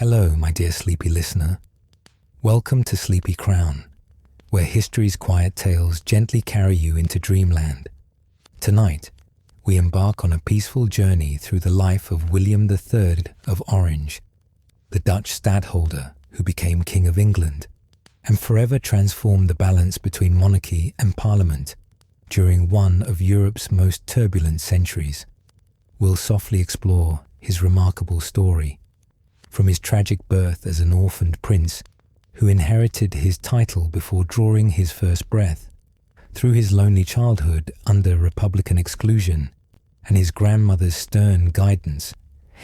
Hello, my dear sleepy listener. Welcome to Sleepy Crown, where history's quiet tales gently carry you into dreamland. Tonight, we embark on a peaceful journey through the life of William III of Orange, the Dutch stadtholder who became King of England and forever transformed the balance between monarchy and parliament during one of Europe's most turbulent centuries. We'll softly explore his remarkable story, from his tragic birth as an orphaned prince who inherited his title before drawing his first breath, through his lonely childhood under Republican exclusion and his grandmother's stern guidance,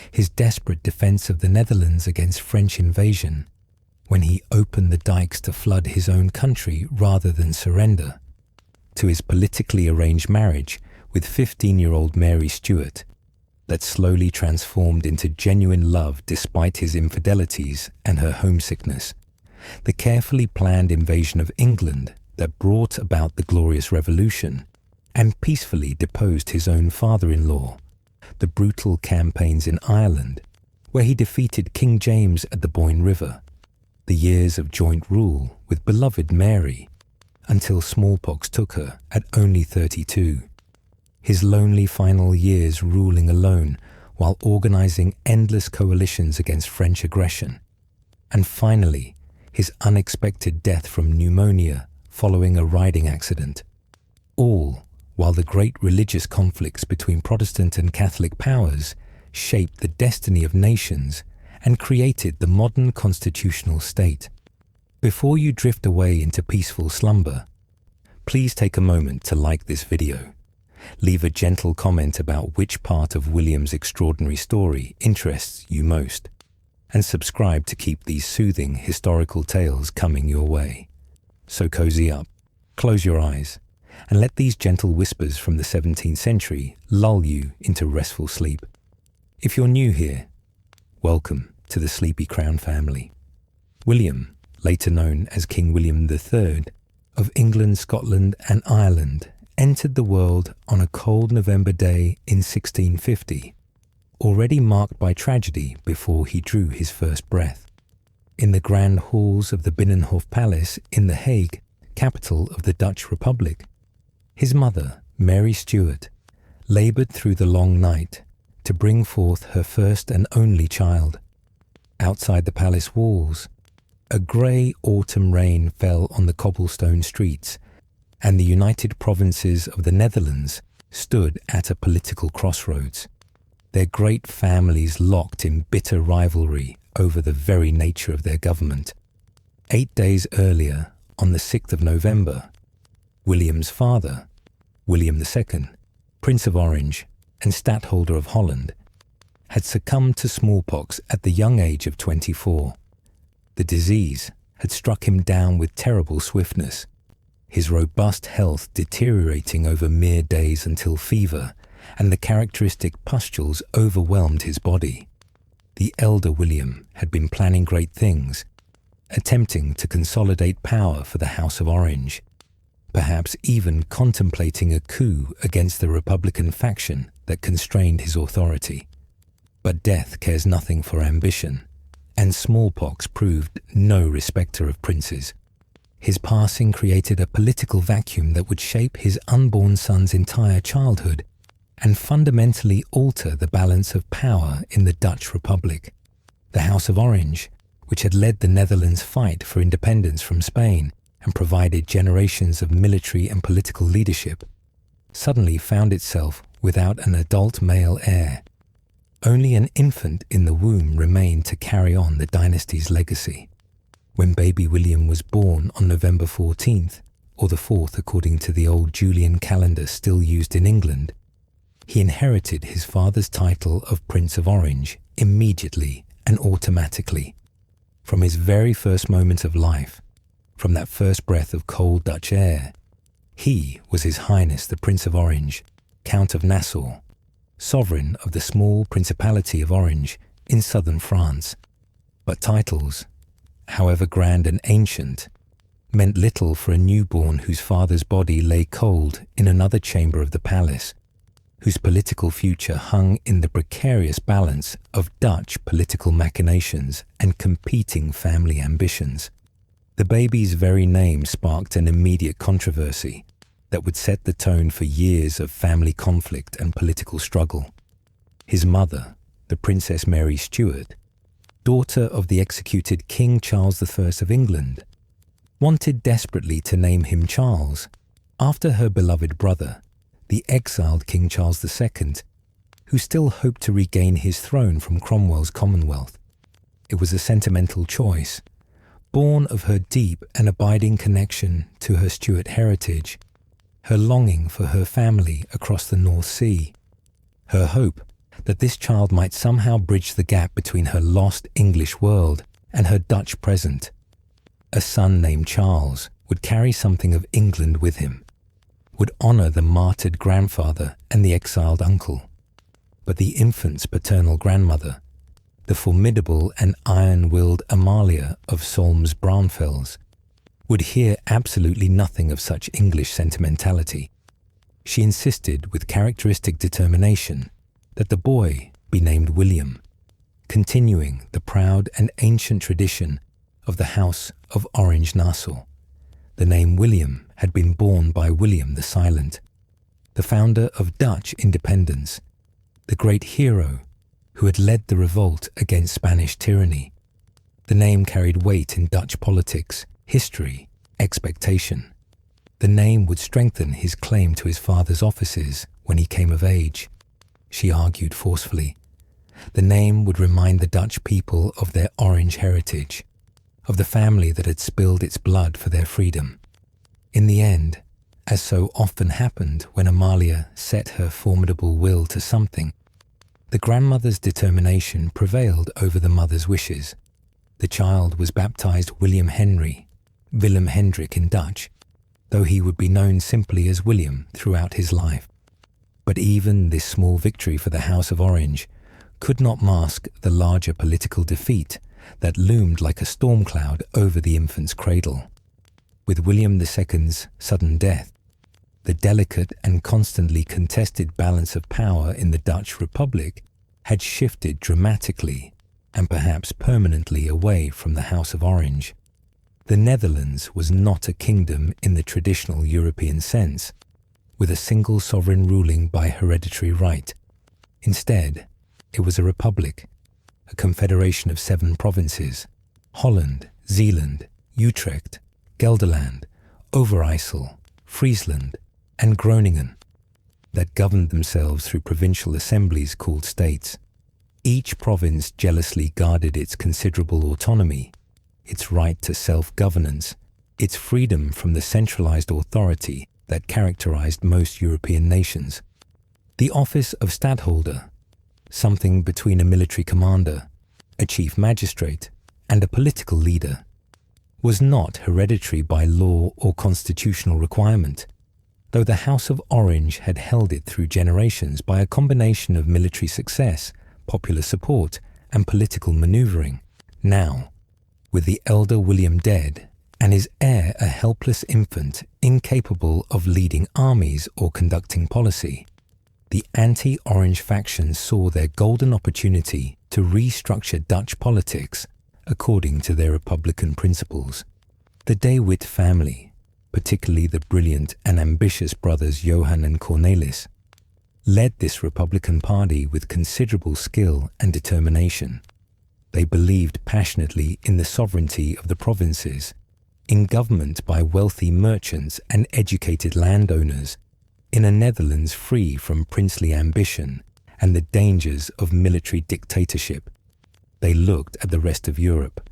his desperate defense of the Netherlands against French invasion, when he opened the dikes to flood his own country rather than surrender, to his politically arranged marriage with 15-year-old Mary Stuart, that slowly transformed into genuine love despite his infidelities and her homesickness, the carefully planned invasion of England that brought about the Glorious Revolution and peacefully deposed his own father-in-law, the brutal campaigns in Ireland, where he defeated King James at the Boyne River, the years of joint rule with beloved Mary, until smallpox took her at only 32. His lonely final years ruling alone while organizing endless coalitions against French aggression. And finally, his unexpected death from pneumonia following a riding accident. All while the great religious conflicts between Protestant and Catholic powers shaped the destiny of nations and created the modern constitutional state. Before you drift away into peaceful slumber, please take a moment to like this video. Leave a gentle comment about which part of William's extraordinary story interests you most, and subscribe to keep these soothing historical tales coming your way. So cozy up, close your eyes, and let these gentle whispers from the 17th century lull you into restful sleep. If you're new here, welcome to the Sleepy Crown family. William, later known as King William III of England, Scotland and Ireland, entered the world on a cold November day in 1650, already marked by tragedy before he drew his first breath. In the grand halls of the Binnenhof Palace in The Hague, capital of the Dutch Republic, his mother, Mary Stuart, laboured through the long night to bring forth her first and only child. Outside the palace walls, a grey autumn rain fell on the cobblestone streets, and the United Provinces of the Netherlands stood at a political crossroads, their great families locked in bitter rivalry over the very nature of their government. 8 days earlier, on the 6th of November, William's father, William II, Prince of Orange and Stadtholder of Holland, had succumbed to smallpox at the young age of 24. The disease had struck him down with terrible swiftness, his robust health deteriorating over mere days until fever and the characteristic pustules overwhelmed his body. The elder William had been planning great things, attempting to consolidate power for the House of Orange, perhaps even contemplating a coup against the Republican faction that constrained his authority. But death cares nothing for ambition, and smallpox proved no respecter of princes. His passing created a political vacuum that would shape his unborn son's entire childhood and fundamentally alter the balance of power in the Dutch Republic. The House of Orange, which had led the Netherlands' fight for independence from Spain and provided generations of military and political leadership, suddenly found itself without an adult male heir. Only an infant in the womb remained to carry on the dynasty's legacy. When baby William was born on November 14th, or the 4th according to the old Julian calendar still used in England, he inherited his father's title of Prince of Orange immediately and automatically. From his very first moment of life, from that first breath of cold Dutch air, he was His Highness the Prince of Orange, Count of Nassau, sovereign of the small Principality of Orange in southern France. But titles, however grand and ancient, meant little for a newborn whose father's body lay cold in another chamber of the palace. whose political future hung in the precarious balance of Dutch political machinations and competing family ambitions. The baby's very name sparked an immediate controversy that would set the tone for years of family conflict and political struggle. His mother, the Princess Mary Stuart, daughter of the executed King Charles I of England, wanted desperately to name him Charles after her beloved brother, the exiled King Charles II, who still hoped to regain his throne from Cromwell's Commonwealth. It was a sentimental choice, born of her deep and abiding connection to her Stuart heritage, her longing for her family across the North Sea, her hope that this child might somehow bridge the gap between her lost English world and her Dutch present. A son named Charles would carry something of England with him, would honour the martyred grandfather and the exiled uncle. But the infant's paternal grandmother, the formidable and iron-willed Amalia of Solms-Braunfels, would hear absolutely nothing of such English sentimentality. She insisted with characteristic determination that the boy be named William, continuing the proud and ancient tradition of the House of Orange-Nassau. The name William had been borne by William the Silent, the founder of Dutch independence, the great hero who had led the revolt against Spanish tyranny. The name carried weight in Dutch politics, history, expectation. The name would strengthen his claim to his father's offices when he came of age. She argued forcefully. The name would remind the Dutch people of their Orange heritage, of the family that had spilled its blood for their freedom. In the end, as so often happened when Amalia set her formidable will to something, the grandmother's determination prevailed over the mother's wishes. The child was baptized William Henry, Willem Hendrik in Dutch, though he would be known simply as William throughout his life. But even this small victory for the House of Orange could not mask the larger political defeat that loomed like a storm cloud over the infant's cradle. With William II's sudden death, the delicate and constantly contested balance of power in the Dutch Republic had shifted dramatically and perhaps permanently away from the House of Orange. The Netherlands was not a kingdom in the traditional European sense, with a single sovereign ruling by hereditary right. Instead, it was a republic, a confederation of 7 provinces: Holland, Zeeland, Utrecht, Gelderland, Overijssel, Friesland, and Groningen, that governed themselves through provincial assemblies called states. Each province jealously guarded its considerable autonomy, its right to self-governance, its freedom from the centralized authority that characterized most European nations. The office of stadtholder, something between a military commander, a chief magistrate, and a political leader, was not hereditary by law or constitutional requirement, though the House of Orange had held it through generations by a combination of military success, popular support, and political maneuvering. Now, with the elder William dead and his heir a helpless infant incapable of leading armies or conducting policy, the anti-Orange factions saw their golden opportunity to restructure Dutch politics according to their republican principles. The De Witt family, particularly the brilliant and ambitious brothers Johan and Cornelis, led this Republican Party with considerable skill and determination. They believed passionately in the sovereignty of the provinces, in government by wealthy merchants and educated landowners, in a Netherlands free from princely ambition and the dangers of military dictatorship. They looked at the rest of Europe,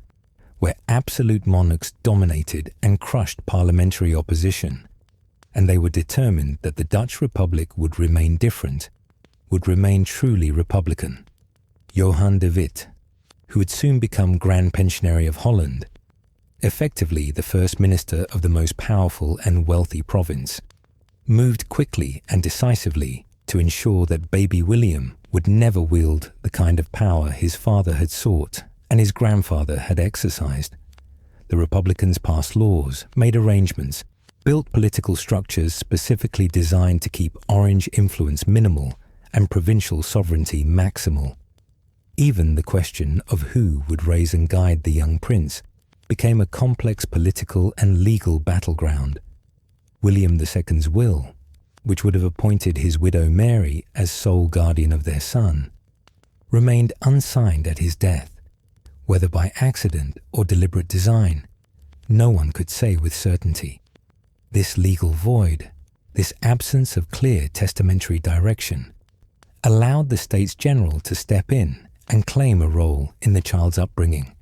where absolute monarchs dominated and crushed parliamentary opposition, and they were determined that the Dutch Republic would remain different, would remain truly republican. Johan de Witt, who would soon become Grand Pensionary of Holland, effectively the first minister of the most powerful and wealthy province, moved quickly and decisively to ensure that baby William would never wield the kind of power his father had sought and his grandfather had exercised. The Republicans passed laws, made arrangements, built political structures specifically designed to keep Orange influence minimal and provincial sovereignty maximal. Even the question of who would raise and guide the young prince became a complex political and legal battleground. William II's will, which would have appointed his widow Mary as sole guardian of their son, remained unsigned at his death. Whether by accident or deliberate design, no one could say with certainty. This legal void, this absence of clear testamentary direction, allowed the States General to step in and claim a role in the child's upbringing.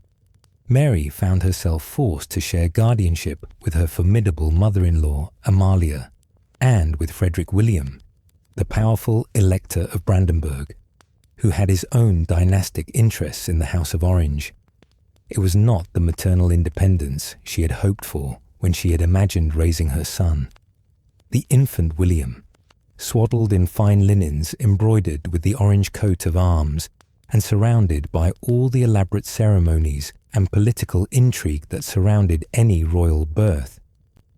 Mary found herself forced to share guardianship with her formidable mother-in-law, Amalia, and with Frederick William, the powerful Elector of Brandenburg, who had his own dynastic interests in the House of Orange. It was not the maternal independence she had hoped for when she had imagined raising her son. The infant William, swaddled in fine linens embroidered with the orange coat of arms and surrounded by all the elaborate ceremonies and political intrigue that surrounded any royal birth,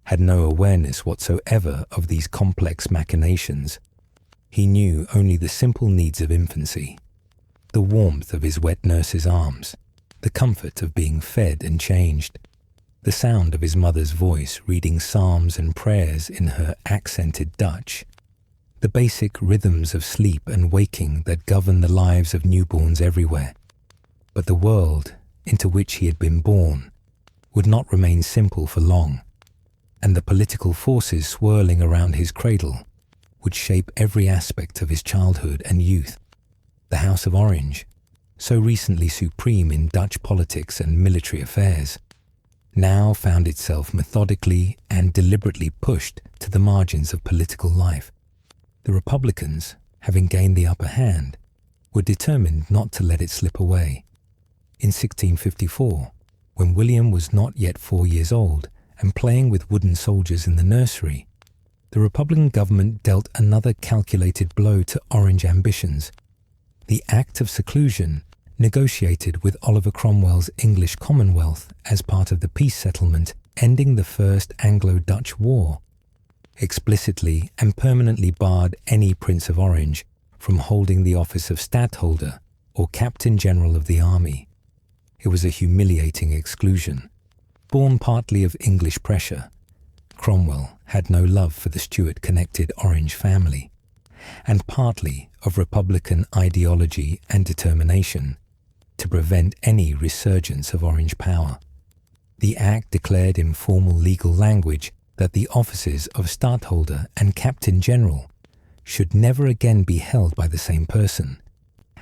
had no awareness whatsoever of these complex machinations. He knew only the simple needs of infancy, the warmth of his wet nurse's arms, the comfort of being fed and changed, the sound of his mother's voice reading psalms and prayers in her accented Dutch, the basic rhythms of sleep and waking that govern the lives of newborns everywhere. But the world into which he had been born would not remain simple for long, and the political forces swirling around his cradle would shape every aspect of his childhood and youth. The House of Orange, so recently supreme in Dutch politics and military affairs, now found itself methodically and deliberately pushed to the margins of political life. The Republicans, having gained the upper hand, were determined not to let it slip away. In 1654, when William was not yet 4 years old and playing with wooden soldiers in the nursery, the Republican government dealt another calculated blow to Orange ambitions. The Act of Seclusion, negotiated with Oliver Cromwell's English Commonwealth as part of the peace settlement ending the First Anglo-Dutch War, explicitly and permanently barred any Prince of Orange from holding the office of stadtholder or Captain General of the Army. It was a humiliating exclusion, born partly of English pressure. Cromwell had no love for the Stuart-connected Orange family, and partly of Republican ideology and determination to prevent any resurgence of Orange power. The Act declared in formal legal language that the offices of stadtholder and Captain General should never again be held by the same person,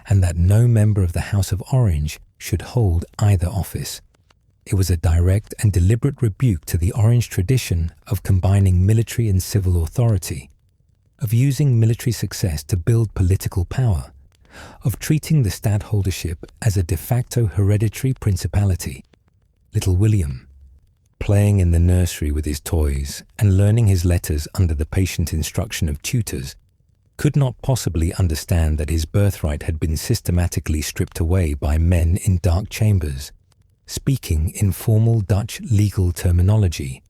and that no member of the House of Orange should hold either office. It was a direct and deliberate rebuke to the Orange tradition of combining military and civil authority, of using military success to build political power, of treating the stadtholdership as a de facto hereditary principality. Little William, playing in the nursery with his toys and learning his letters under the patient instruction of tutors, could not possibly understand that his birthright had been systematically stripped away by men in dark chambers, speaking in formal Dutch legal terminology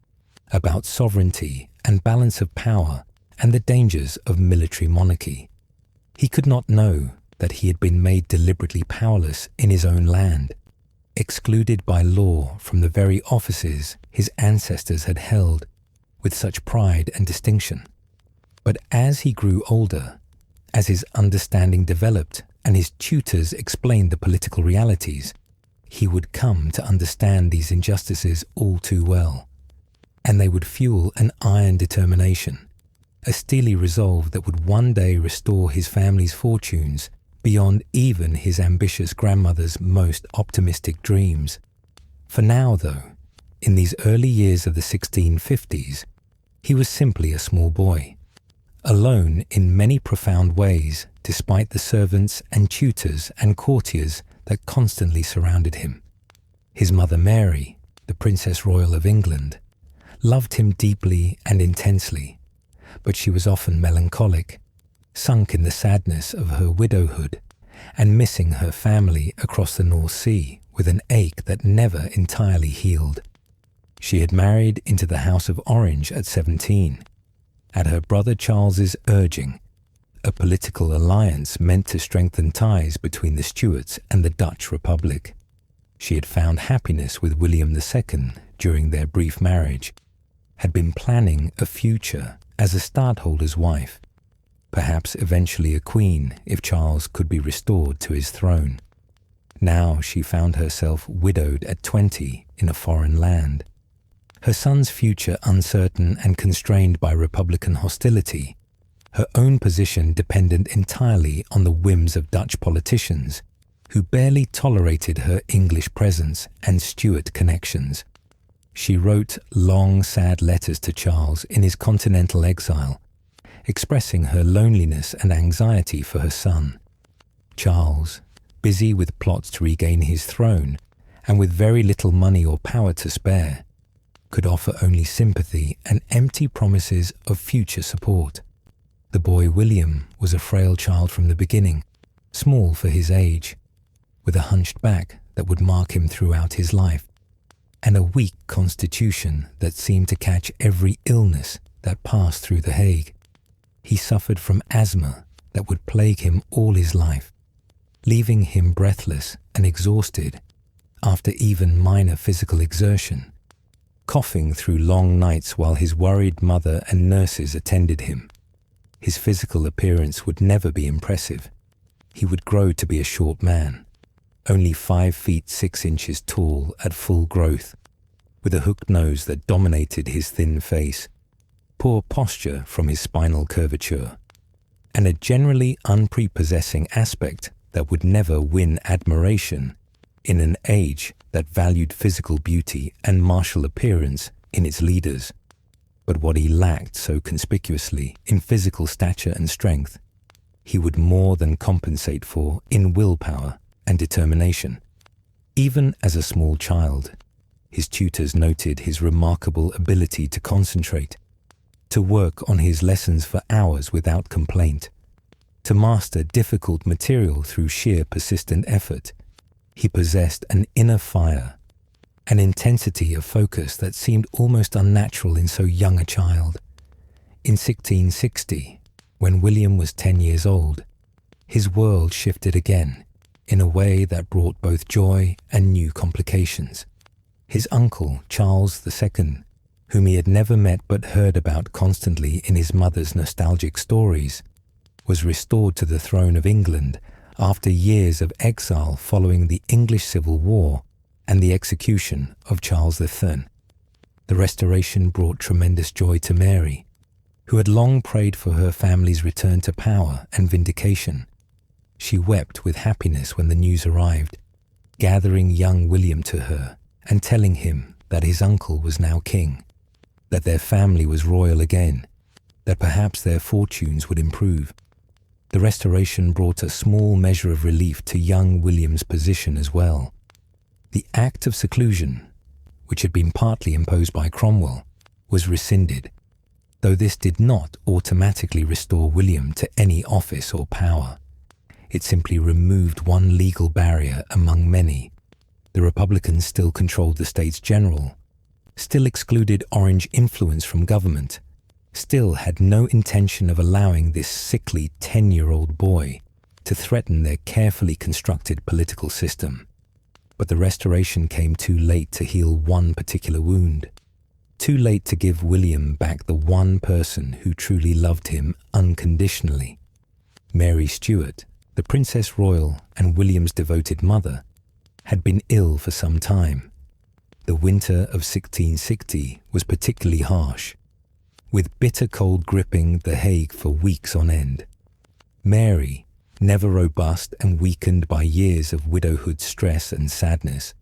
about sovereignty and balance of power and the dangers of military monarchy. He could not know that he had been made deliberately powerless in his own land, excluded by law from the very offices his ancestors had held with such pride and distinction. But as he grew older, as his understanding developed and his tutors explained the political realities, he would come to understand these injustices all too well, and they would fuel an iron determination, a steely resolve that would one day restore his family's fortunes beyond even his ambitious grandmother's most optimistic dreams. For now, though, in these early years of the 1650s, he was simply a small boy, alone in many profound ways despite the servants and tutors and courtiers that constantly surrounded him. His mother Mary, the Princess Royal of England, loved him deeply and intensely, but she was often melancholic, sunk in the sadness of her widowhood and missing her family across the North Sea with an ache that never entirely healed. She had married into the House of Orange at 17, at her brother Charles's urging, a political alliance meant to strengthen ties between the Stuarts and the Dutch Republic. She had found happiness with William II during their brief marriage, had been planning a future as a stadtholder's wife, perhaps eventually a queen if Charles could be restored to his throne. Now she found herself widowed at 20 in a foreign land. Her son's future uncertain and constrained by Republican hostility, her own position dependent entirely on the whims of Dutch politicians who barely tolerated her English presence and Stuart connections. She wrote long, sad letters to Charles in his continental exile, expressing her loneliness and anxiety for her son. Charles, busy with plots to regain his throne and with very little money or power to spare, could offer only sympathy and empty promises of future support. The boy William was a frail child from the beginning, small for his age, with a hunched back that would mark him throughout his life, and a weak constitution that seemed to catch every illness that passed through The Hague. He suffered from asthma that would plague him all his life, leaving him breathless and exhausted after even minor physical exertion, coughing through long nights while his worried mother and nurses attended him. His physical appearance would never be impressive. He would grow to be a short man, only 5 feet 6 inches tall at full growth, with a hooked nose that dominated his thin face, poor posture from his spinal curvature, and a generally unprepossessing aspect that would never win admiration in an age that valued physical beauty and martial appearance in its leaders. But what he lacked so conspicuously in physical stature and strength, he would more than compensate for in willpower and determination. Even as a small child, his tutors noted his remarkable ability to concentrate, to work on his lessons for hours without complaint, to master difficult material through sheer persistent effort. He possessed an inner fire, an intensity of focus that seemed almost unnatural in so young a child. In 1660, when William was 10 years old, his world shifted again in a way that brought both joy and new complications. His uncle, Charles II, whom he had never met but heard about constantly in his mother's nostalgic stories, was restored to the throne of England after years of exile following the English Civil War and the execution of Charles III. The restoration brought tremendous joy to Mary, who had long prayed for her family's return to power and vindication. She wept with happiness when the news arrived, gathering young William to her and telling him that his uncle was now king, that their family was royal again, that perhaps their fortunes would improve. The restoration brought a small measure of relief to young William's position as well. The Act of Seclusion, which had been partly imposed by Cromwell, was rescinded, though this did not automatically restore William to any office or power. It simply removed one legal barrier among many. The Republicans still controlled the States General, still excluded Orange influence from government, still had no intention of allowing this sickly 10-year-old boy to threaten their carefully constructed political system. But the restoration came too late to heal one particular wound, too late to give William back the one person who truly loved him unconditionally. Mary Stuart, the Princess Royal and William's devoted mother, had been ill for some time. The winter of 1660 was particularly harsh, with bitter cold gripping The Hague for weeks on end. Mary, never robust and weakened by years of widowhood stress and sadness,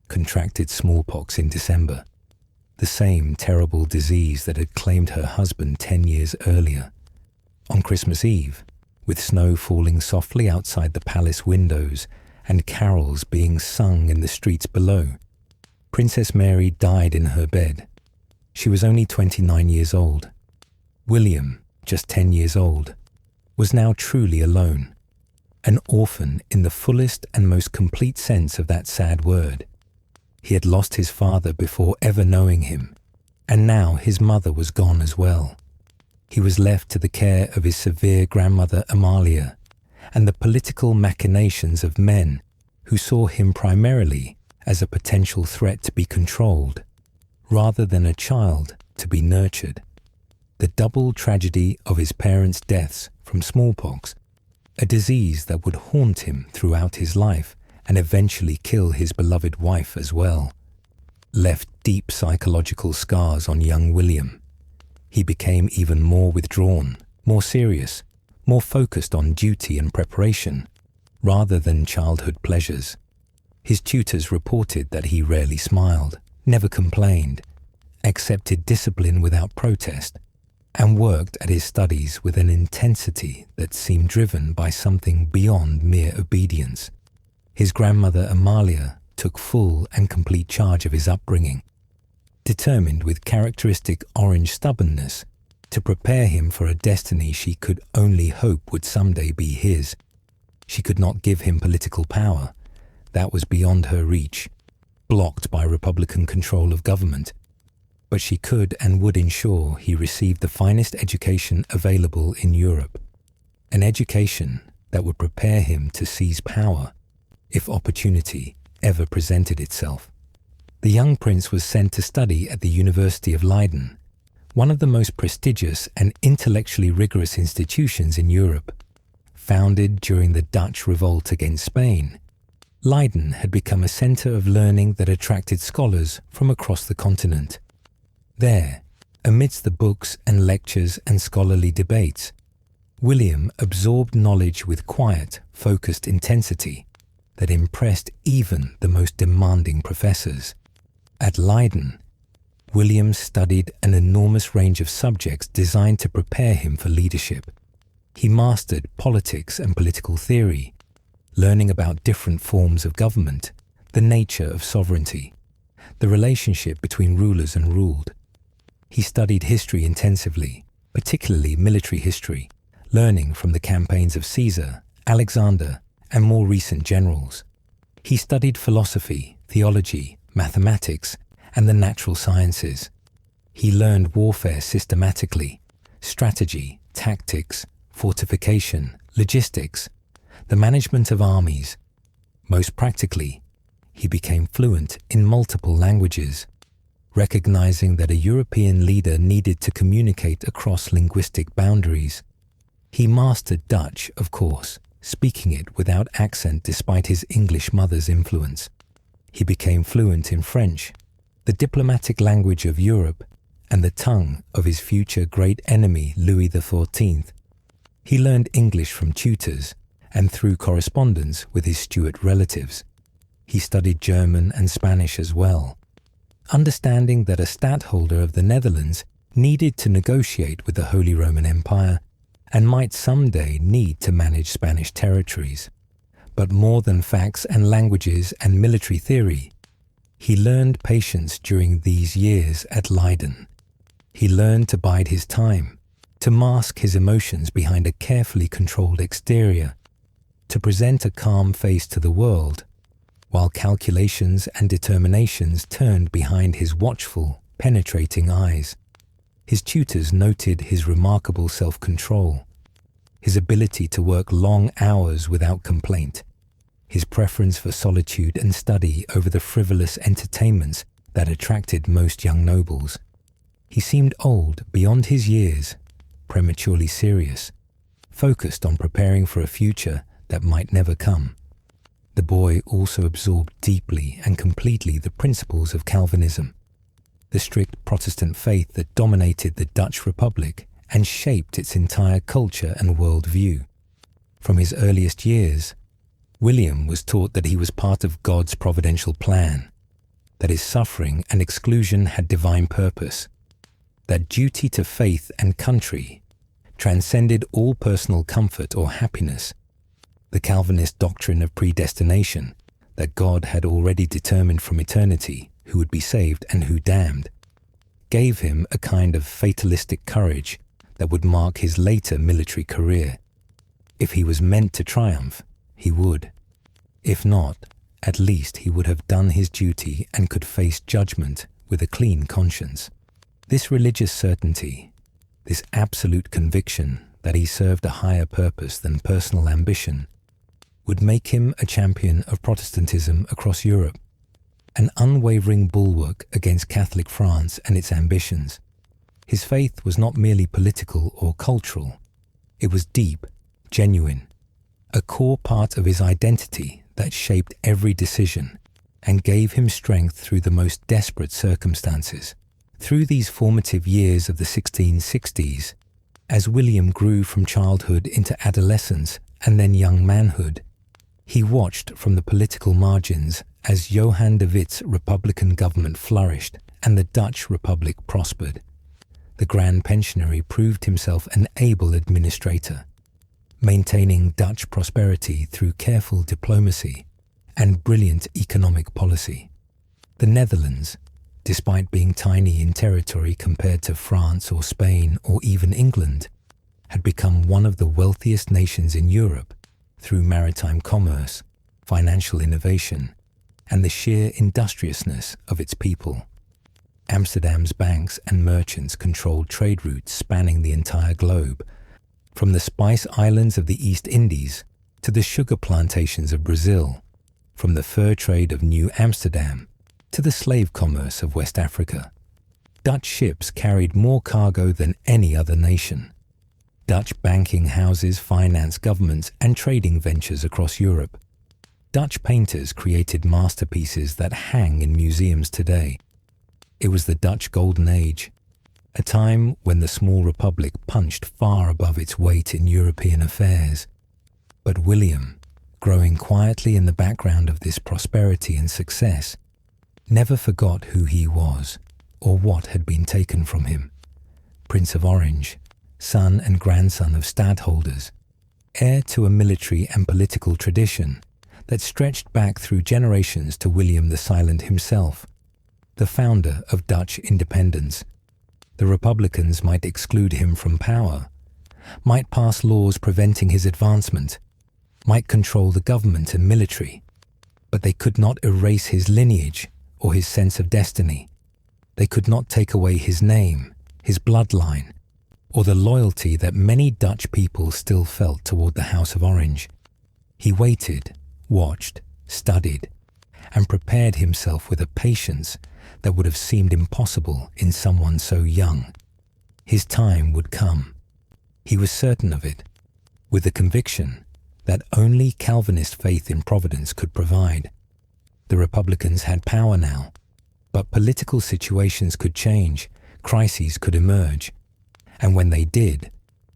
contracted smallpox in December, the same terrible disease that had claimed her husband 10 years earlier. On Christmas Eve, with snow falling softly outside the palace windows and carols being sung in the streets below, Princess Mary died in her bed. She was only 29 years old. William, just 10 years old, was now truly alone, an orphan in the fullest and most complete sense of that sad word. He had lost his father before ever knowing him, and now his mother was gone as well. He was left to the care of his severe grandmother Amalia and the political machinations of men who saw him primarily as a potential threat to be controlled, rather than a child to be nurtured. The double tragedy of his parents' deaths from smallpox, a disease that would haunt him throughout his life and eventually kill his beloved wife as well, left deep psychological scars on young William. He became even more withdrawn, more serious, more focused on duty and preparation, rather than childhood pleasures. His tutors reported that he rarely smiled, never complained, accepted discipline without protest, and worked at his studies with an intensity that seemed driven by something beyond mere obedience. His grandmother Amalia took full and complete charge of his upbringing, determined with characteristic orange stubbornness to prepare him for a destiny she could only hope would someday be his. She could not give him political power. That was beyond her reach, blocked by Republican control of government. But she could and would ensure he received the finest education available in Europe, an education that would prepare him to seize power if opportunity ever presented itself. The young prince was sent to study at the University of Leiden, one of the most prestigious and intellectually rigorous institutions in Europe. Founded during the Dutch revolt against Spain, Leiden had become a center of learning that attracted scholars from across the continent. There, amidst the books and lectures and scholarly debates, William absorbed knowledge with quiet, focused intensity that impressed even the most demanding professors. At Leiden, William studied an enormous range of subjects designed to prepare him for leadership. He mastered politics and political theory, learning about different forms of government, the nature of sovereignty, the relationship between rulers and ruled. He studied history intensively, particularly military history, learning from the campaigns of Caesar, Alexander, and more recent generals. He studied philosophy, theology, mathematics, and the natural sciences. He learned warfare systematically, strategy, tactics, fortification, logistics, the management of armies. Most practically, he became fluent in multiple languages, recognizing that a European leader needed to communicate across linguistic boundaries. He mastered Dutch, of course, speaking it without accent despite his English mother's influence. He became fluent in French, the diplomatic language of Europe and the tongue of his future great enemy Louis XIV. He learned English from tutors and through correspondence with his Stuart relatives. He studied German and Spanish as well, understanding that a stadtholder of the Netherlands needed to negotiate with the Holy Roman Empire and might someday need to manage Spanish territories. But more than facts and languages and military theory, he learned patience during these years at Leiden. He learned to bide his time, to mask his emotions behind a carefully controlled exterior, to present a calm face to the world, while calculations and determinations turned behind his watchful, penetrating eyes. His tutors noted his remarkable self-control, his ability to work long hours without complaint, his preference for solitude and study over the frivolous entertainments that attracted most young nobles. He seemed old beyond his years, prematurely serious, focused on preparing for a future that might never come. The boy also absorbed deeply and completely the principles of Calvinism, the strict Protestant faith that dominated the Dutch Republic and shaped its entire culture and worldview. From his earliest years, William was taught that he was part of God's providential plan, that his suffering and exclusion had divine purpose, that duty to faith and country transcended all personal comfort or happiness. The Calvinist doctrine of predestination, that God had already determined from eternity who would be saved and who damned, gave him a kind of fatalistic courage that would mark his later military career. If he was meant to triumph, he would. If not, At least he would have done his duty and could face judgment with a clean conscience. This religious certainty, this absolute conviction that he served a higher purpose than personal ambition, would make him a champion of Protestantism across Europe, an unwavering bulwark against Catholic France and its ambitions. His faith was not merely political or cultural. It was deep, genuine, a core part of his identity that shaped every decision and gave him strength through the most desperate circumstances. Through these formative years of the 1660s, as William grew from childhood into adolescence and then young manhood, he watched from the political margins as Johan de Witt's Republican government flourished and the Dutch Republic prospered. The Grand Pensionary proved himself an able administrator, maintaining Dutch prosperity through careful diplomacy and brilliant economic policy. The Netherlands, despite being tiny in territory compared to France or Spain or even England, had become one of the wealthiest nations in Europe through maritime commerce, financial innovation, and the sheer industriousness of its people. Amsterdam's banks and merchants controlled trade routes spanning the entire globe, from the spice islands of the East Indies to the sugar plantations of Brazil, from the fur trade of New Amsterdam to the slave commerce of West Africa. Dutch ships carried more cargo than any other nation. Dutch banking houses financed governments and trading ventures across Europe. Dutch painters created masterpieces that hang in museums today. It was the Dutch Golden Age, a time when the small republic punched far above its weight in European affairs. But William, growing quietly in the background of this prosperity and success, never forgot who he was or what had been taken from him. Prince of Orange, son and grandson of stadtholders, heir to a military and political tradition that stretched back through generations to William the Silent himself, the founder of Dutch independence. The Republicans might exclude him from power, might pass laws preventing his advancement, might control the government and military, but they could not erase his lineage or his sense of destiny. They could not take away his name, his bloodline, or the loyalty that many Dutch people still felt toward the House of Orange. He waited, watched, studied, and prepared himself with a patience that would have seemed impossible in someone so young. His time would come. He was certain of it, with the conviction that only Calvinist faith in providence could provide. The Republicans had power now, but political situations could change, crises could emerge, and when they did,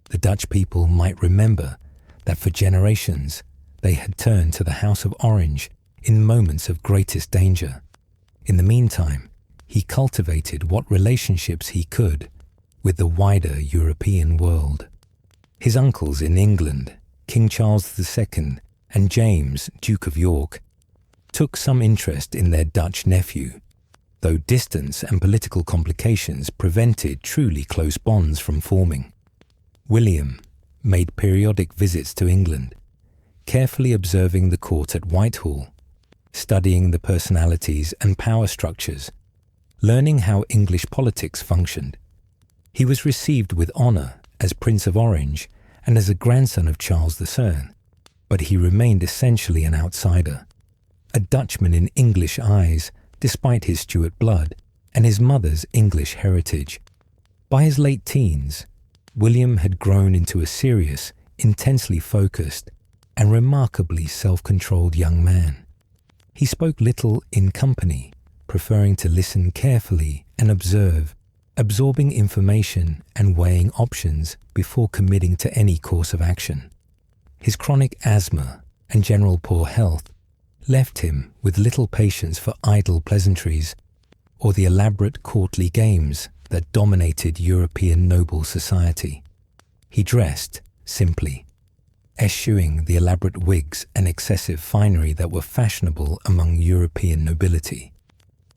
the Dutch people might remember that for generations they had turned to the House of Orange in moments of greatest danger. In the meantime, he cultivated what relationships he could with the wider European world. His uncles in England, King Charles II and James, Duke of York, took some interest in their Dutch nephew, though distance and political complications prevented truly close bonds from forming. William made periodic visits to England, carefully observing the court at Whitehall, studying the personalities and power structures, learning how English politics functioned. He was received with honour as Prince of Orange and as a grandson of Charles III, but he remained essentially an outsider, a Dutchman in English eyes despite his Stuart blood and his mother's English heritage. By his late teens, William had grown into a serious, intensely focused, and remarkably self-controlled young man. He spoke little in company, preferring to listen carefully and observe, absorbing information and weighing options before committing to any course of action. His chronic asthma and general poor health left him with little patience for idle pleasantries or the elaborate courtly games that dominated European noble society. He dressed simply, eschewing the elaborate wigs and excessive finery that were fashionable among European nobility,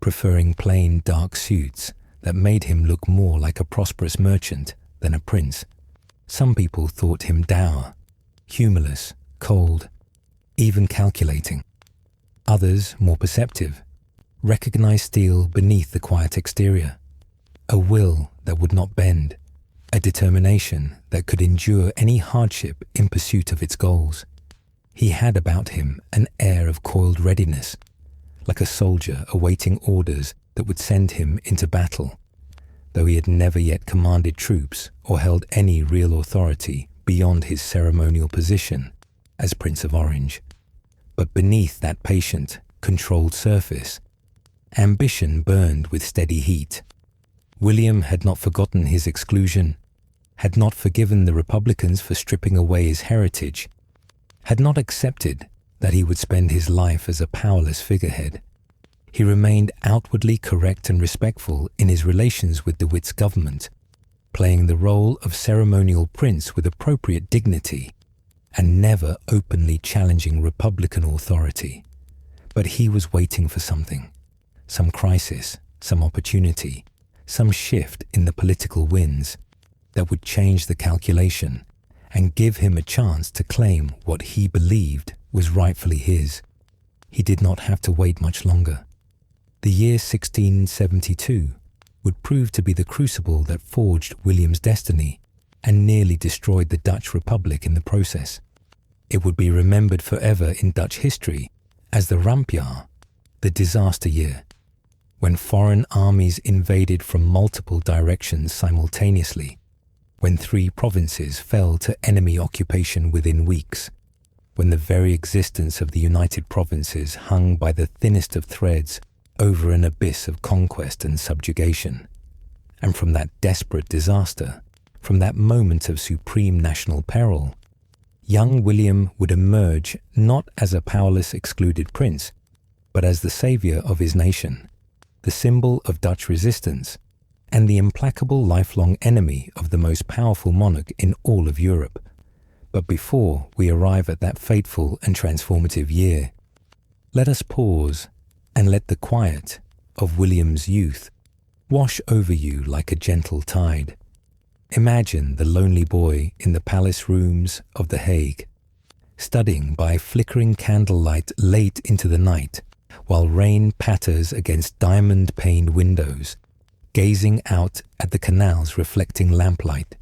preferring plain dark suits that made him look more like a prosperous merchant than a prince. Some people thought him dour, humorless, cold, even calculating. Others, more perceptive, recognized steel beneath the quiet exterior, a will that would not bend, a determination that could endure any hardship in pursuit of its goals. He had about him an air of coiled readiness, like a soldier awaiting orders that would send him into battle, though he had never yet commanded troops or held any real authority beyond his ceremonial position as Prince of Orange. But beneath that patient, controlled surface, ambition burned with steady heat. William had not forgotten his exclusion, had not forgiven the Republicans for stripping away his heritage, had not accepted that he would spend his life as a powerless figurehead. He remained outwardly correct and respectful in his relations with De Witt's government, playing the role of ceremonial prince with appropriate dignity, and never openly challenging Republican authority. But he was waiting for something, some crisis, some opportunity, some shift in the political winds that would change the calculation and give him a chance to claim what he believed was rightfully his. He did not have to wait much longer. The year 1672 would prove to be the crucible that forged William's destiny and nearly destroyed the Dutch Republic in the process. It would be remembered forever in Dutch history as the rampjaar, the disaster year, when foreign armies invaded from multiple directions simultaneously, when 3 provinces fell to enemy occupation within weeks, when the very existence of the United Provinces hung by the thinnest of threads over an abyss of conquest and subjugation. And from that desperate disaster, from that moment of supreme national peril, young William would emerge not as a powerless excluded prince, but as the saviour of his nation, the symbol of Dutch resistance, and the implacable lifelong enemy of the most powerful monarch in all of Europe. But before we arrive at that fateful and transformative year, let us pause and let the quiet of William's youth wash over you like a gentle tide. Imagine the lonely boy in the palace rooms of The Hague, studying by flickering candlelight late into the night, while rain patters against diamond-paned windows, gazing out at the canals reflecting lamplight,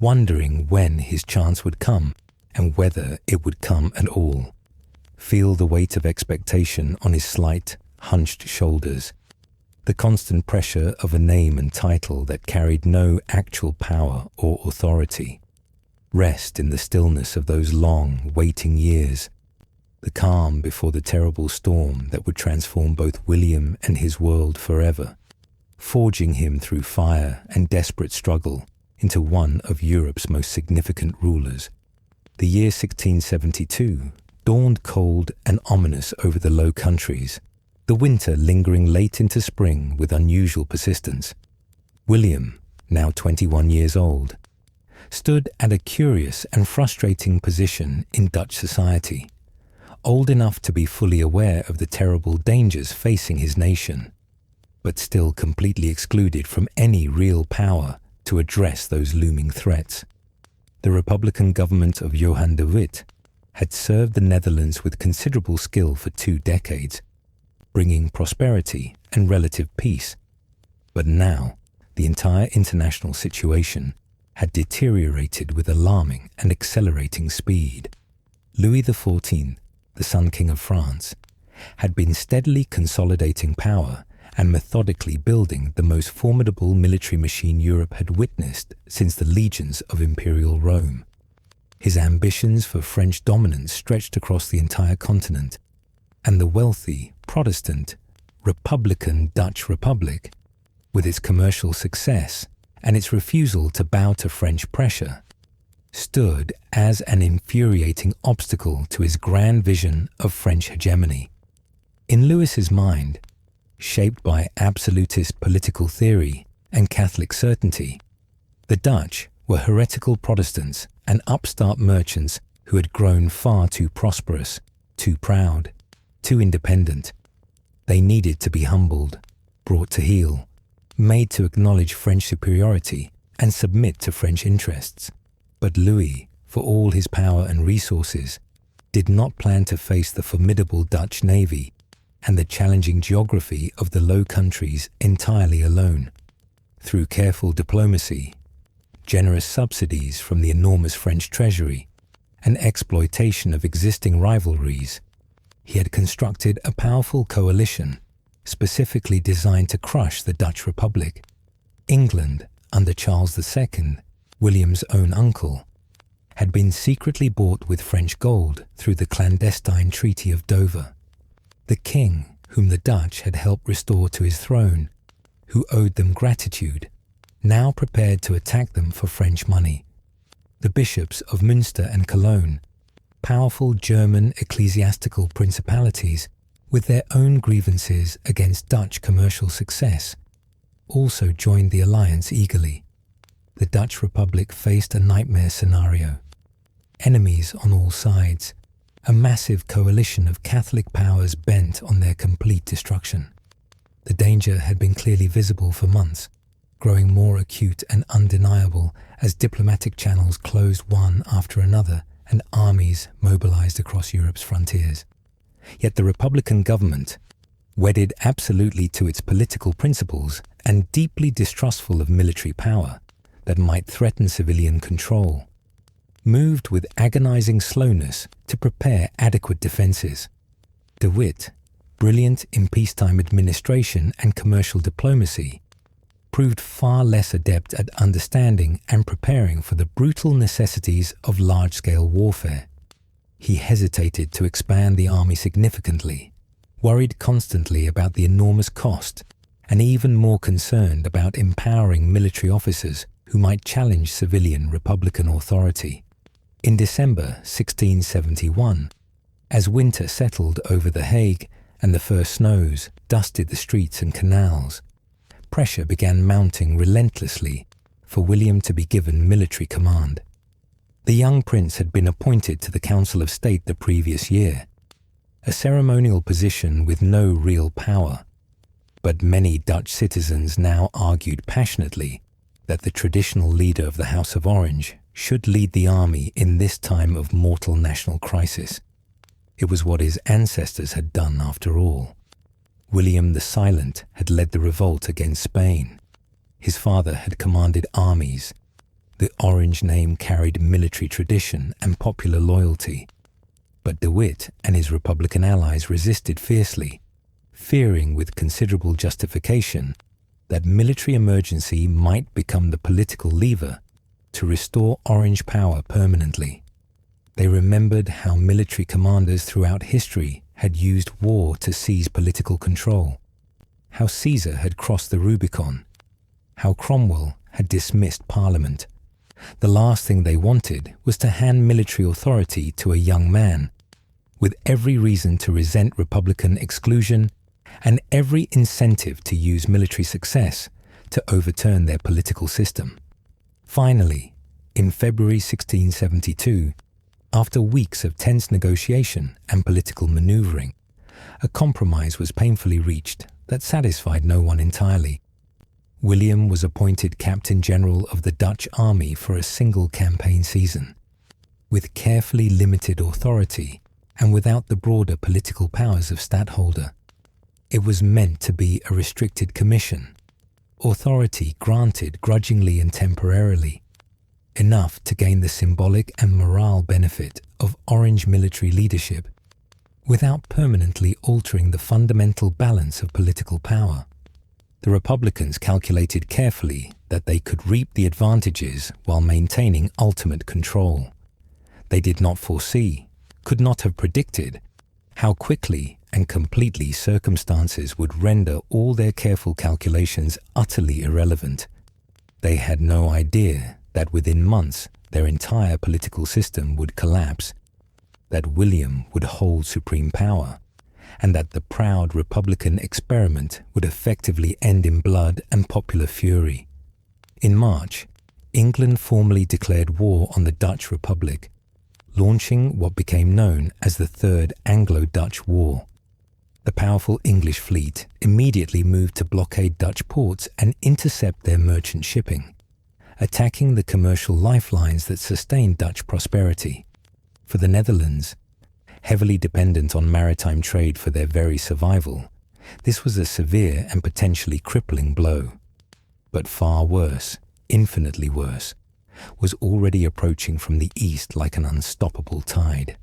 wondering when his chance would come and whether it would come at all. Feel the weight of expectation on his slight, hunched shoulders, the constant pressure of a name and title that carried no actual power or authority. Rest in the stillness of those long, waiting years, the calm before the terrible storm that would transform both William and his world forever, forging him through fire and desperate struggle into one of Europe's most significant rulers. The year 1672 dawned cold and ominous over the Low Countries, the winter lingering late into spring with unusual persistence. William, now 21 years old, stood at a curious and frustrating position in Dutch society, old enough to be fully aware of the terrible dangers facing his nation, but still completely excluded from any real power to address those looming threats. The Republican government of Johan de Witt had served the Netherlands with considerable skill for 2 decades, bringing prosperity and relative peace. But now, the entire international situation had deteriorated with alarming and accelerating speed. Louis XIV, the Sun King of France, had been steadily consolidating power and methodically building the most formidable military machine Europe had witnessed since the legions of Imperial Rome. His ambitions for French dominance stretched across the entire continent, and the wealthy, Protestant, Republican Dutch Republic, with its commercial success and its refusal to bow to French pressure, stood as an infuriating obstacle to his grand vision of French hegemony. In Louis's mind, shaped by absolutist political theory and Catholic certainty, the Dutch were heretical Protestants and upstart merchants who had grown far too prosperous, too proud, too independent. They needed to be humbled, brought to heel, made to acknowledge French superiority and submit to French interests. But Louis, for all his power and resources, did not plan to face the formidable Dutch navy and the challenging geography of the Low Countries entirely alone. Through careful diplomacy, generous subsidies from the enormous French treasury, and exploitation of existing rivalries, he had constructed a powerful coalition specifically designed to crush the Dutch Republic. England, under Charles II, William's own uncle, had been secretly bought with French gold through the clandestine Treaty of Dover. The king, whom the Dutch had helped restore to his throne, who owed them gratitude, now prepared to attack them for French money. The bishops of Münster and Cologne, powerful German ecclesiastical principalities with their own grievances against Dutch commercial success, also joined the alliance eagerly. The Dutch Republic faced a nightmare scenario. Enemies on all sides, a massive coalition of Catholic powers bent on their complete destruction. The danger had been clearly visible for months, growing more acute and undeniable as diplomatic channels closed one after another and armies mobilized across Europe's frontiers. Yet the Republican government, wedded absolutely to its political principles and deeply distrustful of military power that might threaten civilian control, moved with agonizing slowness to prepare adequate defenses. De Witt, brilliant in peacetime administration and commercial diplomacy, proved far less adept at understanding and preparing for the brutal necessities of large-scale warfare. He hesitated to expand the army significantly, worried constantly about the enormous cost, and even more concerned about empowering military officers who might challenge civilian Republican authority. In December 1671, as winter settled over The Hague and the first snows dusted the streets and canals, pressure began mounting relentlessly for William to be given military command. The young prince had been appointed to the Council of State the previous year, a ceremonial position with no real power, but many Dutch citizens now argued passionately that the traditional leader of the House of Orange should lead the army in this time of mortal national crisis. It was what his ancestors had done after all. William the Silent had led the revolt against Spain. His father had commanded armies. The Orange name carried military tradition and popular loyalty. But De Witt and his Republican allies resisted fiercely, fearing with considerable justification that military emergency might become the political lever to restore Orange power permanently. They remembered how military commanders throughout history had used war to seize political control, how Caesar had crossed the Rubicon, how Cromwell had dismissed Parliament. The last thing they wanted was to hand military authority to a young man, with every reason to resent Republican exclusion and every incentive to use military success to overturn their political system. Finally, in February 1672, after weeks of tense negotiation and political maneuvering, a compromise was painfully reached that satisfied no one entirely. William was appointed Captain General of the Dutch Army for a single campaign season. With carefully limited authority and without the broader political powers of stadtholder, it was meant to be a restricted commission, authority granted grudgingly and temporarily, enough to gain the symbolic and morale benefit of Orange military leadership without permanently altering the fundamental balance of political power. The Republicans calculated carefully that they could reap the advantages while maintaining ultimate control. They did not foresee, could not have predicted, how quickly and completely circumstances would render all their careful calculations utterly irrelevant. They had no idea that within months their entire political system would collapse, that William would hold supreme power, and that the proud Republican experiment would effectively end in blood and popular fury. In March, England formally declared war on the Dutch Republic, launching what became known as the Third Anglo-Dutch War. The powerful English fleet immediately moved to blockade Dutch ports and intercept their merchant shipping, attacking the commercial lifelines that sustained Dutch prosperity. For the Netherlands, Heavily dependent on maritime trade for their very survival, this was a severe and potentially crippling blow. But far worse, infinitely worse, was already approaching from the east like an unstoppable tide.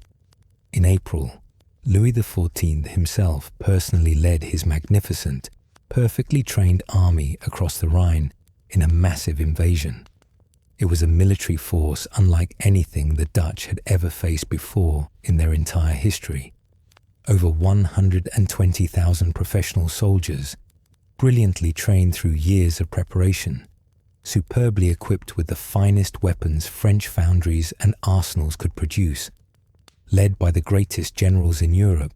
In April, Louis XIV himself personally led his magnificent, perfectly trained army across the Rhine in a massive invasion. It was a military force unlike anything the Dutch had ever faced before in their entire history. Over 120,000 professional soldiers, brilliantly trained through years of preparation, superbly equipped with the finest weapons French foundries and arsenals could produce, led by the greatest generals in Europe,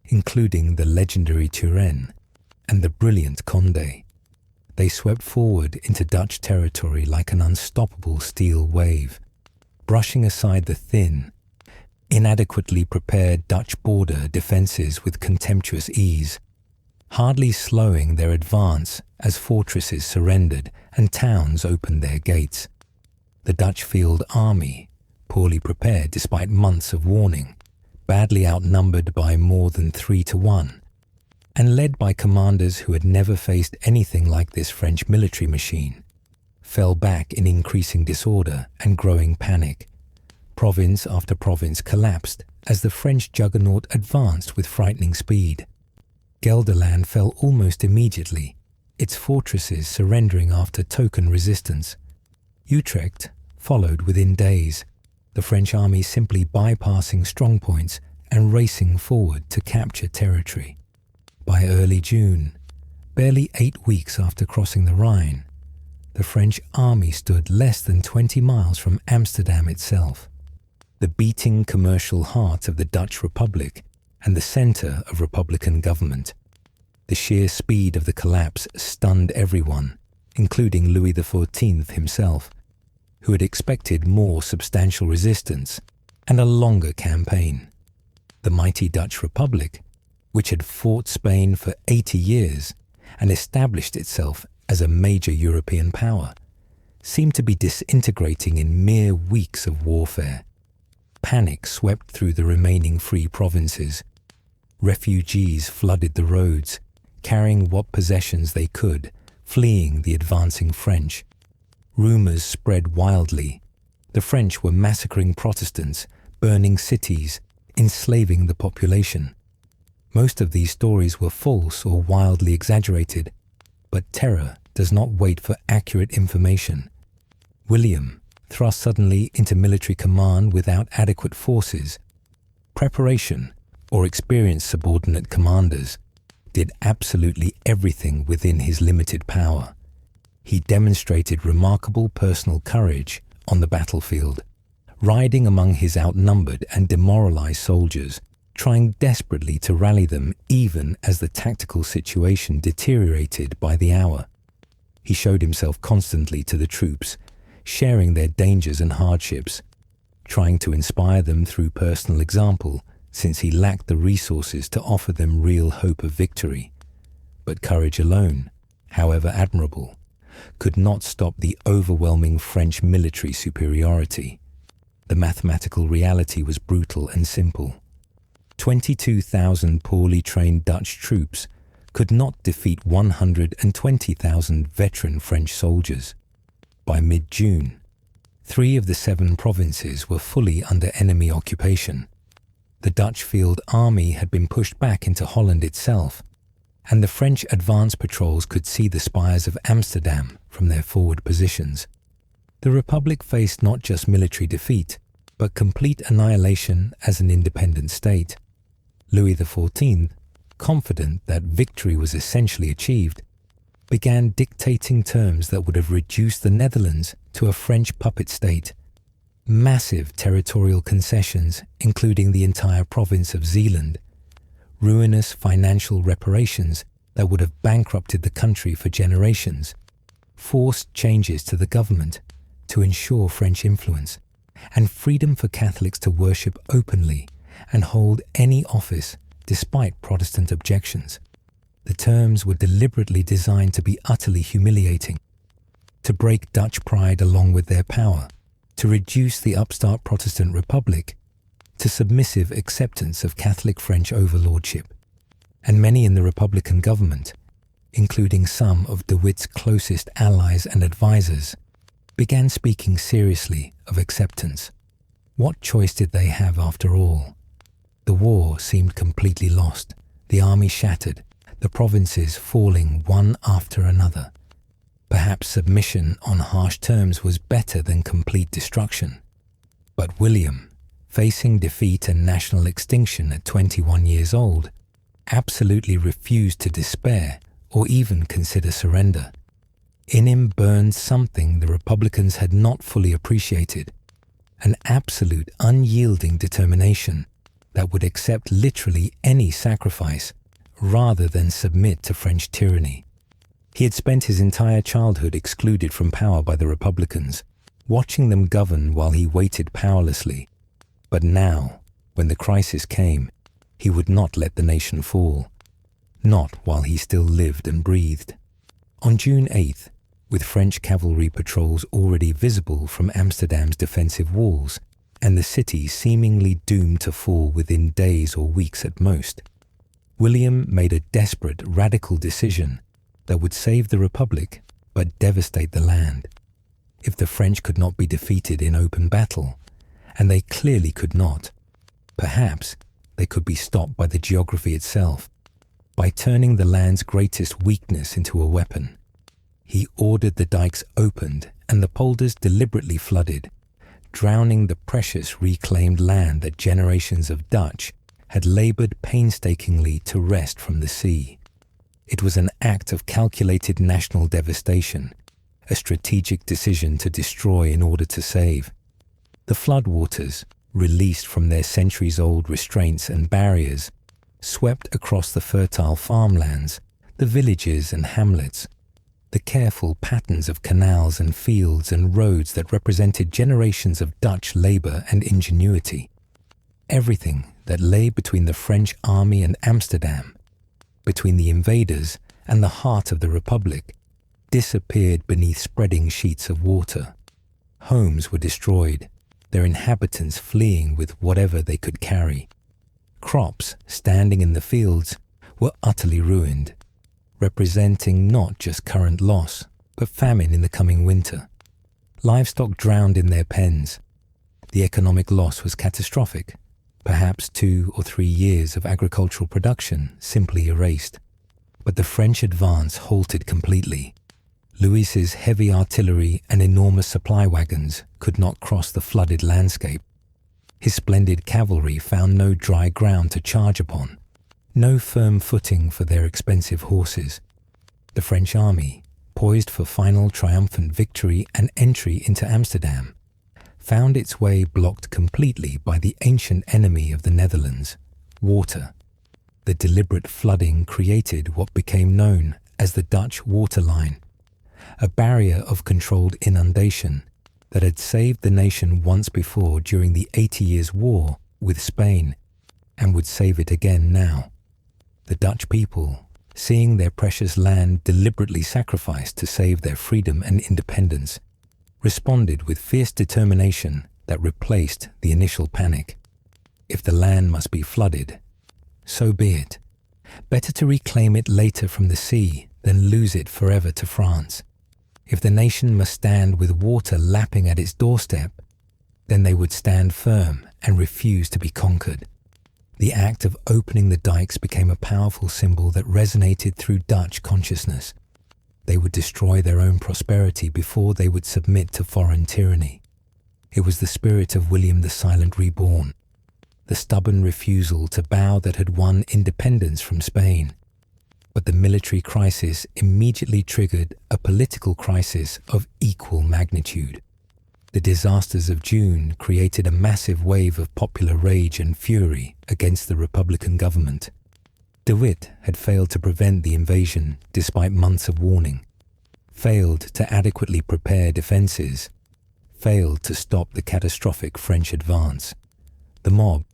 including the legendary Turenne and the brilliant Condé. They swept forward into Dutch territory like an unstoppable steel wave, brushing aside the thin, inadequately prepared Dutch border defences with contemptuous ease, hardly slowing their advance as fortresses surrendered and towns opened their gates. The Dutch field army, poorly prepared despite months of warning, badly outnumbered by more than 3-1, and led by commanders who had never faced anything like this French military machine, fell back in increasing disorder and growing panic. Province after province collapsed as the French juggernaut advanced with frightening speed. Gelderland fell almost immediately, its fortresses surrendering after token resistance. Utrecht followed within days, the French army simply bypassing strongpoints and racing forward to capture territory. By early June, barely 8 weeks after crossing the Rhine, the French army stood less than 20 miles from Amsterdam itself, the beating commercial heart of the Dutch Republic and the centre of Republican government. The sheer speed of the collapse stunned everyone, including Louis XIV himself, who had expected more substantial resistance and a longer campaign. The mighty Dutch Republic, which had fought Spain for 80 years and established itself as a major European power, seemed to be disintegrating in mere weeks of warfare. Panic swept through the remaining free provinces. Refugees flooded the roads, carrying what possessions they could, fleeing the advancing French. Rumours spread wildly. The French were massacring Protestants, burning cities, enslaving the population. Most of these stories were false or wildly exaggerated, but terror does not wait for accurate information. William, thrust suddenly into military command without adequate forces, preparation, or experienced subordinate commanders, did absolutely everything within his limited power. He demonstrated remarkable personal courage on the battlefield, riding among his outnumbered and demoralized soldiers, trying desperately to rally them even as the tactical situation deteriorated by the hour. He showed himself constantly to the troops, sharing their dangers and hardships, trying to inspire them through personal example, since he lacked the resources to offer them real hope of victory. But courage alone, however admirable, could not stop the overwhelming French military superiority. The mathematical reality was brutal and simple. 22,000 poorly trained Dutch troops could not defeat 120,000 veteran French soldiers. By mid-June, 3 of the 7 provinces were fully under enemy occupation. The Dutch field army had been pushed back into Holland itself, and the French advance patrols could see the spires of Amsterdam from their forward positions. The Republic faced not just military defeat, but complete annihilation as an independent state. Louis XIV, confident that victory was essentially achieved, began dictating terms that would have reduced the Netherlands to a French puppet state. Massive territorial concessions, including the entire province of Zeeland, ruinous financial reparations that would have bankrupted the country for generations, forced changes to the government to ensure French influence, and freedom for Catholics to worship openly and hold any office despite Protestant objections. The terms were deliberately designed to be utterly humiliating, to break Dutch pride along with their power, to reduce the upstart Protestant Republic, to submissive acceptance of Catholic French overlordship, and many in the Republican government, including some of de Witt's closest allies and advisors, began speaking seriously of acceptance. What choice did they have after all? The war seemed completely lost, the army shattered, the provinces falling one after another. Perhaps submission on harsh terms was better than complete destruction. But William, facing defeat and national extinction at 21 years old, absolutely refused to despair or even consider surrender. In him burned something the Republicans had not fully appreciated, an absolute unyielding determination that would accept literally any sacrifice rather than submit to French tyranny. He had spent his entire childhood excluded from power by the Republicans, watching them govern while he waited powerlessly. But now, when the crisis came, he would not let the nation fall. Not while he still lived and breathed. On June 8th, with French cavalry patrols already visible from Amsterdam's defensive walls, and the city seemingly doomed to fall within days or weeks at most, William made a desperate, radical decision that would save the Republic but devastate the land. If the French could not be defeated in open battle, and they clearly could not, perhaps they could be stopped by the geography itself, by turning the land's greatest weakness into a weapon. He ordered the dikes opened and the polders deliberately flooded, drowning the precious reclaimed land that generations of Dutch had laboured painstakingly to wrest from the sea. It was an act of calculated national devastation, a strategic decision to destroy in order to save. The floodwaters, released from their centuries-old restraints and barriers, swept across the fertile farmlands, the villages and hamlets, the careful patterns of canals and fields and roads that represented generations of Dutch labour and ingenuity. Everything that lay between the French army and Amsterdam, between the invaders and the heart of the Republic, disappeared beneath spreading sheets of water. Homes were destroyed, their inhabitants fleeing with whatever they could carry. Crops standing in the fields were utterly ruined, representing not just current loss, but famine in the coming winter. Livestock drowned in their pens. The economic loss was catastrophic. Perhaps 2 or 3 years of agricultural production simply erased. But the French advance halted completely. Louis's heavy artillery and enormous supply wagons could not cross the flooded landscape. His splendid cavalry found no dry ground to charge upon, no firm footing for their expensive horses. The French army, poised for final triumphant victory and entry into Amsterdam, found its way blocked completely by the ancient enemy of the Netherlands, water. The deliberate flooding created what became known as the Dutch water line, a barrier of controlled inundation that had saved the nation once before during the 80 Years' War with Spain and would save it again now. The Dutch people, seeing their precious land deliberately sacrificed to save their freedom and independence, responded with fierce determination that replaced the initial panic. If the land must be flooded, so be it. Better to reclaim it later from the sea than lose it forever to France. If the nation must stand with water lapping at its doorstep, then they would stand firm and refuse to be conquered. The act of opening the dikes became a powerful symbol that resonated through Dutch consciousness. They would destroy their own prosperity before they would submit to foreign tyranny. It was the spirit of William the Silent reborn, the stubborn refusal to bow that had won independence from Spain. But the military crisis immediately triggered a political crisis of equal magnitude. The disasters of June created a massive wave of popular rage and fury against the Republican government. De Witt had failed to prevent the invasion despite months of warning, failed to adequately prepare defences, failed to stop the catastrophic French advance. The mob,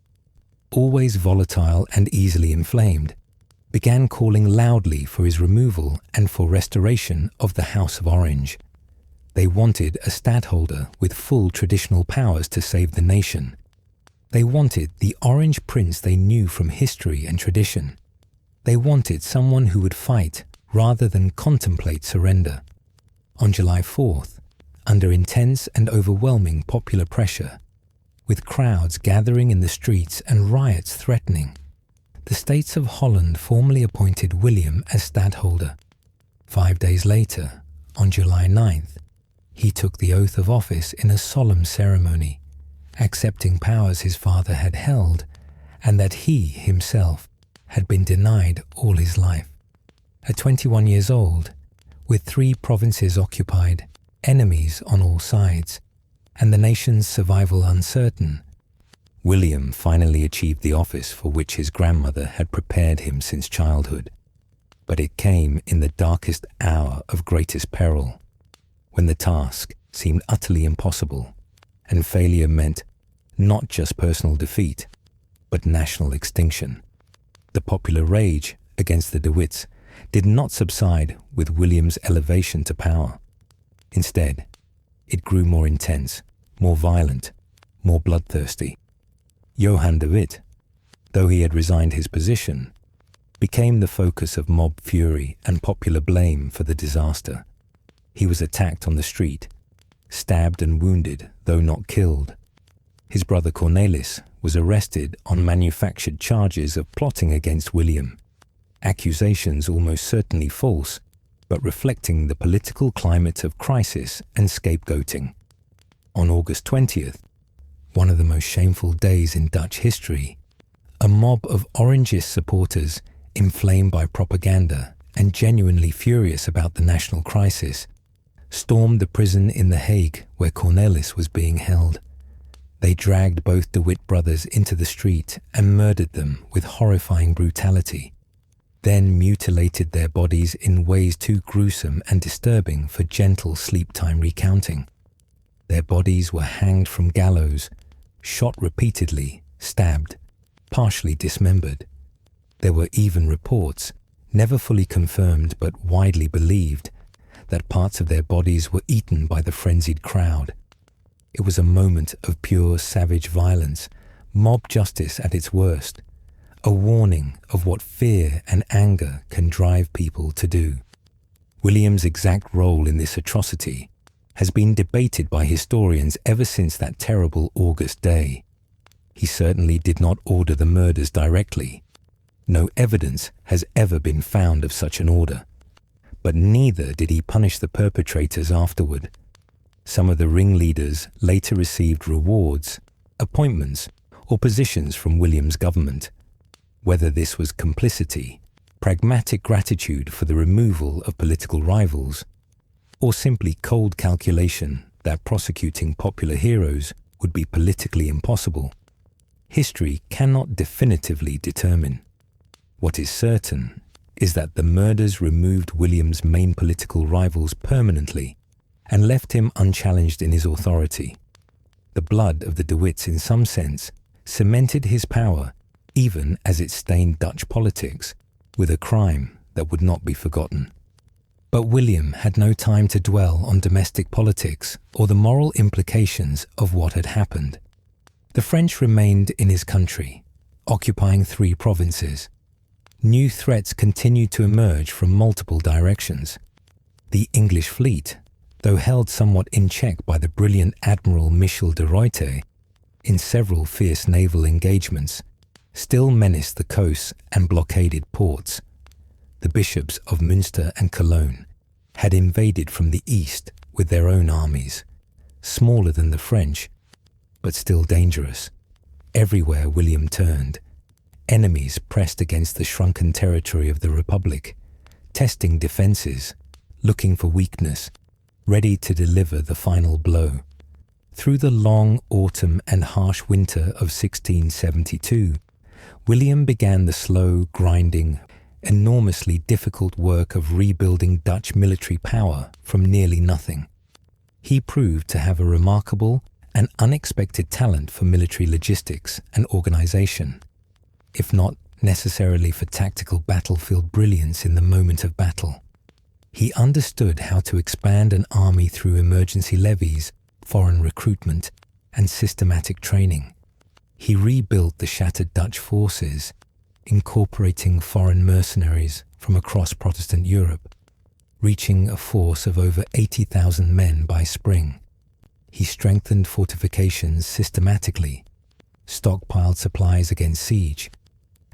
always volatile and easily inflamed, began calling loudly for his removal and for restoration of the House of Orange. They wanted a stadtholder with full traditional powers to save the nation. They wanted the Orange Prince they knew from history and tradition. They wanted someone who would fight rather than contemplate surrender. On July 4th, under intense and overwhelming popular pressure, with crowds gathering in the streets and riots threatening, the States of Holland formally appointed William as stadtholder. 5 days later, on July 9th, he took the oath of office in a solemn ceremony, accepting powers his father had held and that he himself had been denied all his life. At 21 years old, with 3 provinces occupied, enemies on all sides, and the nation's survival uncertain, William finally achieved the office for which his grandmother had prepared him since childhood. But it came in the darkest hour of greatest peril, when the task seemed utterly impossible, and failure meant not just personal defeat, but national extinction. The popular rage against the De Witts did not subside with William's elevation to power. Instead, it grew more intense, more violent, more bloodthirsty. Johan de Witt, though he had resigned his position, became the focus of mob fury and popular blame for the disaster. He was attacked on the street, stabbed and wounded, though not killed. His brother Cornelis was arrested on manufactured charges of plotting against William, accusations almost certainly false, but reflecting the political climate of crisis and scapegoating. On August 20th, one of the most shameful days in Dutch history, a mob of Orangist supporters, inflamed by propaganda and genuinely furious about the national crisis, stormed the prison in The Hague where Cornelis was being held. They dragged both De Witt brothers into the street and murdered them with horrifying brutality, then mutilated their bodies in ways too gruesome and disturbing for gentle sleep-time recounting. Their bodies were hanged from gallows, shot repeatedly, stabbed, partially dismembered. There were even reports, never fully confirmed but widely believed, that parts of their bodies were eaten by the frenzied crowd. It was a moment of pure savage violence, mob justice at its worst, a warning of what fear and anger can drive people to do. William's exact role in this atrocity has been debated by historians ever since that terrible August day. He certainly did not order the murders directly. No evidence has ever been found of such an order. But neither did he punish the perpetrators afterward. Some of the ringleaders later received rewards, appointments, or positions from William's government. Whether this was complicity, pragmatic gratitude for the removal of political rivals, or simply cold calculation that prosecuting popular heroes would be politically impossible, history cannot definitively determine. What is certain is that the murders removed William's main political rivals permanently and left him unchallenged in his authority. The blood of the De Witts, in some sense, cemented his power, even as it stained Dutch politics, with a crime that would not be forgotten. But William had no time to dwell on domestic politics or the moral implications of what had happened. The French remained in his country, occupying 3 provinces. New threats continued to emerge from multiple directions. The English fleet, though held somewhat in check by the brilliant Admiral Michel de Ruyter in several fierce naval engagements, still menaced the coasts and blockaded ports. The bishops of Münster and Cologne had invaded from the east with their own armies, smaller than the French, but still dangerous. Everywhere William turned, enemies pressed against the shrunken territory of the Republic, testing defences, looking for weakness, ready to deliver the final blow. Through the long autumn and harsh winter of 1672, William began the slow, grinding, enormously difficult work of rebuilding Dutch military power from nearly nothing. He proved to have a remarkable and unexpected talent for military logistics and organization, if not necessarily for tactical battlefield brilliance in the moment of battle. He understood how to expand an army through emergency levies, foreign recruitment, and systematic training. he rebuilt the shattered Dutch forces, incorporating foreign mercenaries from across Protestant Europe, reaching a force of over 80,000 men by spring. He strengthened fortifications systematically, stockpiled supplies against siege,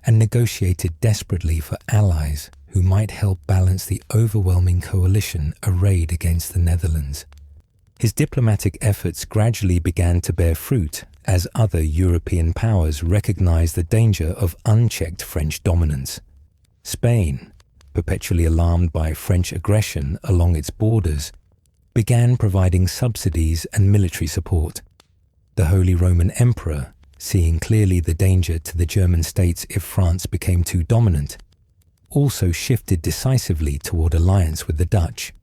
and negotiated desperately for allies who might help balance the overwhelming coalition arrayed against the Netherlands. His diplomatic efforts gradually began to bear fruit as other European powers recognized the danger of unchecked French dominance. Spain, perpetually alarmed by French aggression along its borders, began providing subsidies and military support. The Holy Roman Emperor, seeing clearly the danger to the German states if France became too dominant, also shifted decisively toward alliance with the Dutch.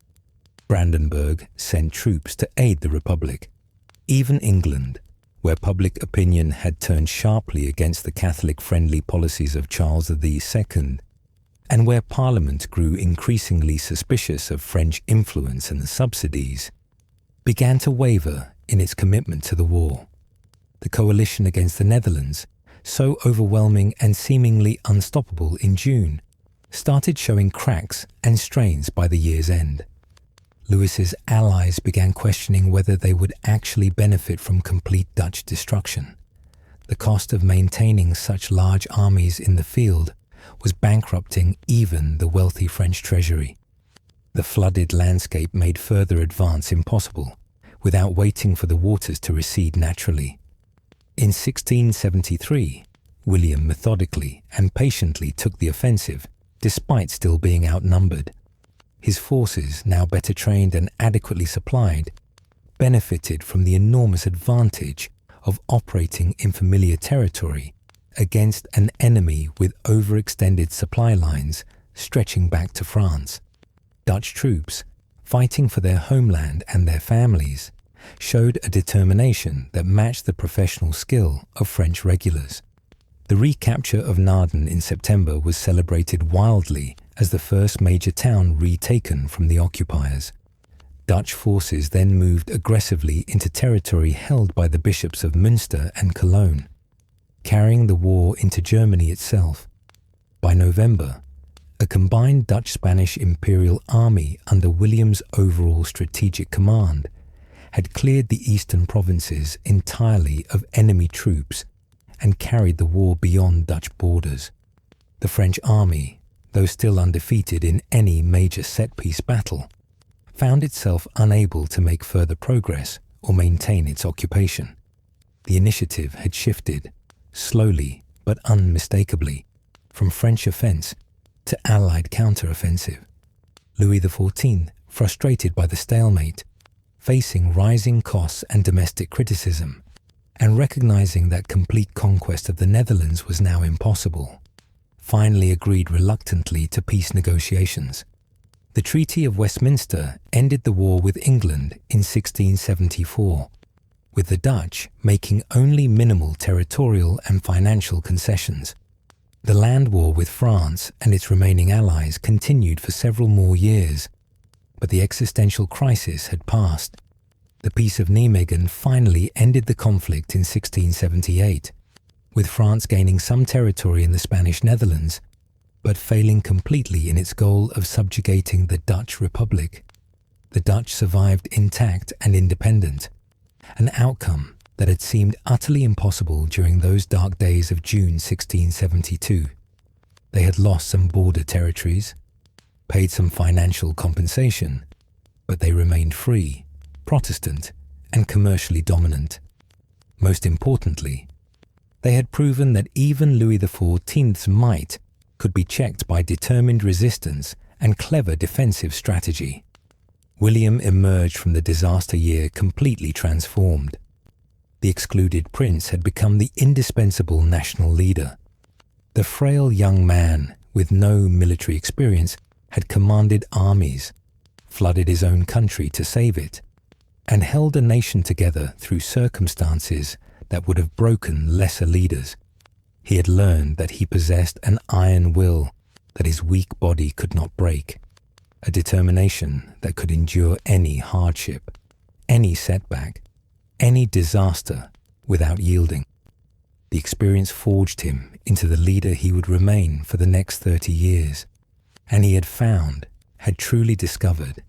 Brandenburg sent troops to aid the Republic. Even England, where public opinion had turned sharply against the Catholic-friendly policies of Charles II, and where Parliament grew increasingly suspicious of French influence and the subsidies, began to waver in its commitment to the war. The coalition against the Netherlands, so overwhelming and seemingly unstoppable in June, started showing cracks and strains by the year's end. Louis's allies began questioning whether they would actually benefit from complete Dutch destruction. The cost of maintaining such large armies in the field was bankrupting even the wealthy French treasury. The flooded landscape made further advance impossible, without waiting for the waters to recede naturally. In 1673, William methodically and patiently took the offensive, despite still being outnumbered. His forces, now better trained and adequately supplied, benefited from the enormous advantage of operating in familiar territory against an enemy with overextended supply lines stretching back to France. Dutch troops, fighting for their homeland and their families, showed a determination that matched the professional skill of French regulars. The recapture of Naarden in September was celebrated wildly as the first major town retaken from the occupiers. Dutch forces then moved aggressively into territory held by the bishops of Münster and Cologne, carrying the war into Germany itself. By November, a combined Dutch-Spanish imperial army under William's overall strategic command had cleared the eastern provinces entirely of enemy troops and carried the war beyond Dutch borders. The French army, though still undefeated in any major set-piece battle, found itself unable to make further progress or maintain its occupation. The initiative had shifted, slowly but unmistakably, from French offense to Allied counter-offensive. Louis XIV, frustrated by the stalemate, facing rising costs and domestic criticism, and recognizing that complete conquest of the Netherlands was now impossible, finally agreed reluctantly to peace negotiations. The Treaty of Westminster ended the war with England in 1674, with the Dutch making only minimal territorial and financial concessions. The land war with France and its remaining allies continued for several more years, but the existential crisis had passed. The Peace of Nijmegen finally ended the conflict in 1678, with France gaining some territory in the Spanish Netherlands, but failing completely in its goal of subjugating the Dutch Republic. The Dutch survived intact and independent, an outcome that had seemed utterly impossible during those dark days of June 1672. They had lost some border territories, paid some financial compensation, but they remained free, Protestant, and commercially dominant. Most importantly, they had proven that even Louis XIV's might could be checked by determined resistance and clever defensive strategy. William emerged from the disaster year completely transformed. The excluded prince had become the indispensable national leader. The frail young man, with no military experience, had commanded armies, flooded his own country to save it, and held a nation together through circumstances that would have broken lesser leaders. He had learned that he possessed an iron will that his weak body could not break, a determination that could endure any hardship, any setback, any disaster without yielding. The experience forged him into the leader he would remain for the next 30 years, and he had truly discovered,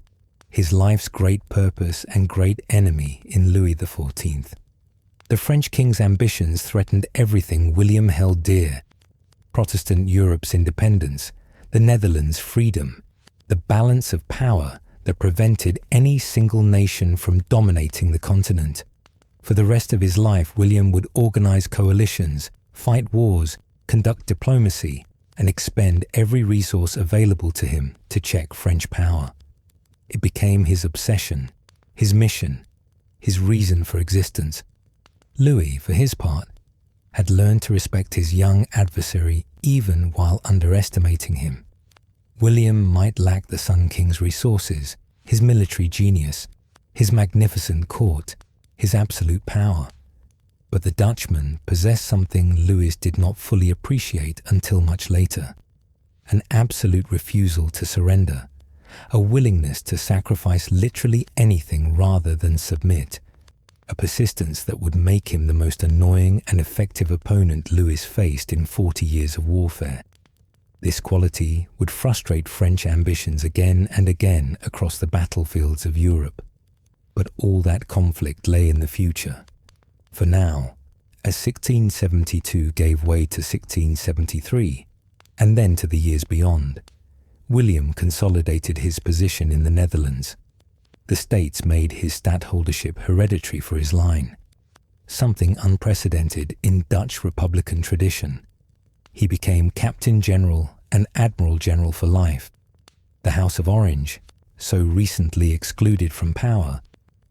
his life's great purpose and great enemy in Louis XIV. The French king's ambitions threatened everything William held dear: Protestant Europe's independence, the Netherlands' freedom, the balance of power that prevented any single nation from dominating the continent. For the rest of his life, William would organize coalitions, fight wars, conduct diplomacy, and expend every resource available to him to check French power. It became his obsession, his mission, his reason for existence. Louis, for his part, had learned to respect his young adversary even while underestimating him. William might lack the Sun King's resources, his military genius, his magnificent court, his absolute power, but the Dutchman possessed something Louis did not fully appreciate until much later: an absolute refusal to surrender, a willingness to sacrifice literally anything rather than submit, a persistence that would make him the most annoying and effective opponent Louis faced in 40 years of warfare. This quality would frustrate French ambitions again and again across the battlefields of Europe. But all that conflict lay in the future. For now, as 1672 gave way to 1673, and then to the years beyond, William consolidated his position in the Netherlands. The States made his stadtholdership hereditary for his line, something unprecedented in Dutch republican tradition. He became Captain General and Admiral General for life. The House of Orange, so recently excluded from power,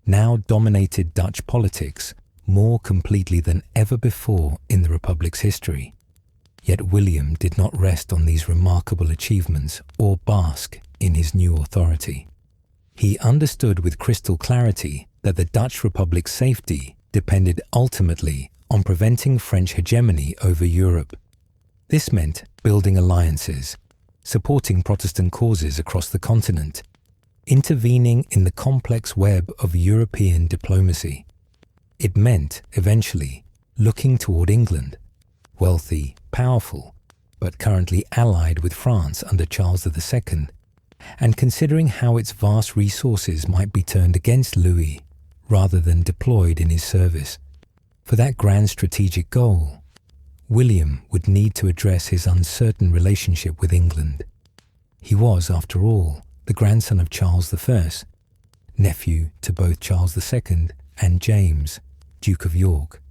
now dominated Dutch politics more completely than ever before in the Republic's history. Yet William did not rest on these remarkable achievements or bask in his new authority. He understood with crystal clarity that the Dutch Republic's safety depended ultimately on preventing French hegemony over Europe. This meant building alliances, supporting Protestant causes across the continent, intervening in the complex web of European diplomacy. It meant, eventually, looking toward England, wealthy, powerful, but currently allied with France under Charles II, and considering how its vast resources might be turned against Louis rather than deployed in his service. For that grand strategic goal, William would need to address his uncertain relationship with England. He was, after all, the grandson of Charles I, nephew to both Charles II and James, Duke of York.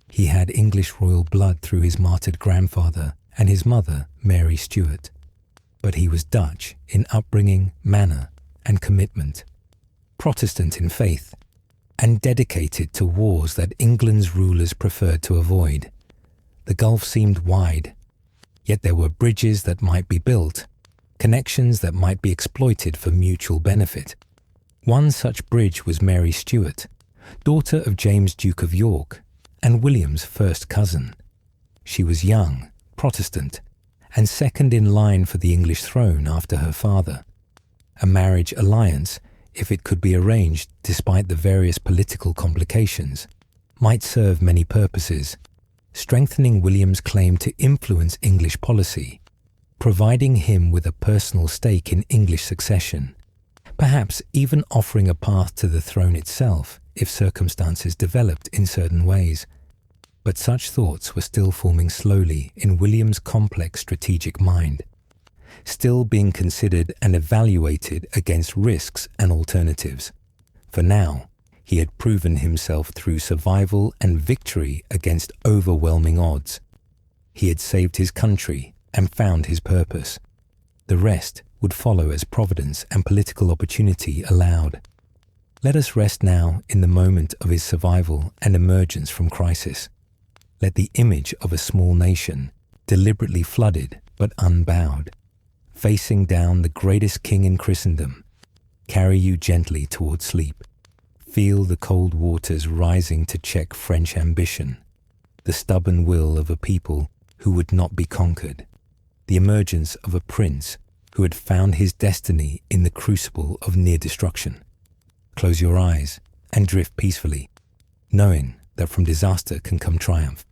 He had English royal blood through his martyred grandfather and his mother, Mary Stuart. But he was Dutch in upbringing, manner, and commitment, Protestant in faith, and dedicated to wars that England's rulers preferred to avoid. The gulf seemed wide, yet there were bridges that might be built, connections that might be exploited for mutual benefit. One such bridge was Mary Stuart, daughter of James, Duke of York, and William's first cousin. She was young, Protestant, and second in line for the English throne after her father. A marriage alliance, if it could be arranged despite the various political complications, might serve many purposes, strengthening William's claim to influence English policy, providing him with a personal stake in English succession, perhaps even offering a path to the throne itself if circumstances developed in certain ways. But such thoughts were still forming slowly in William's complex strategic mind, still being considered and evaluated against risks and alternatives. For now, he had proven himself through survival and victory against overwhelming odds. He had saved his country and found his purpose. The rest would follow as providence and political opportunity allowed. Let us rest now in the moment of his survival and emergence from crisis. Let the image of a small nation, deliberately flooded but unbowed, facing down the greatest king in Christendom, carry you gently toward sleep. Feel the cold waters rising to check French ambition, the stubborn will of a people who would not be conquered, the emergence of a prince who had found his destiny in the crucible of near destruction. Close your eyes and drift peacefully, knowing that from disaster can come triumph.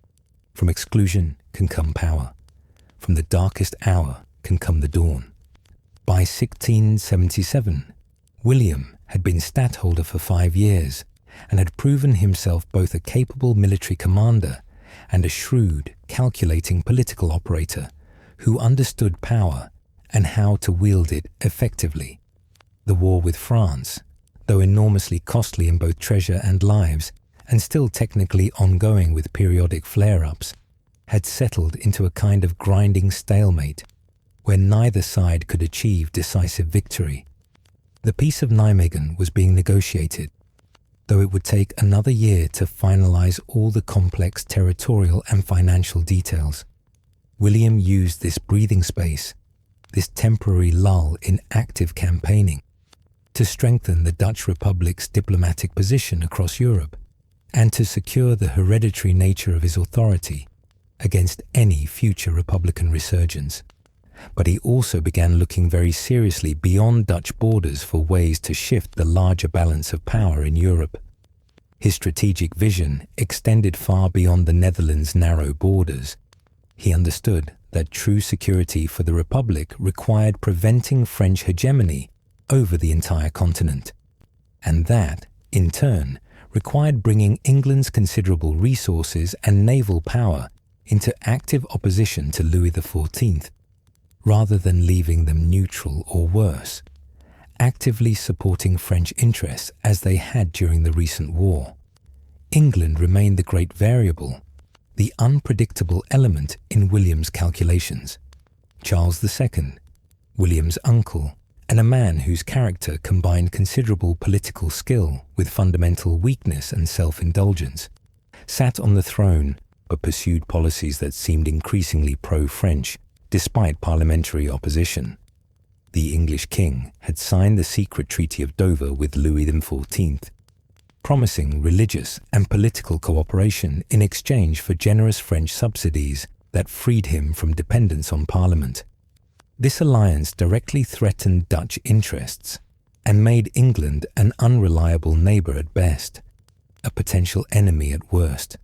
From exclusion can come power. From the darkest hour can come the dawn. By 1677, William had been stadtholder for 5 years and had proven himself both a capable military commander and a shrewd, calculating political operator who understood power and how to wield it effectively. The war with France, though enormously costly in both treasure and lives, and still technically ongoing with periodic flare-ups, had settled into a kind of grinding stalemate where neither side could achieve decisive victory. The Peace of Nijmegen was being negotiated, though it would take another year to finalize all the complex territorial and financial details. William used this breathing space, this temporary lull in active campaigning, to strengthen the Dutch Republic's diplomatic position across Europe and to secure the hereditary nature of his authority against any future Republican resurgence. But he also began looking very seriously beyond Dutch borders for ways to shift the larger balance of power in Europe. His strategic vision extended far beyond the Netherlands' narrow borders. He understood that true security for the Republic required preventing French hegemony over the entire continent, and that, in turn, required bringing England's considerable resources and naval power into active opposition to Louis XIV, rather than leaving them neutral or worse, actively supporting French interests as they had during the recent war. England remained the great variable, the unpredictable element in William's calculations. Charles II, William's uncle, and a man whose character combined considerable political skill with fundamental weakness and self-indulgence, sat on the throne but pursued policies that seemed increasingly pro-French, despite parliamentary opposition. The English king had signed the secret Treaty of Dover with Louis XIV, promising religious and political cooperation in exchange for generous French subsidies that freed him from dependence on Parliament. This alliance directly threatened Dutch interests and made England an unreliable neighbour at best, a potential enemy at worst.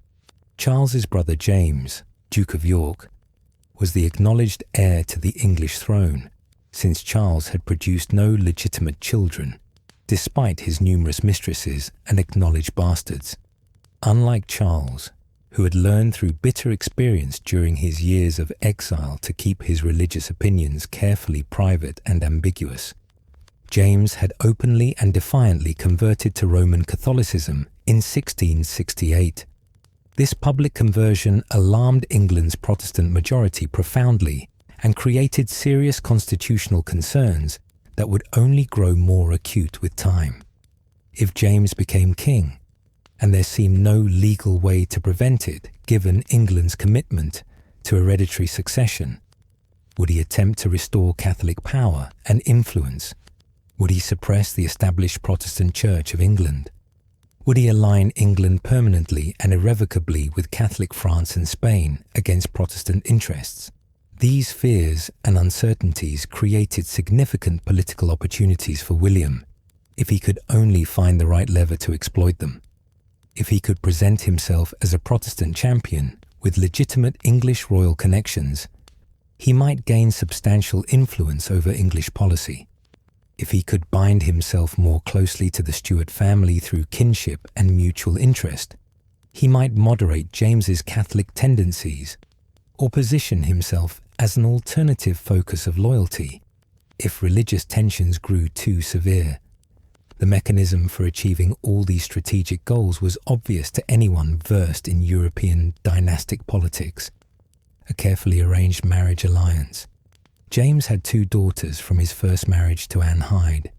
Charles's brother James, Duke of York, was the acknowledged heir to the English throne, since Charles had produced no legitimate children, despite his numerous mistresses and acknowledged bastards. Unlike Charles, who had learned through bitter experience during his years of exile to keep his religious opinions carefully private and ambiguous, James had openly and defiantly converted to Roman Catholicism in 1668. This public conversion alarmed England's Protestant majority profoundly and created serious constitutional concerns that would only grow more acute with time. If James became king, and there seemed no legal way to prevent it given England's commitment to hereditary succession, would he attempt to restore Catholic power and influence? Would he suppress the established Protestant Church of England? Would he align England permanently and irrevocably with Catholic France and Spain against Protestant interests? These fears and uncertainties created significant political opportunities for William, if he could only find the right lever to exploit them. If he could present himself as a Protestant champion with legitimate English royal connections, he might gain substantial influence over English policy. If he could bind himself more closely to the Stuart family through kinship and mutual interest, he might moderate James's Catholic tendencies or position himself as an alternative focus of loyalty if religious tensions grew too severe. The mechanism for achieving all these strategic goals was obvious to anyone versed in European dynastic politics. A carefully arranged marriage alliance. James had 2 daughters from his first marriage to Anne Hyde,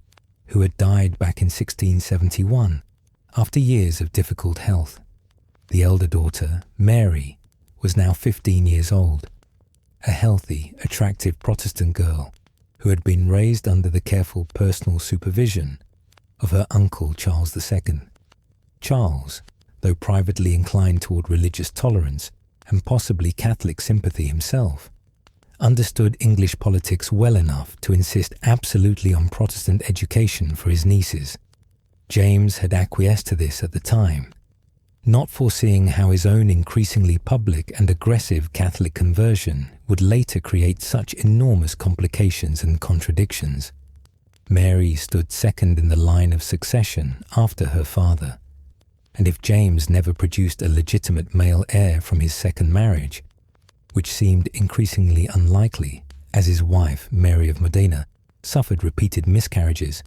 who had died back in 1671 after years of difficult health. The elder daughter, Mary, was now 15 years old, a healthy, attractive Protestant girl who had been raised under the careful personal supervision of her uncle Charles II. Charles, though privately inclined toward religious tolerance and possibly Catholic sympathy himself, understood English politics well enough to insist absolutely on Protestant education for his nieces. James had acquiesced to this at the time, not foreseeing how his own increasingly public and aggressive Catholic conversion would later create such enormous complications and contradictions. Mary stood second in the line of succession after her father, and if James never produced a legitimate male heir from his second marriage, which seemed increasingly unlikely as his wife, Mary of Modena, suffered repeated miscarriages,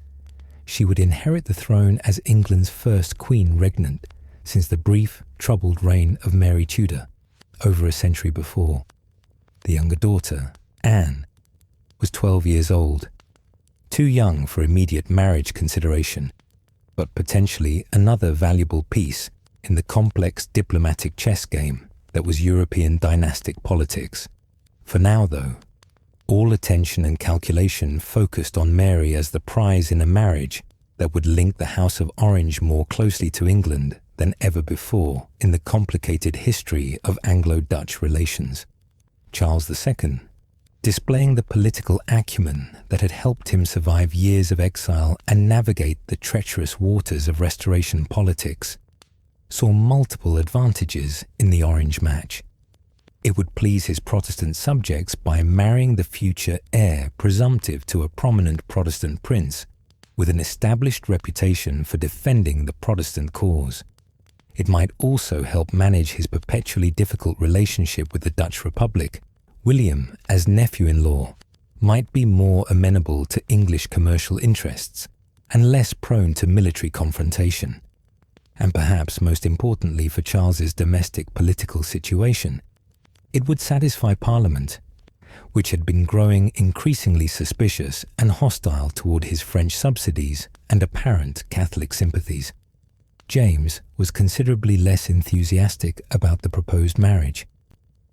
she would inherit the throne as England's first queen regnant since the brief, troubled reign of Mary Tudor over a century before. The younger daughter, Anne, was 12 years old, too young for immediate marriage consideration, but potentially another valuable piece in the complex diplomatic chess game that was European dynastic politics. For now, though, all attention and calculation focused on Mary as the prize in a marriage that would link the House of Orange more closely to England than ever before in the complicated history of Anglo-Dutch relations. Charles II, displaying the political acumen that had helped him survive years of exile and navigate the treacherous waters of Restoration politics, saw multiple advantages in the Orange match. It would please his Protestant subjects by marrying the future heir presumptive to a prominent Protestant prince with an established reputation for defending the Protestant cause. It might also help manage his perpetually difficult relationship with the Dutch Republic. William, as nephew-in-law, might be more amenable to English commercial interests and less prone to military confrontation. And perhaps most importantly for Charles's domestic political situation, it would satisfy Parliament, which had been growing increasingly suspicious and hostile toward his French subsidies and apparent Catholic sympathies. James was considerably less enthusiastic about the proposed marriage,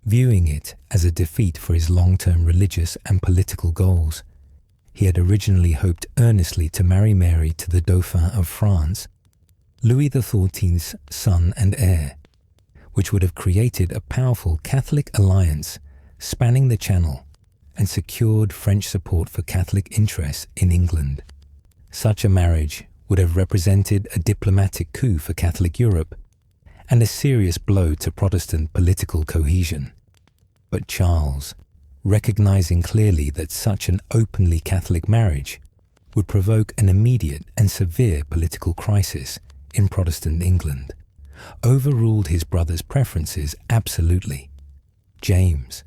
viewing it as a defeat for his long-term religious and political goals. He had originally hoped earnestly to marry Mary to the Dauphin of France, Louis XIV's son and heir, which would have created a powerful Catholic alliance spanning the Channel and secured French support for Catholic interests in England. Such a marriage would have represented a diplomatic coup for Catholic Europe and a serious blow to Protestant political cohesion. But Charles, recognizing clearly that such an openly Catholic marriage would provoke an immediate and severe political crisis in Protestant England, overruled his brother's preferences absolutely. James,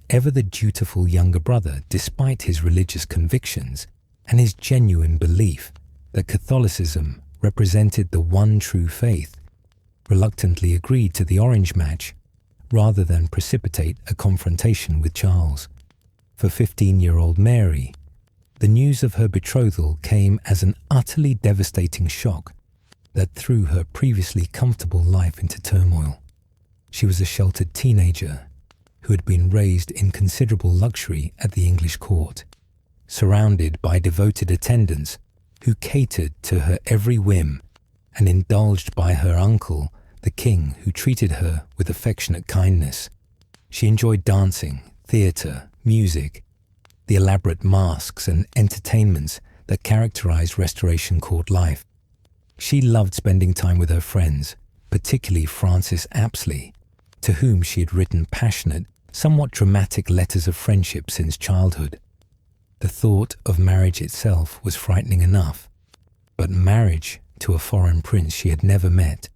ever the dutiful younger brother despite his religious convictions and his genuine belief that Catholicism represented the one true faith, reluctantly agreed to the Orange match rather than precipitate a confrontation with Charles. For 15-year-old Mary, the news of her betrothal came as an utterly devastating shock that threw her previously comfortable life into turmoil. She was a sheltered teenager who had been raised in considerable luxury at the English court, surrounded by devoted attendants who catered to her every whim and indulged by her uncle, the king, who treated her with affectionate kindness. She enjoyed dancing, theatre, music, the elaborate masks and entertainments that characterized Restoration court life. She loved spending time with her friends, particularly Frances Apsley, to whom she had written passionate, somewhat dramatic letters of friendship since childhood. The thought of marriage itself was frightening enough, but marriage to a foreign prince she had never met,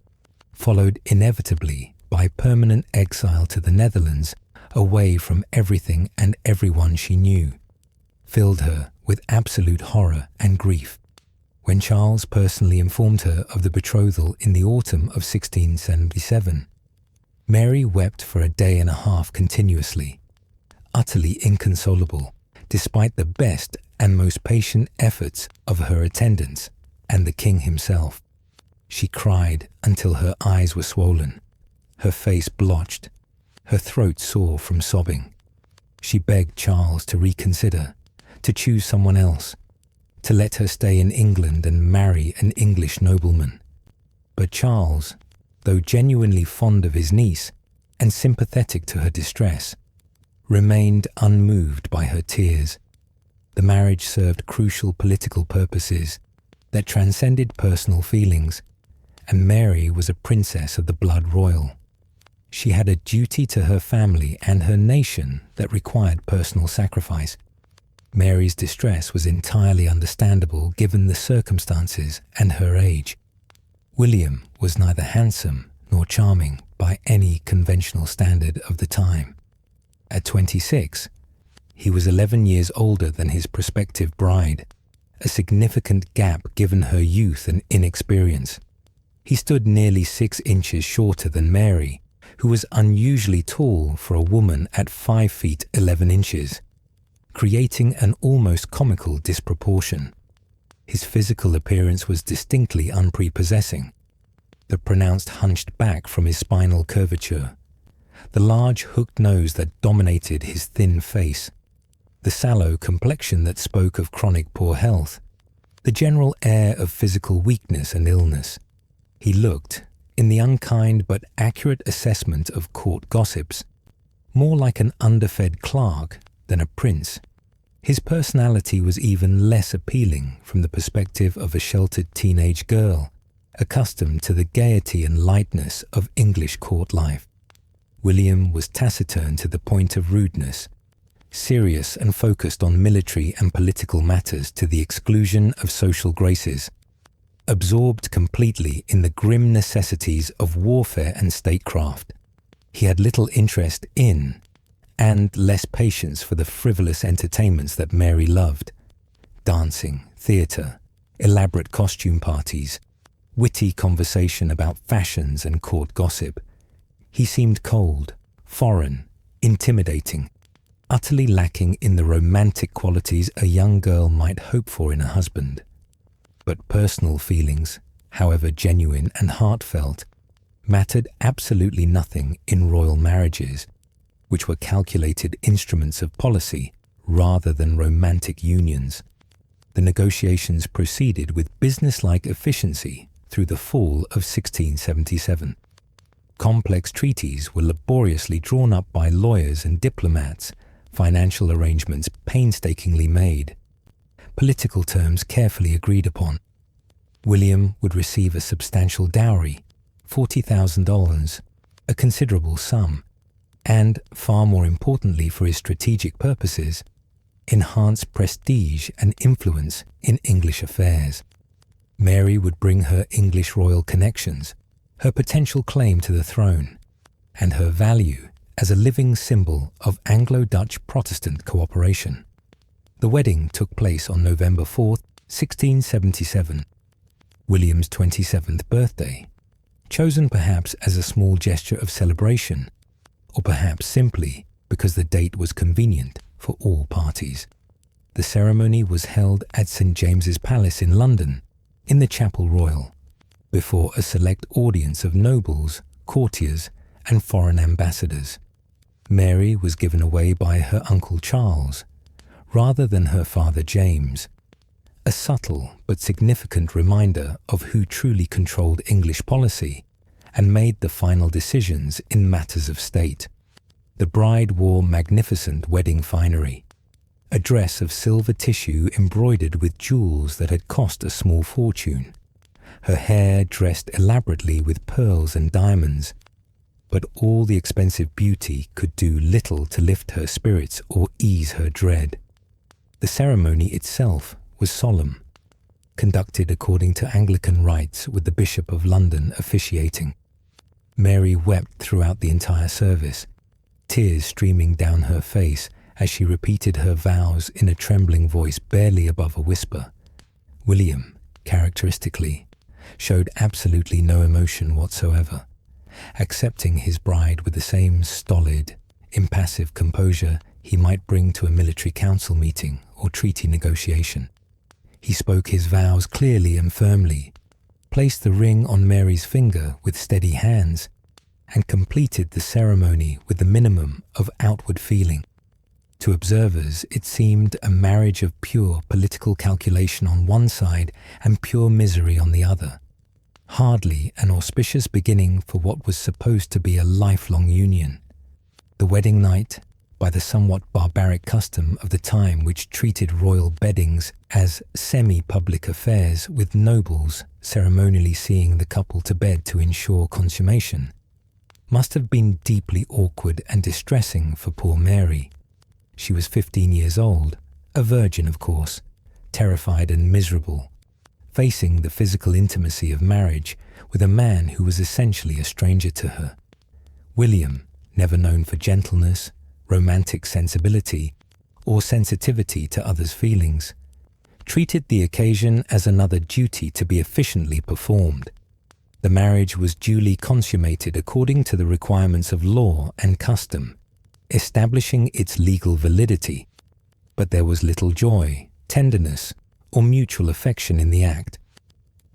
followed inevitably by permanent exile to the Netherlands, away from everything and everyone she knew, filled her with absolute horror and grief. When Charles personally informed her of the betrothal in the autumn of 1677, Mary wept for a day and a half continuously, utterly inconsolable, despite the best and most patient efforts of her attendants and the king himself. She cried until her eyes were swollen, her face blotched, her throat sore from sobbing. She begged Charles to reconsider, to choose someone else, to let her stay in England and marry an English nobleman. But Charles, though genuinely fond of his niece and sympathetic to her distress, remained unmoved by her tears. The marriage served crucial political purposes that transcended personal feelings and Mary was a princess of the blood royal. She had a duty to her family and her nation that required personal sacrifice. Mary's distress was entirely understandable given the circumstances and her age. William was neither handsome nor charming by any conventional standard of the time. At 26, he was 11 years older than his prospective bride, a significant gap given her youth and inexperience. He stood nearly 6 inches shorter than Mary, who was unusually tall for a woman at 5 feet 11 inches, creating an almost comical disproportion. His physical appearance was distinctly unprepossessing. The pronounced hunched back from his spinal curvature, the large hooked nose that dominated his thin face, the sallow complexion that spoke of chronic poor health, the general air of physical weakness and illness. He looked, in the unkind but accurate assessment of court gossips, more like an underfed clerk than a prince. His personality was even less appealing from the perspective of a sheltered teenage girl, accustomed to the gaiety and lightness of English court life. William was taciturn to the point of rudeness, serious and focused on military and political matters to the exclusion of social graces, absorbed completely in the grim necessities of warfare and statecraft. He had little interest in and less patience for the frivolous entertainments that Mary loved: dancing, theatre, elaborate costume parties, witty conversation about fashions and court gossip. He seemed cold, foreign, intimidating, utterly lacking in the romantic qualities a young girl might hope for in a husband. But personal feelings, however genuine and heartfelt, mattered absolutely nothing in royal marriages, which were calculated instruments of policy rather than romantic unions. The negotiations proceeded with businesslike efficiency through the fall of 1677. Complex treaties were laboriously drawn up by lawyers and diplomats, financial arrangements painstakingly made, political terms carefully agreed upon. William would receive a substantial dowry, $40,000, a considerable sum, and, far more importantly for his strategic purposes, enhanced prestige and influence in English affairs. Mary would bring her English royal connections, her potential claim to the throne, and her value as a living symbol of Anglo-Dutch Protestant cooperation. The wedding took place on November 4, 1677, William's 27th birthday, chosen perhaps as a small gesture of celebration, or perhaps simply because the date was convenient for all parties. The ceremony was held at St. James's Palace in London, in the Chapel Royal, before a select audience of nobles, courtiers, and foreign ambassadors. Mary was given away by her uncle Charles, rather than her father James, a subtle but significant reminder of who truly controlled English policy and made the final decisions in matters of state. The bride wore magnificent wedding finery, a dress of silver tissue embroidered with jewels that had cost a small fortune, her hair dressed elaborately with pearls and diamonds, but all the expensive beauty could do little to lift her spirits or ease her dread. The ceremony itself was solemn, conducted according to Anglican rites with the Bishop of London officiating. Mary wept throughout the entire service, tears streaming down her face as she repeated her vows in a trembling voice barely above a whisper. William, characteristically, showed absolutely no emotion whatsoever, accepting his bride with the same stolid, impassive composure he might bring to a military council meeting or treaty negotiation. He spoke his vows clearly and firmly, placed the ring on Mary's finger with steady hands, and completed the ceremony with the minimum of outward feeling. To observers, it seemed a marriage of pure political calculation on one side and pure misery on the other. Hardly an auspicious beginning for what was supposed to be a lifelong union. The wedding night, by the somewhat barbaric custom of the time which treated royal beddings as semi-public affairs, with nobles ceremonially seeing the couple to bed to ensure consummation, must have been deeply awkward and distressing for poor Mary. She was 15 years old, a virgin of course, terrified and miserable, facing the physical intimacy of marriage with a man who was essentially a stranger to her. William, never known for gentleness, romantic sensibility, or sensitivity to others' feelings, treated the occasion as another duty to be efficiently performed. The marriage was duly consummated according to the requirements of law and custom, establishing its legal validity, but there was little joy, tenderness, or mutual affection in the act.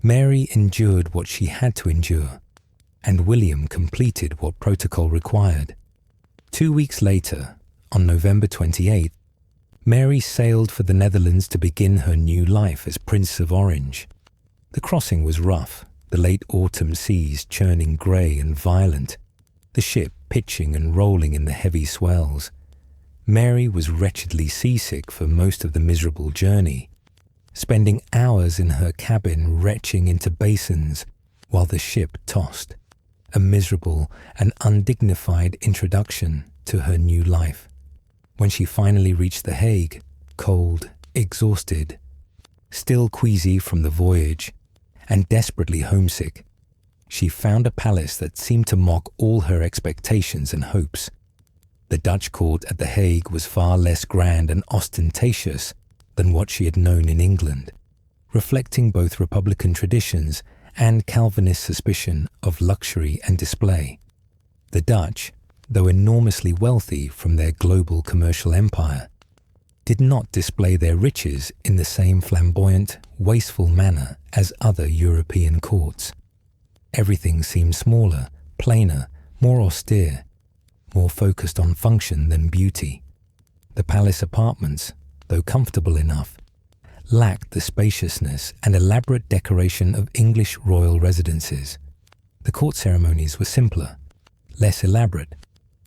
Mary endured what she had to endure, and William completed what protocol required. 2 weeks later, on November 28th, Mary sailed for the Netherlands to begin her new life as Prince of Orange. The crossing was rough, the late autumn seas churning grey and violent, the ship pitching and rolling in the heavy swells. Mary was wretchedly seasick for most of the miserable journey, spending hours in her cabin retching into basins while the ship tossed, a miserable and undignified introduction to her new life. When she finally reached The Hague, cold, exhausted, still queasy from the voyage, and desperately homesick, she found a palace that seemed to mock all her expectations and hopes. The Dutch court at The Hague was far less grand and ostentatious than what she had known in England, reflecting both Republican traditions and Calvinist suspicion of luxury and display. The Dutch, though enormously wealthy from their global commercial empire, did not display their riches in the same flamboyant, wasteful manner as other European courts. Everything seemed smaller, plainer, more austere, more focused on function than beauty. The palace apartments, though comfortable enough, lacked the spaciousness and elaborate decoration of English royal residences. The court ceremonies were simpler, less elaborate,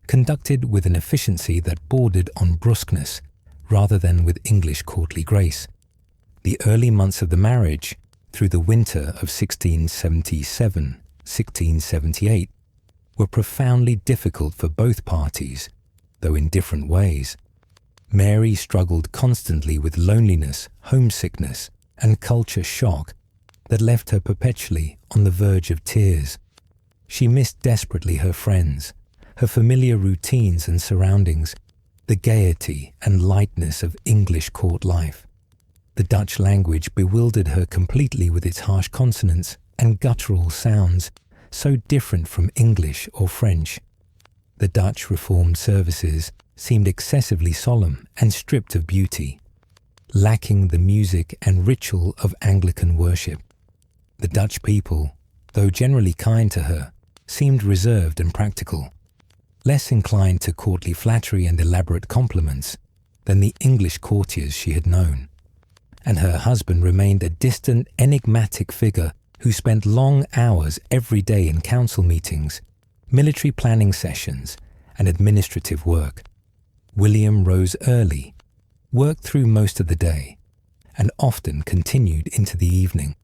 conducted with an efficiency that bordered on brusqueness rather than with English courtly grace. The early months of the marriage, through the winter of 1677-1678, were profoundly difficult for both parties, though in different ways. Mary struggled constantly with loneliness, homesickness, and culture shock that left her perpetually on the verge of tears. She missed desperately her friends, her familiar routines and surroundings, the gaiety and lightness of English court life. The Dutch language bewildered her completely with its harsh consonants and guttural sounds so different from English or French. The Dutch Reformed services seemed excessively solemn and stripped of beauty, lacking the music and ritual of Anglican worship. The Dutch people, though generally kind to her, seemed reserved and practical, less inclined to courtly flattery and elaborate compliments than the English courtiers she had known. And her husband remained a distant, enigmatic figure who spent long hours every day in council meetings, military planning sessions, and administrative work. William rose early, worked through most of the day, and often continued into the evening,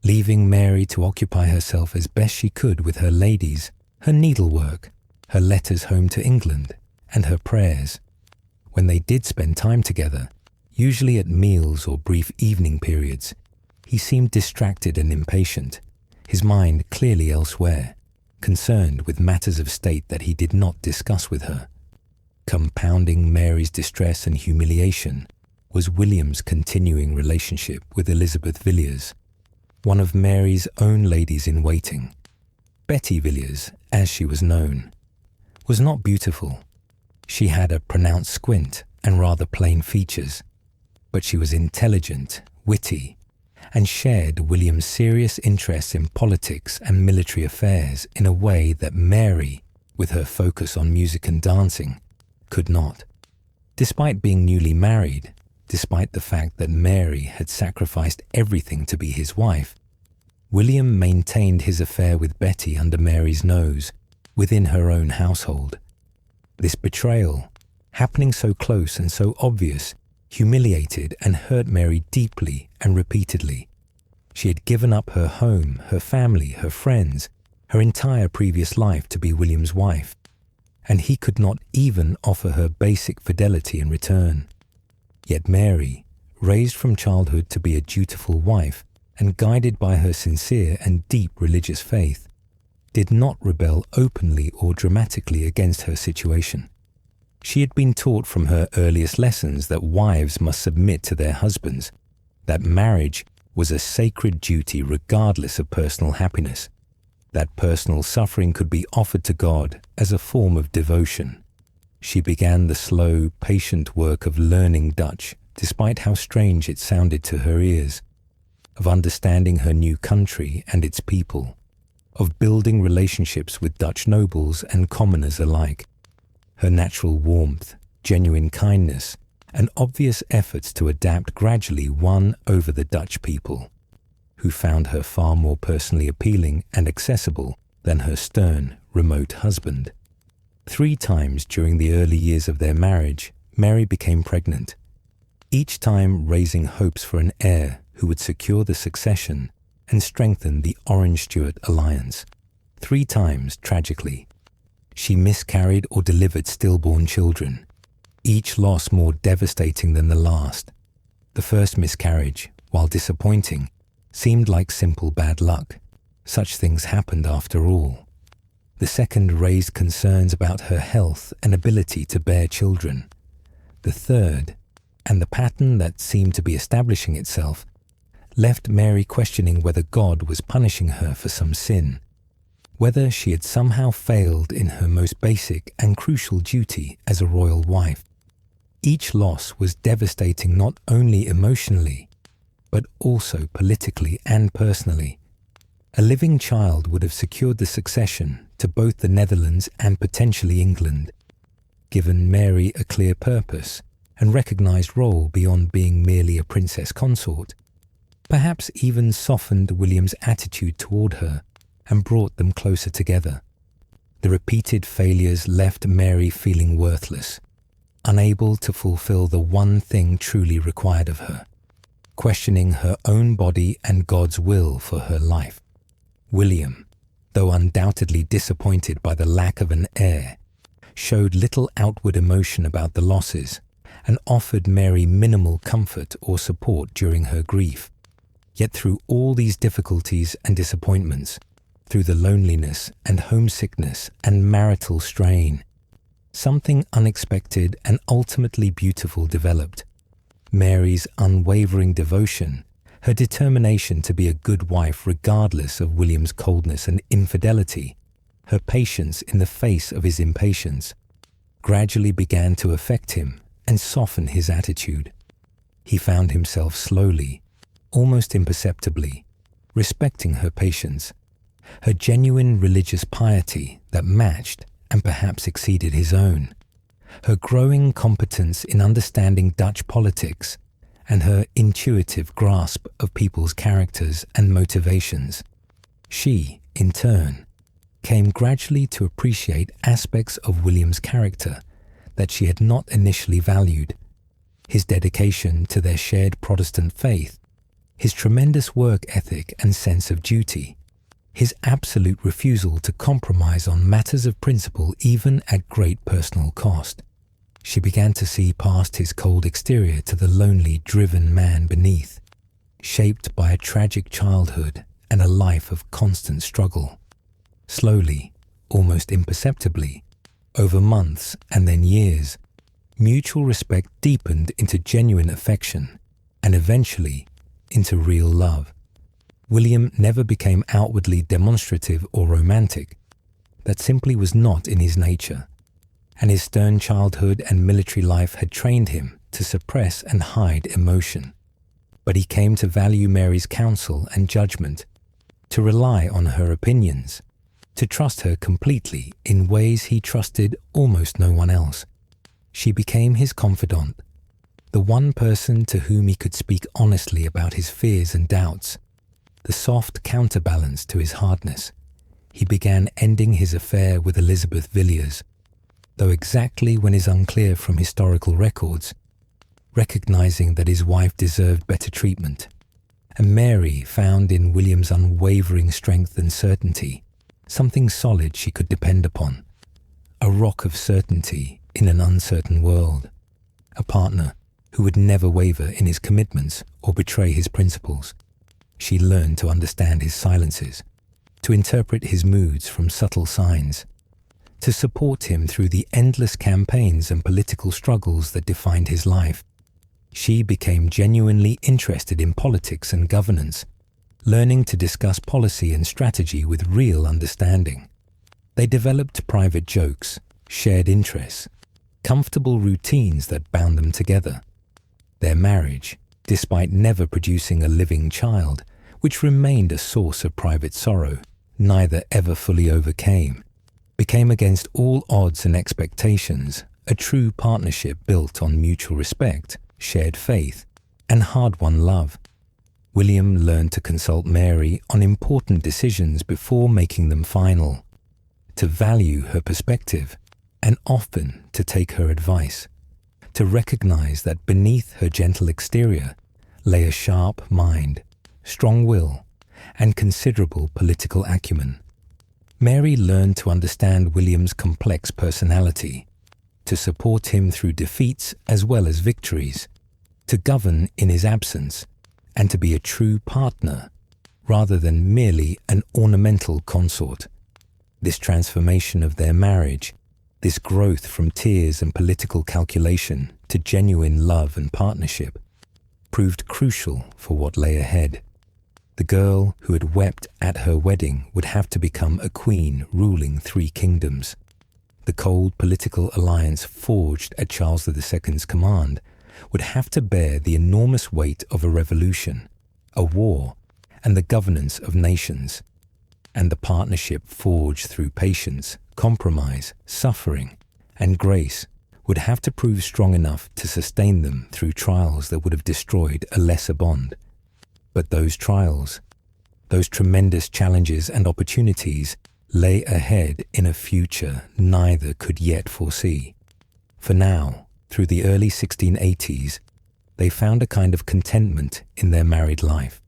leaving Mary to occupy herself as best she could with her ladies, her needlework, her letters home to England, and her prayers. When they did spend time together, usually at meals or brief evening periods, he seemed distracted and impatient, his mind clearly elsewhere, concerned with matters of state that he did not discuss with her. Compounding Mary's distress and humiliation was William's continuing relationship with Elizabeth Villiers, one of Mary's own ladies-in-waiting. Betty Villiers, as she was known, was not beautiful. She had a pronounced squint and rather plain features, but she was intelligent, witty, and shared William's serious interests in politics and military affairs in a way that Mary, with her focus on music and dancing, could not. Despite being newly married, despite the fact that Mary had sacrificed everything to be his wife, William maintained his affair with Betty under Mary's nose, within her own household. This betrayal, happening so close and so obvious, humiliated and hurt Mary deeply and repeatedly. She had given up her home, her family, her friends, her entire previous life to be William's wife, and he could not even offer her basic fidelity in return. Yet Mary, raised from childhood to be a dutiful wife and guided by her sincere and deep religious faith, did not rebel openly or dramatically against her situation. She had been taught from her earliest lessons that wives must submit to their husbands, that marriage was a sacred duty regardless of personal happiness, that personal suffering could be offered to God as a form of devotion. She began the slow, patient work of learning Dutch, despite how strange it sounded to her ears, of understanding her new country and its people, of building relationships with Dutch nobles and commoners alike. Her natural warmth, genuine kindness, and obvious efforts to adapt gradually won over the Dutch people, who found her far more personally appealing and accessible than her stern, remote husband. 3 times during the early years of their marriage, Mary became pregnant, each time raising hopes for an heir who would secure the succession and strengthen the Orange-Stuart alliance. 3 times, tragically, she miscarried or delivered stillborn children, each loss more devastating than the last. The first miscarriage, while disappointing, seemed like simple bad luck. Such things happened after all. The second raised concerns about her health and ability to bear children. The third, and the pattern that seemed to be establishing itself, left Mary questioning whether God was punishing her for some sin, whether she had somehow failed in her most basic and crucial duty as a royal wife. Each loss was devastating not only emotionally, but also politically and personally. A living child would have secured the succession to both the Netherlands and potentially England, given Mary a clear purpose and recognized role beyond being merely a princess consort, perhaps even softened William's attitude toward her and brought them closer together. The repeated failures left Mary feeling worthless, unable to fulfill the one thing truly required of her, questioning her own body and God's will for her life. William, though undoubtedly disappointed by the lack of an heir, showed little outward emotion about the losses and offered Mary minimal comfort or support during her grief. Yet through all these difficulties and disappointments, through the loneliness and homesickness and marital strain, something unexpected and ultimately beautiful developed. Mary's unwavering devotion, her determination to be a good wife regardless of William's coldness and infidelity, her patience in the face of his impatience, gradually began to affect him and soften his attitude. He found himself slowly, almost imperceptibly, respecting her patience, her genuine religious piety that matched and perhaps exceeded his own, her growing competence in understanding Dutch politics, and her intuitive grasp of people's characters and motivations. She, in turn, came gradually to appreciate aspects of William's character that she had not initially valued: his dedication to their shared Protestant faith, his tremendous work ethic and sense of duty, his absolute refusal to compromise on matters of principle even at great personal cost. She began to see past his cold exterior to the lonely, driven man beneath, shaped by a tragic childhood and a life of constant struggle. Slowly, almost imperceptibly, over months and then years, mutual respect deepened into genuine affection and eventually into real love. William never became outwardly demonstrative or romantic. That simply was not in his nature, and his stern childhood and military life had trained him to suppress and hide emotion. But he came to value Mary's counsel and judgment, to rely on her opinions, to trust her completely in ways he trusted almost no one else. She became his confidant, the one person to whom he could speak honestly about his fears and doubts, the soft counterbalance to his hardness. He began ending his affair with Elizabeth Villiers, though exactly when is unclear from historical records, recognizing that his wife deserved better treatment. And Mary found in William's unwavering strength and certainty something solid she could depend upon, a rock of certainty in an uncertain world, a partner who would never waver in his commitments or betray his principles. She learned to understand his silences, to interpret his moods from subtle signs, to support him through the endless campaigns and political struggles that defined his life. She became genuinely interested in politics and governance, learning to discuss policy and strategy with real understanding. They developed private jokes, shared interests, comfortable routines that bound them together. Their marriage, despite never producing a living child, which remained a source of private sorrow, neither ever fully overcame, became against all odds and expectations a true partnership built on mutual respect, shared faith, and hard-won love. William learned to consult Mary on important decisions before making them final, to value her perspective, and often to take her advice, to recognize that beneath her gentle exterior lay a sharp mind, strong will, and considerable political acumen. Mary learned to understand William's complex personality, to support him through defeats as well as victories, to govern in his absence, and to be a true partner rather than merely an ornamental consort. This transformation of their marriage, this growth from tears and political calculation to genuine love and partnership, proved crucial for what lay ahead. The girl who had wept at her wedding would have to become a queen ruling 3 kingdoms. The cold political alliance forged at Charles II's command would have to bear the enormous weight of a revolution, a war, and the governance of nations. And the partnership forged through patience, compromise, suffering, and grace would have to prove strong enough to sustain them through trials that would have destroyed a lesser bond. But those trials, those tremendous challenges and opportunities lay ahead in a future neither could yet foresee. For now, through the early 1680s, they found a kind of contentment in their married life.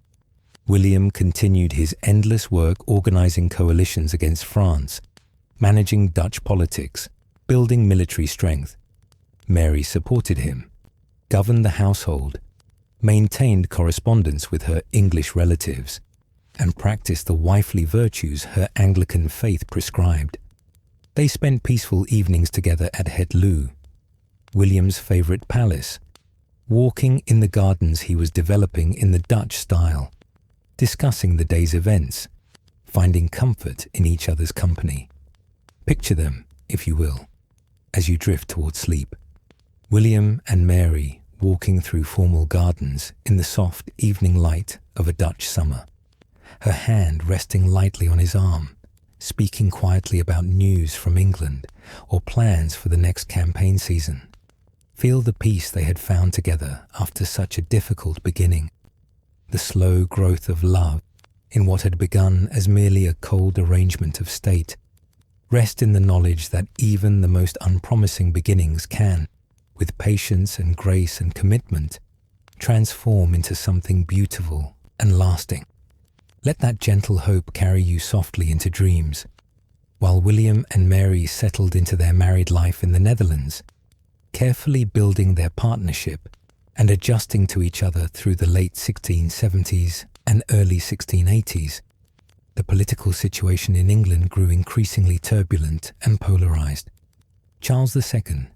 William continued his endless work organizing coalitions against France, managing Dutch politics, building military strength. Mary supported him, governed the household, maintained correspondence with her English relatives, and practiced the wifely virtues her Anglican faith prescribed. They spent peaceful evenings together at Het Loo, William's favorite palace, walking in the gardens he was developing in the Dutch style, discussing the day's events, finding comfort in each other's company. Picture them, if you will, as you drift towards sleep. William and Mary walking through formal gardens in the soft evening light of a Dutch summer, her hand resting lightly on his arm, speaking quietly about news from England or plans for the next campaign season. Feel the peace they had found together after such a difficult beginning, the slow growth of love in what had begun as merely a cold arrangement of state. Rest in the knowledge that even the most unpromising beginnings can, with patience and grace and commitment, transform into something beautiful and lasting. Let that gentle hope carry you softly into dreams. While William and Mary settled into their married life in the Netherlands, carefully building their partnership and adjusting to each other through the late 1670s and early 1680s, the political situation in England grew increasingly turbulent and polarized. Charles II,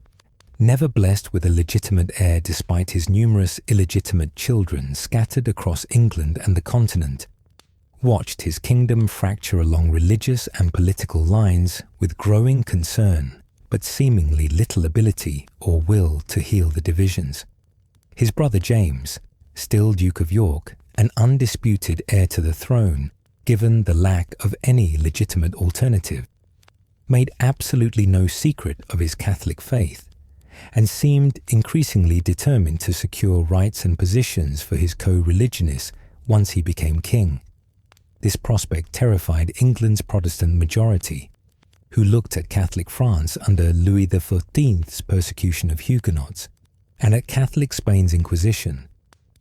never blessed with a legitimate heir despite his numerous illegitimate children scattered across England and the continent, watched his kingdom fracture along religious and political lines with growing concern, but seemingly little ability or will to heal the divisions. His brother James, still Duke of York, an undisputed heir to the throne, given the lack of any legitimate alternative, made absolutely no secret of his Catholic faith, and seemed increasingly determined to secure rights and positions for his co-religionists once he became king. This prospect terrified England's Protestant majority, who looked at Catholic France under Louis XIV's persecution of Huguenots and at Catholic Spain's Inquisition,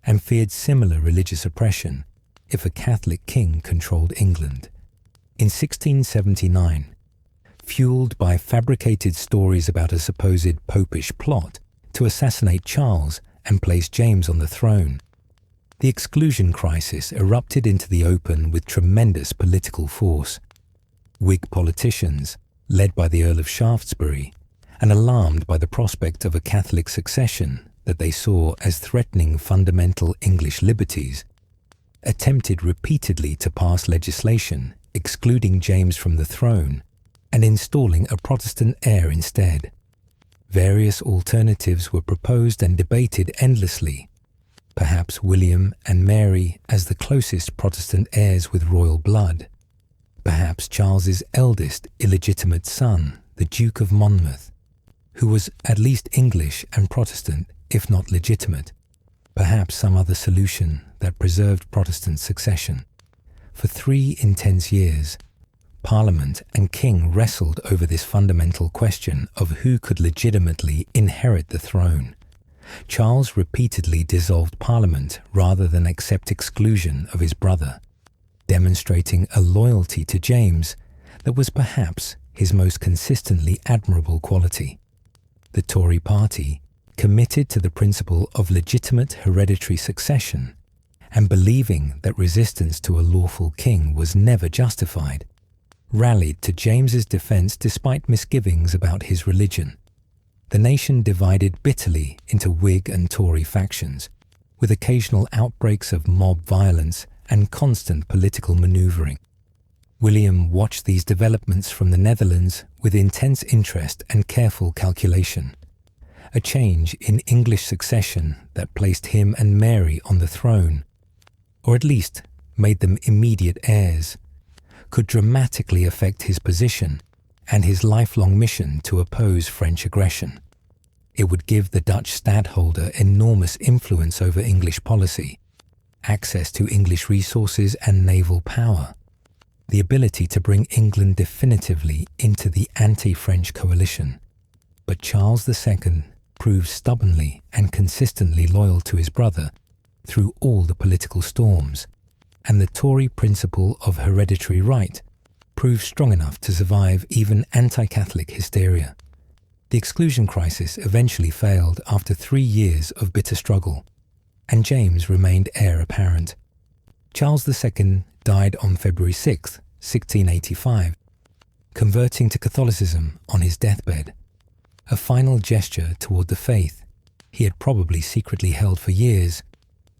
and feared similar religious oppression if a Catholic king controlled England. In 1679, fueled by fabricated stories about a supposed popish plot to assassinate Charles and place James on the throne, the exclusion crisis erupted into the open with tremendous political force. Whig politicians, led by the Earl of Shaftesbury, and alarmed by the prospect of a Catholic succession that they saw as threatening fundamental English liberties, attempted repeatedly to pass legislation excluding James from the throne and installing a Protestant heir instead. Various alternatives were proposed and debated endlessly. Perhaps William and Mary as the closest Protestant heirs with royal blood. Perhaps Charles's eldest illegitimate son, the Duke of Monmouth, who was at least English and Protestant, if not legitimate. Perhaps some other solution that preserved Protestant succession. For 3 intense years, Parliament and King wrestled over this fundamental question of who could legitimately inherit the throne. Charles repeatedly dissolved Parliament rather than accept exclusion of his brother, demonstrating a loyalty to James that was perhaps his most consistently admirable quality. The Tory party, committed to the principle of legitimate hereditary succession and believing that resistance to a lawful king was never justified, rallied to James's defense despite misgivings about his religion. The nation divided bitterly into Whig and Tory factions, with occasional outbreaks of mob violence and constant political maneuvering. William watched these developments from the Netherlands with intense interest and careful calculation. A change in English succession that placed him and Mary on the throne, or at least made them immediate heirs, could dramatically affect his position and his lifelong mission to oppose French aggression. It would give the Dutch stadtholder enormous influence over English policy, access to English resources and naval power, the ability to bring England definitively into the anti-French coalition. But Charles II proved stubbornly and consistently loyal to his brother through all the political storms, and the Tory principle of hereditary right proved strong enough to survive even anti-Catholic hysteria. The exclusion crisis eventually failed after 3 years of bitter struggle, and James remained heir apparent. Charles II died on February 6, 1685, converting to Catholicism on his deathbed, a final gesture toward the faith he had probably secretly held for years,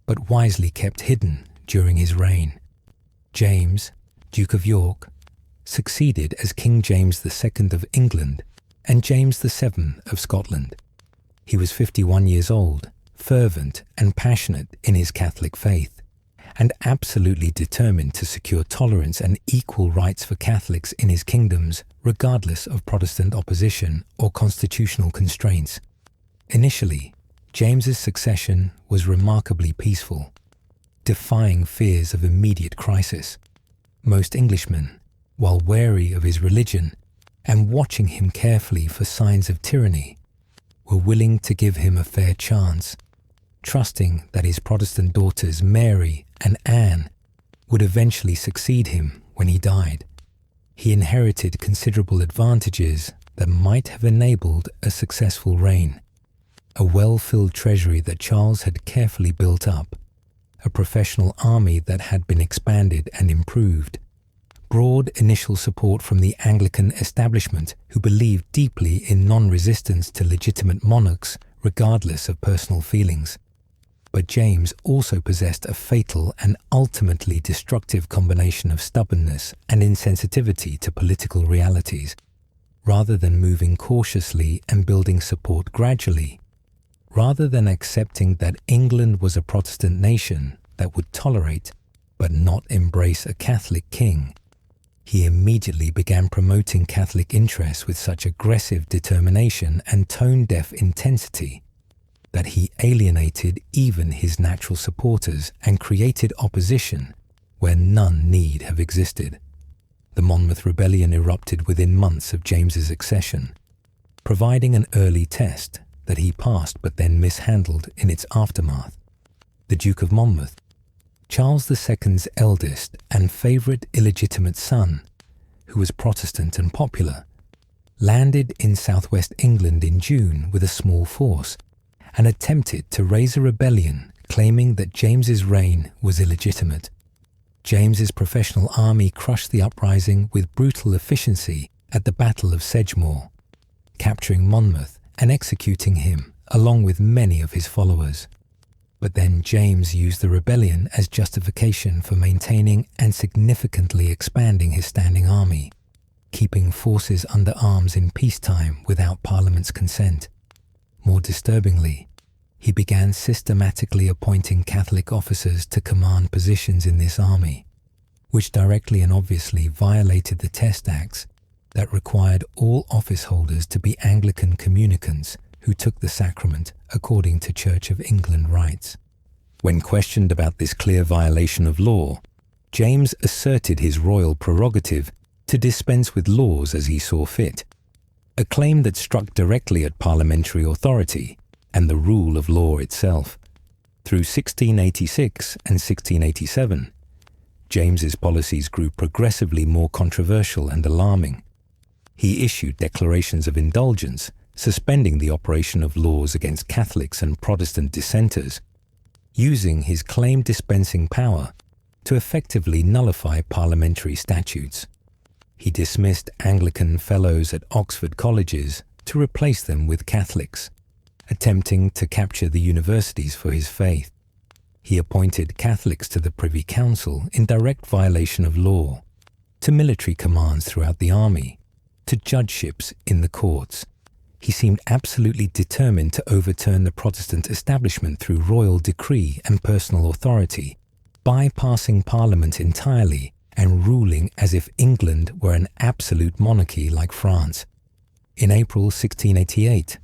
but wisely kept hidden during his reign. James, Duke of York, succeeded as King James II of England and James VII of Scotland. He was 51 years old, fervent and passionate in his Catholic faith, and absolutely determined to secure tolerance and equal rights for Catholics in his kingdoms, regardless of Protestant opposition or constitutional constraints. Initially, James's succession was remarkably peaceful, defying fears of immediate crisis. Most Englishmen, while wary of his religion and watching him carefully for signs of tyranny, were willing to give him a fair chance, trusting that his Protestant daughters Mary and Anne would eventually succeed him when he died. He inherited considerable advantages that might have enabled a successful reign. A well-filled treasury that Charles had carefully built up, a professional army that had been expanded and improved, broad initial support from the Anglican establishment who believed deeply in non-resistance to legitimate monarchs regardless of personal feelings. But James also possessed a fatal and ultimately destructive combination of stubbornness and insensitivity to political realities. Rather than moving cautiously and building support gradually, rather than accepting that England was a Protestant nation that would tolerate but not embrace a Catholic king, he immediately began promoting Catholic interests with such aggressive determination and tone-deaf intensity that he alienated even his natural supporters and created opposition where none need have existed. The Monmouth Rebellion erupted within months of James's accession, providing an early test that he passed but then mishandled in its aftermath. The Duke of Monmouth, Charles II's eldest and favourite illegitimate son, who was Protestant and popular, landed in southwest England in June with a small force and attempted to raise a rebellion claiming that James's reign was illegitimate. James's professional army crushed the uprising with brutal efficiency at the Battle of Sedgemoor, capturing Monmouth and executing him along with many of his followers. But then James used the rebellion as justification for maintaining and significantly expanding his standing army, keeping forces under arms in peacetime without Parliament's consent. More disturbingly, he began systematically appointing Catholic officers to command positions in this army, which directly and obviously violated the Test Acts that required all office holders to be Anglican communicants who took the sacrament according to Church of England rites. When questioned about this clear violation of law, James asserted his royal prerogative to dispense with laws as he saw fit, a claim that struck directly at parliamentary authority and the rule of law itself. Through 1686 and 1687, James's policies grew progressively more controversial and alarming. He issued declarations of indulgence, suspending the operation of laws against Catholics and Protestant dissenters, using his claimed dispensing power to effectively nullify parliamentary statutes. He dismissed Anglican fellows at Oxford colleges to replace them with Catholics, attempting to capture the universities for his faith. He appointed Catholics to the Privy Council in direct violation of law, to military commands throughout the army, to judgeships in the courts. He seemed absolutely determined to overturn the Protestant establishment through royal decree and personal authority, bypassing Parliament entirely and ruling as if England were an absolute monarchy like France. In April 1688,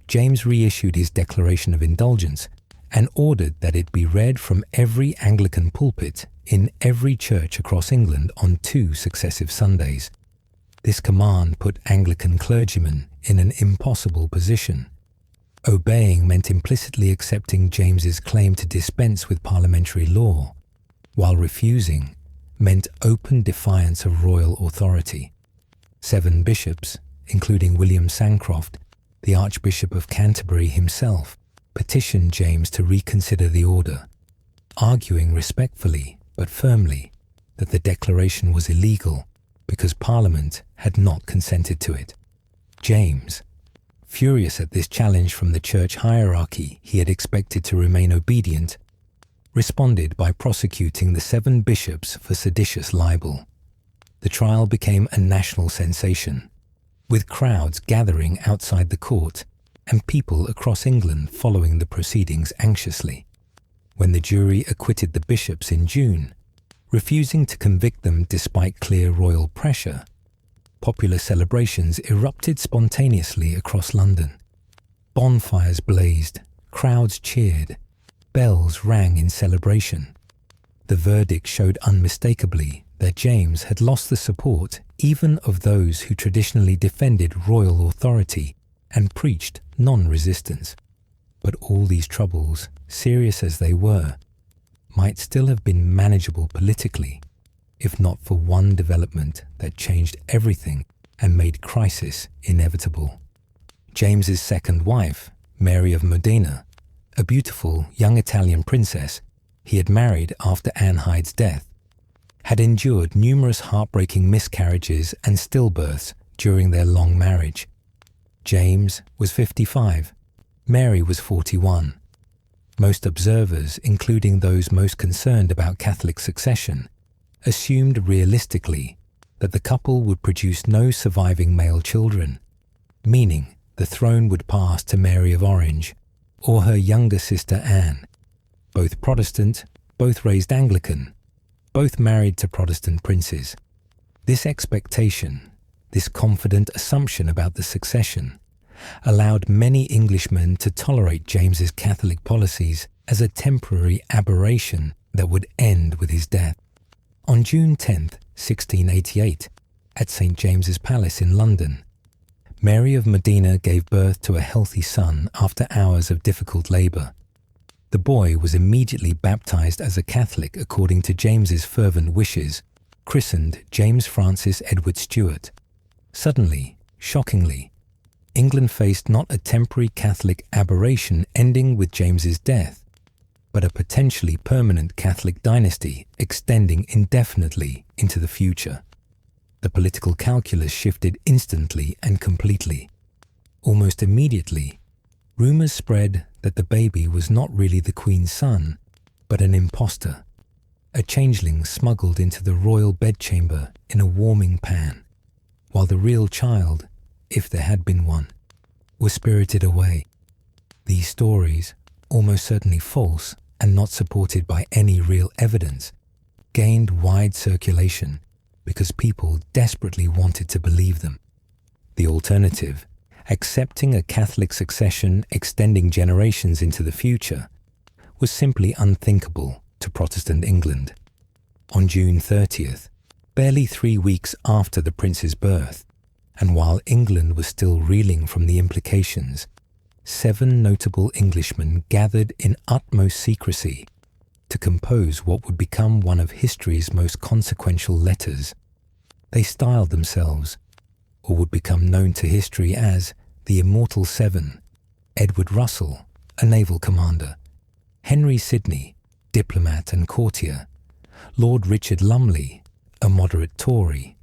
James reissued his Declaration of Indulgence and ordered that it be read from every Anglican pulpit in every church across England on 2 successive Sundays. This command put Anglican clergymen in an impossible position. Obeying meant implicitly accepting James's claim to dispense with parliamentary law, while refusing meant open defiance of royal authority. 7 bishops, including William Sancroft, the Archbishop of Canterbury himself, petitioned James to reconsider the order, arguing respectfully but firmly that the declaration was illegal because Parliament had not consented to it. James, furious at this challenge from the church hierarchy he had expected to remain obedient, responded by prosecuting the 7 bishops for seditious libel. The trial became a national sensation, with crowds gathering outside the court and people across England following the proceedings anxiously. When the jury acquitted the bishops in June, refusing to convict them despite clear royal pressure, popular celebrations erupted spontaneously across London. Bonfires blazed, crowds cheered, bells rang in celebration. The verdict showed unmistakably that James had lost the support even of those who traditionally defended royal authority and preached non-resistance. But all these troubles, serious as they were, might still have been manageable politically, if not for one development that changed everything and made crisis inevitable. James's second wife, Mary of Modena, a beautiful young Italian princess he had married after Anne Hyde's death, had endured numerous heartbreaking miscarriages and stillbirths during their long marriage. James was 55, Mary was 41. Most observers, including those most concerned about Catholic succession, assumed realistically that the couple would produce no surviving male children, meaning the throne would pass to Mary of Orange or her younger sister Anne, both Protestant, both raised Anglican, both married to Protestant princes. This expectation, this confident assumption about the succession, allowed many Englishmen to tolerate James's Catholic policies as a temporary aberration that would end with his death. On June 10, 1688, at St. James's Palace in London. Mary of Modena gave birth to a healthy son after hours of difficult labour. The boy was immediately baptised as a Catholic according to James's fervent wishes, christened James Francis Edward Stuart. Suddenly, shockingly, England faced not a temporary Catholic aberration ending with James's death, but a potentially permanent Catholic dynasty extending indefinitely into the future. The political calculus shifted instantly and completely. Almost immediately, rumours spread that the baby was not really the Queen's son, but an impostor, a changeling smuggled into the royal bedchamber in a warming pan, while the real child, if there had been one, was spirited away. These stories, almost certainly false and not supported by any real evidence, gained wide circulation because people desperately wanted to believe them. The alternative, accepting a Catholic succession extending generations into the future, was simply unthinkable to Protestant England. On June 30th, barely 3 weeks after the prince's birth, and while England was still reeling from the implications, 7 notable Englishmen gathered in utmost secrecy to compose what would become one of history's most consequential letters. They styled themselves, or would become known to history as, the Immortal Seven: Edward Russell, a naval commander; Henry Sidney, diplomat and courtier; Lord Richard Lumley, a moderate Tory;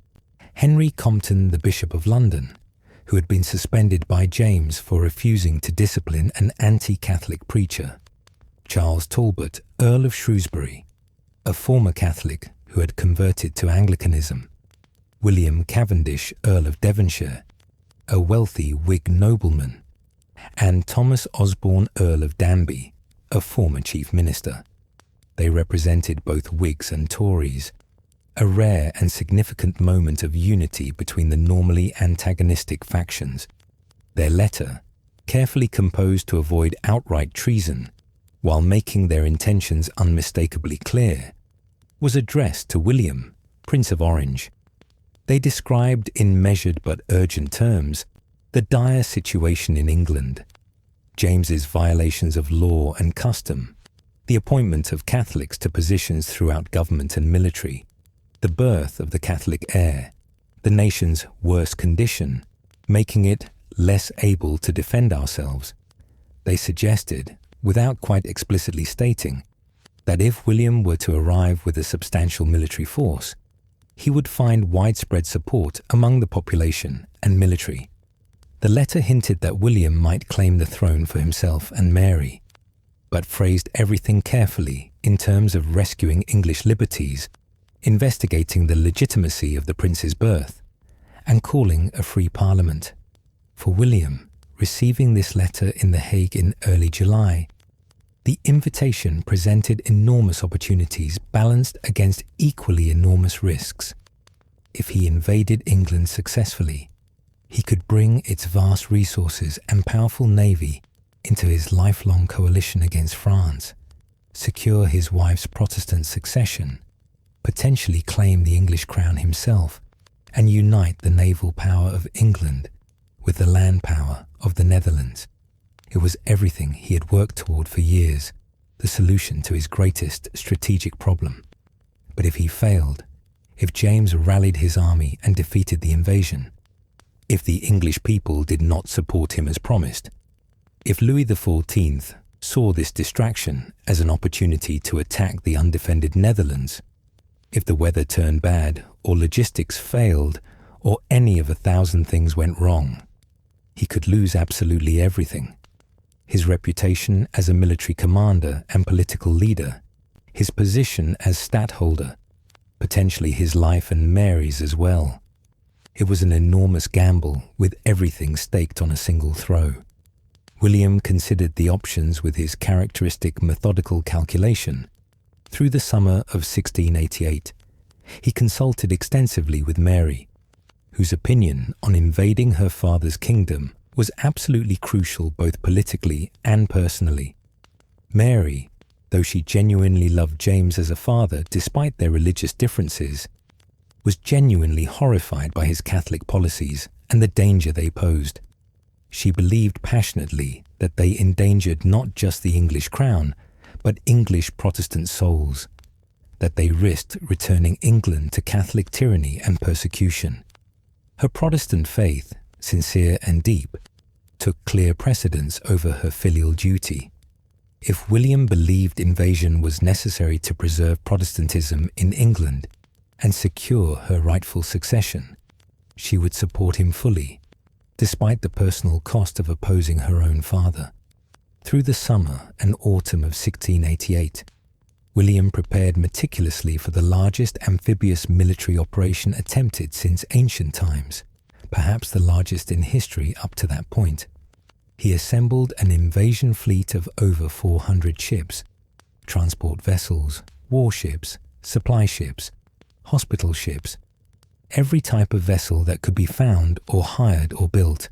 Henry Compton, the Bishop of London, who had been suspended by James for refusing to discipline an anti-Catholic preacher; Charles Talbot, Earl of Shrewsbury, a former Catholic who had converted to Anglicanism; William Cavendish, Earl of Devonshire, a wealthy Whig nobleman; and Thomas Osborne, Earl of Danby, a former Chief Minister. They represented both Whigs and Tories, a rare and significant moment of unity between the normally antagonistic factions. Their letter, carefully composed to avoid outright treason, while making their intentions unmistakably clear, was addressed to William, Prince of Orange. They described in measured but urgent terms the dire situation in England, James's violations of law and custom, the appointment of Catholics to positions throughout government and military, the birth of the Catholic heir, the nation's worse condition, making it less able to defend ourselves. They suggested, without quite explicitly stating, that if William were to arrive with a substantial military force, he would find widespread support among the population and military. The letter hinted that William might claim the throne for himself and Mary, but phrased everything carefully in terms of rescuing English liberties, investigating the legitimacy of the prince's birth, and calling a free parliament. For William, receiving this letter in The Hague in early July, the invitation presented enormous opportunities balanced against equally enormous risks. If he invaded England successfully, he could bring its vast resources and powerful navy into his lifelong coalition against France, secure his wife's Protestant succession, potentially claim the English crown himself, and unite the naval power of England with the land power of the Netherlands. It was everything he had worked toward for years, the solution to his greatest strategic problem. But if he failed, if James rallied his army and defeated the invasion, if the English people did not support him as promised, if Louis XIV saw this distraction as an opportunity to attack the undefended Netherlands, if the weather turned bad or logistics failed or any of 1,000 things went wrong, he could lose absolutely everything. His reputation as a military commander and political leader, his position as stadtholder, potentially his life and Mary's as well. It was an enormous gamble with everything staked on a single throw. William considered the options with his characteristic methodical calculation. Through the summer of 1688, he consulted extensively with Mary, whose opinion on invading her father's kingdom was absolutely crucial both politically and personally. Mary, though she genuinely loved James as a father despite their religious differences, was genuinely horrified by his Catholic policies and the danger they posed. She believed passionately that they endangered not just the English crown, but English Protestant souls, that they risked returning England to Catholic tyranny and persecution. Her Protestant faith, sincere and deep, took clear precedence over her filial duty. If William believed invasion was necessary to preserve Protestantism in England and secure her rightful succession, she would support him fully, despite the personal cost of opposing her own father. Through the summer and autumn of 1688, William prepared meticulously for the largest amphibious military operation attempted since ancient times, perhaps the largest in history up to that point. He assembled an invasion fleet of over 400 ships, transport vessels, warships, supply ships, hospital ships, every type of vessel that could be found or hired or built.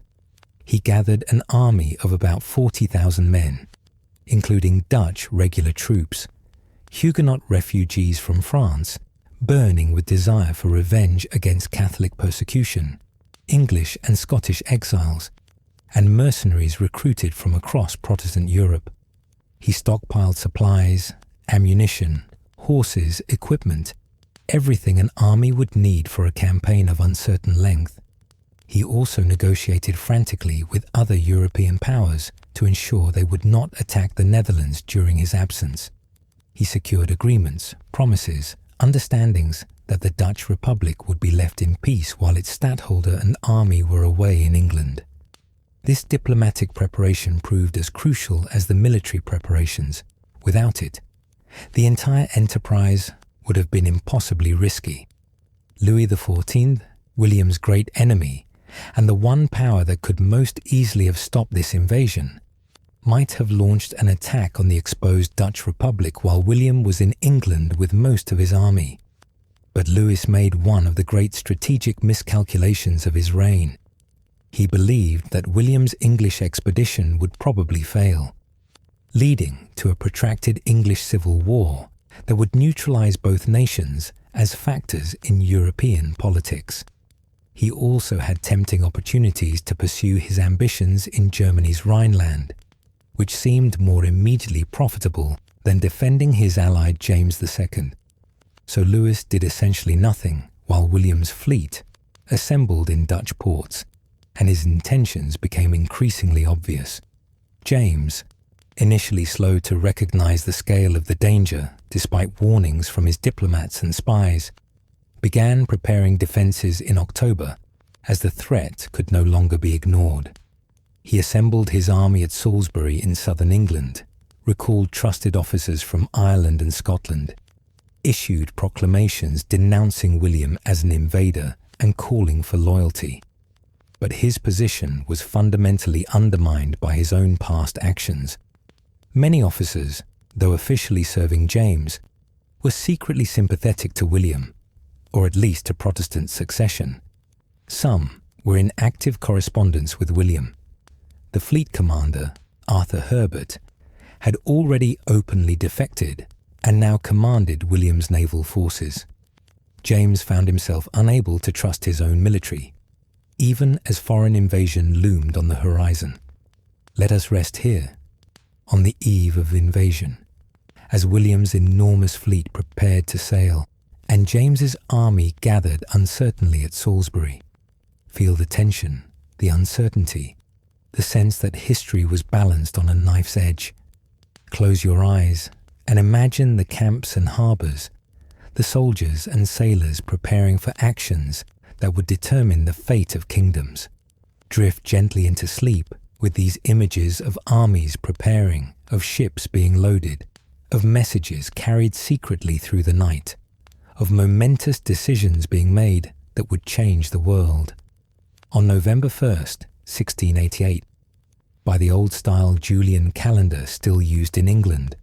He gathered an army of about 40,000 men, including Dutch regular troops, Huguenot refugees from France, burning with desire for revenge against Catholic persecution, English and Scottish exiles, and mercenaries recruited from across Protestant Europe. He stockpiled supplies, ammunition, horses, equipment, everything an army would need for a campaign of uncertain length. He also negotiated frantically with other European powers to ensure they would not attack the Netherlands during his absence. He secured agreements, promises, understandings that the Dutch Republic would be left in peace while its stadtholder and army were away in England. This diplomatic preparation proved as crucial as the military preparations. Without it, the entire enterprise would have been impossibly risky. Louis XIV, William's great enemy, and the one power that could most easily have stopped this invasion, might have launched an attack on the exposed Dutch Republic while William was in England with most of his army. But Louis made one of the great strategic miscalculations of his reign. He believed that William's English expedition would probably fail, leading to a protracted English civil war that would neutralize both nations as factors in European politics. He also had tempting opportunities to pursue his ambitions in Germany's Rhineland, which seemed more immediately profitable than defending his ally James II. So Louis did essentially nothing while William's fleet assembled in Dutch ports, and his intentions became increasingly obvious. James, initially slow to recognize the scale of the danger despite warnings from his diplomats and spies, began preparing defenses in October as the threat could no longer be ignored. He assembled his army at Salisbury in southern England, recalled trusted officers from Ireland and Scotland, issued proclamations denouncing William as an invader and calling for loyalty. But his position was fundamentally undermined by his own past actions. Many officers, though officially serving James, were secretly sympathetic to William, or at least to Protestant succession. Some were in active correspondence with William. The fleet commander, Arthur Herbert, had already openly defected and now commanded William's naval forces. James found himself unable to trust his own military, even as foreign invasion loomed on the horizon. Let us rest here, on the eve of invasion, as William's enormous fleet prepared to sail, and James's army gathered uncertainly at Salisbury. Feel the tension, the uncertainty, the sense that history was balanced on a knife's edge. Close your eyes and imagine the camps and harbours, the soldiers and sailors preparing for actions that would determine the fate of kingdoms. Drift gently into sleep with these images of armies preparing, of ships being loaded, of messages carried secretly through the night, of momentous decisions being made that would change the world. On November 1st, 1688, by the old-style Julian calendar still used in England,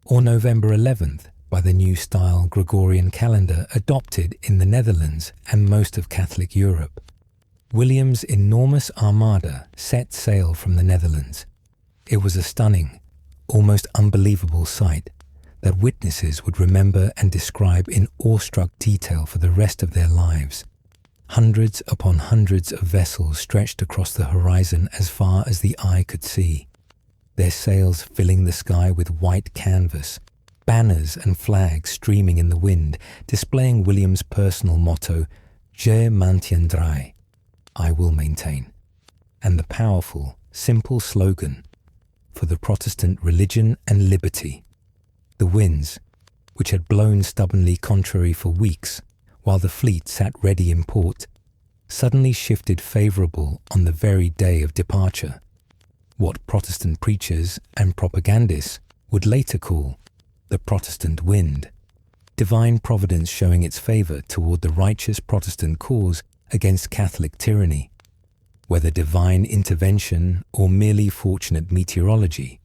or November 11th by the new-style Gregorian calendar adopted in the Netherlands and most of Catholic Europe, William's enormous armada set sail from the Netherlands. It was a stunning, almost unbelievable sight, that witnesses would remember and describe in awestruck detail for the rest of their lives. Hundreds upon hundreds of vessels stretched across the horizon as far as the eye could see, their sails filling the sky with white canvas, banners and flags streaming in the wind, displaying William's personal motto, Je maintiendrai, I will maintain, and the powerful, simple slogan, for the Protestant religion and liberty. The winds, which had blown stubbornly contrary for weeks, while the fleet sat ready in port, suddenly shifted favourable on the very day of departure. What Protestant preachers and propagandists would later call the Protestant wind, divine providence showing its favour toward the righteous Protestant cause against Catholic tyranny. Whether divine intervention or merely fortunate meteorology,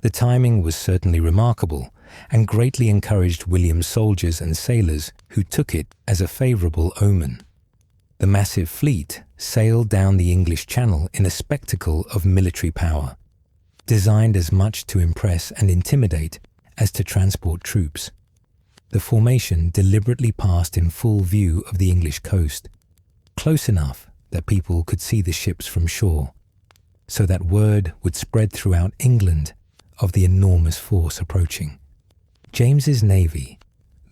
the timing was certainly remarkable and greatly encouraged William's soldiers and sailors who took it as a favourable omen. The massive fleet sailed down the English Channel in a spectacle of military power, designed as much to impress and intimidate as to transport troops. The formation deliberately passed in full view of the English coast, close enough that people could see the ships from shore, so that word would spread throughout England of the enormous force approaching. James's navy,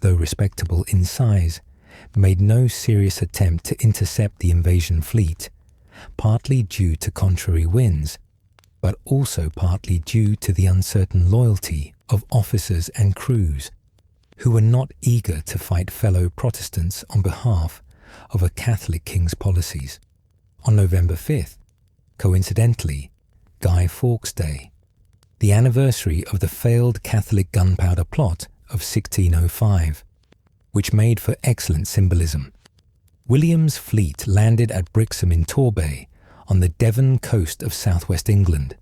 though respectable in size, made no serious attempt to intercept the invasion fleet, partly due to contrary winds, but also partly due to the uncertain loyalty of officers and crews who were not eager to fight fellow Protestants on behalf of a Catholic king's policies. On November 5th, coincidentally, Guy Fawkes Day, the anniversary of the failed Catholic gunpowder plot of 1605, which made for excellent symbolism, William's fleet landed at Brixham in Torbay on the Devon coast of southwest England.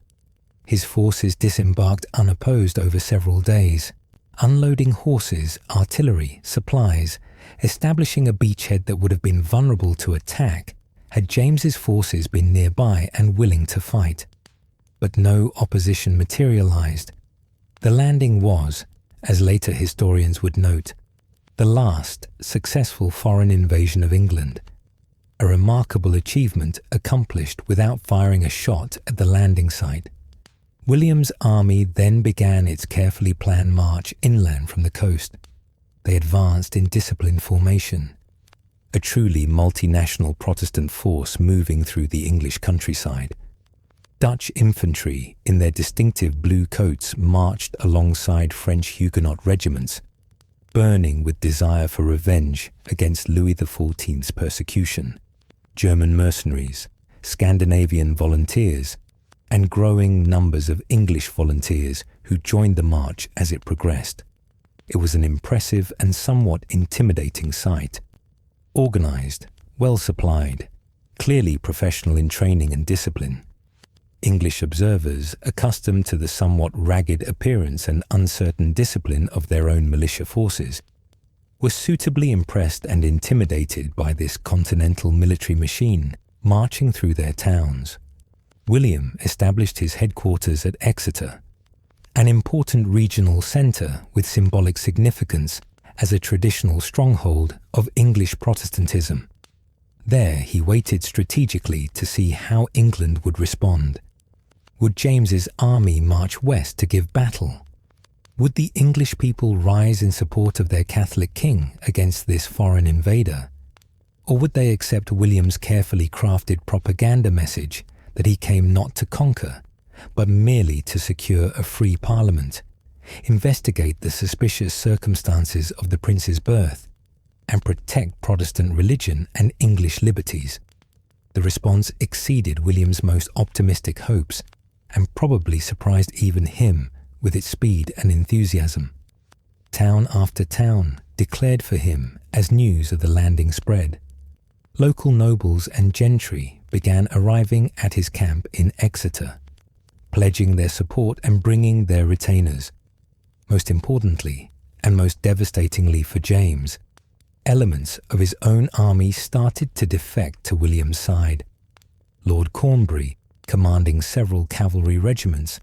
His forces disembarked unopposed over several days, unloading horses, artillery, supplies, establishing a beachhead that would have been vulnerable to attack had James's forces been nearby and willing to fight. But no opposition materialized. The landing was, as later historians would note, the last successful foreign invasion of England, a remarkable achievement accomplished without firing a shot at the landing site. William's army then began its carefully planned march inland from the coast. They advanced in disciplined formation, a truly multinational Protestant force moving through the English countryside. Dutch infantry in their distinctive blue coats marched alongside French Huguenot regiments, burning with desire for revenge against Louis XIV's persecution. German mercenaries, Scandinavian volunteers, and growing numbers of English volunteers who joined the march as it progressed. It was an impressive and somewhat intimidating sight. Organized, well supplied, clearly professional in training and discipline. English observers, accustomed to the somewhat ragged appearance and uncertain discipline of their own militia forces, were suitably impressed and intimidated by this continental military machine marching through their towns. William established his headquarters at Exeter, an important regional centre with symbolic significance as a traditional stronghold of English Protestantism. There he waited strategically to see how England would respond. Would James's army march west to give battle? Would the English people rise in support of their Catholic king against this foreign invader? Or would they accept William's carefully crafted propaganda message that he came not to conquer, but merely to secure a free parliament, investigate the suspicious circumstances of the prince's birth, and protect Protestant religion and English liberties? The response exceeded William's most optimistic hopes and probably surprised even him with its speed and enthusiasm. Town after town declared for him as news of the landing spread. Local nobles and gentry began arriving at his camp in Exeter, pledging their support and bringing their retainers. Most importantly, and most devastatingly for James, elements of his own army started to defect to William's side. Lord Cornbury, commanding several cavalry regiments,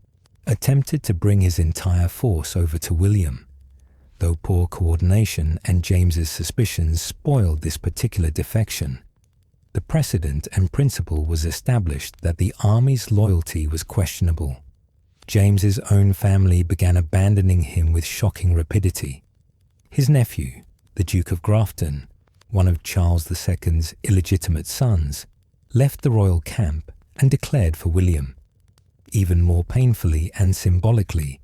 attempted to bring his entire force over to William, though poor coordination and James's suspicions spoiled this particular defection. The precedent and principle was established that the army's loyalty was questionable. James's own family began abandoning him with shocking rapidity. His nephew, the Duke of Grafton, one of Charles II's illegitimate sons, left the royal camp and declared for William. Even more painfully and symbolically,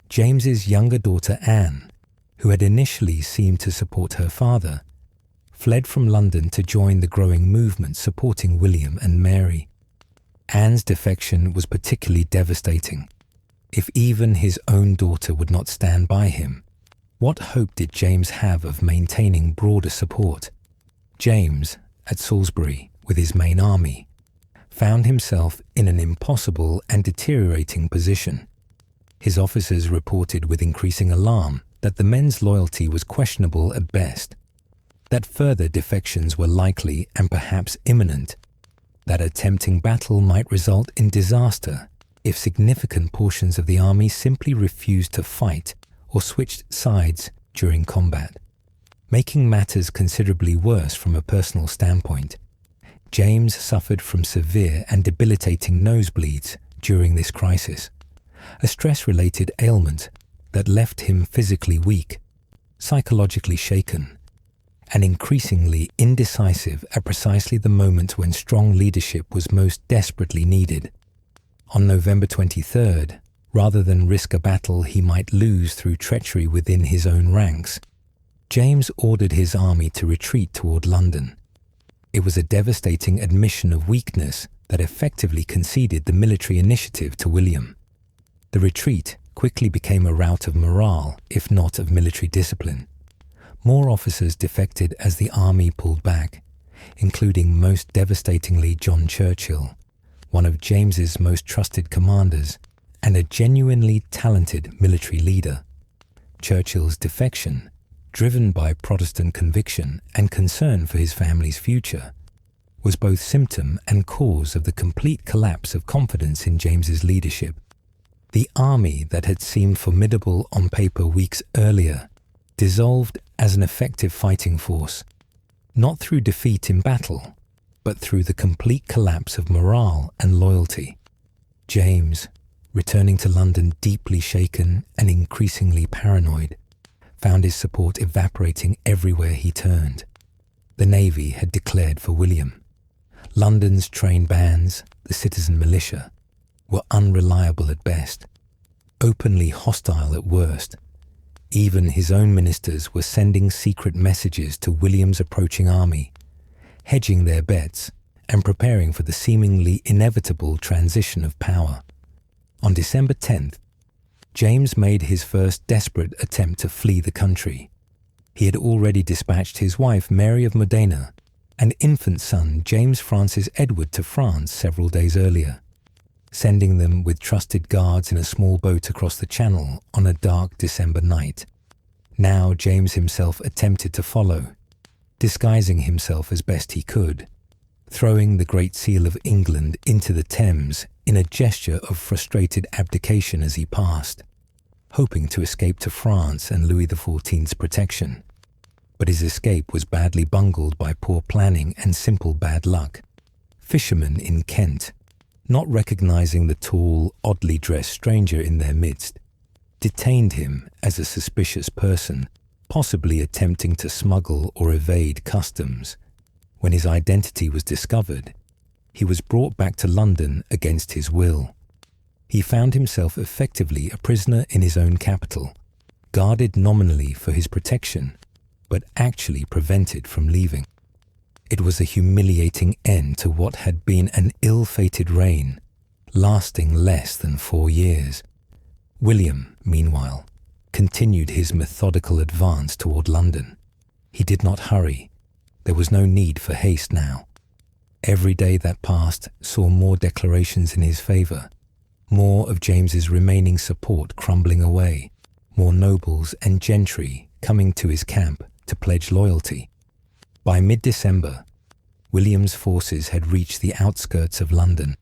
James's younger daughter Anne, who had initially seemed to support her father, fled from London to join the growing movement supporting William and Mary. Anne's defection was particularly devastating. If even his own daughter would not stand by him, what hope did James have of maintaining broader support? James, at Salisbury with his main army, found himself in an impossible and deteriorating position. His officers reported with increasing alarm that the men's loyalty was questionable at best, that further defections were likely and perhaps imminent, that attempting battle might result in disaster if significant portions of the army simply refused to fight or switched sides during combat. Making matters considerably worse from a personal standpoint, James suffered from severe and debilitating nosebleeds during this crisis, a stress-related ailment that left him physically weak, psychologically shaken, and increasingly indecisive at precisely the moment when strong leadership was most desperately needed. On November 23rd, rather than risk a battle he might lose through treachery within his own ranks, James ordered his army to retreat toward London. It was a devastating admission of weakness that effectively conceded the military initiative to William. The retreat quickly became a rout of morale, if not of military discipline. More officers defected as the army pulled back, including most devastatingly John Churchill, one of James's most trusted commanders and a genuinely talented military leader. Churchill's defection, driven by Protestant conviction and concern for his family's future, was both symptom and cause of the complete collapse of confidence in James's leadership. The army that had seemed formidable on paper weeks earlier dissolved as an effective fighting force, not through defeat in battle, but through the complete collapse of morale and loyalty. James, returning to London deeply shaken and increasingly paranoid, found his support evaporating everywhere he turned. The Navy had declared for William. London's trained bands, the citizen militia, were unreliable at best, openly hostile at worst. Even his own ministers were sending secret messages to William's approaching army, hedging their bets and preparing for the seemingly inevitable transition of power. On December 10th, James made his first desperate attempt to flee the country. He had already dispatched his wife Mary of Modena and infant son James Francis Edward to France several days earlier, sending them with trusted guards in a small boat across the Channel on a dark December night. Now James himself attempted to follow, disguising himself as best he could, throwing the Great Seal of England into the Thames in a gesture of frustrated abdication as he passed, hoping to escape to France and Louis XIV's protection. But his escape was badly bungled by poor planning and simple bad luck. Fishermen in Kent, not recognizing the tall, oddly dressed stranger in their midst, detained him as a suspicious person, possibly attempting to smuggle or evade customs. When his identity was discovered, he was brought back to London against his will. He found himself effectively a prisoner in his own capital, guarded nominally for his protection, but actually prevented from leaving. It was a humiliating end to what had been an ill-fated reign, lasting less than 4 years. William, meanwhile, continued his methodical advance toward London. He did not hurry. There was no need for haste now. Every day that passed saw more declarations in his favor, more of James's remaining support crumbling away, more nobles and gentry coming to his camp to pledge loyalty. By mid-December, William's forces had reached the outskirts of London,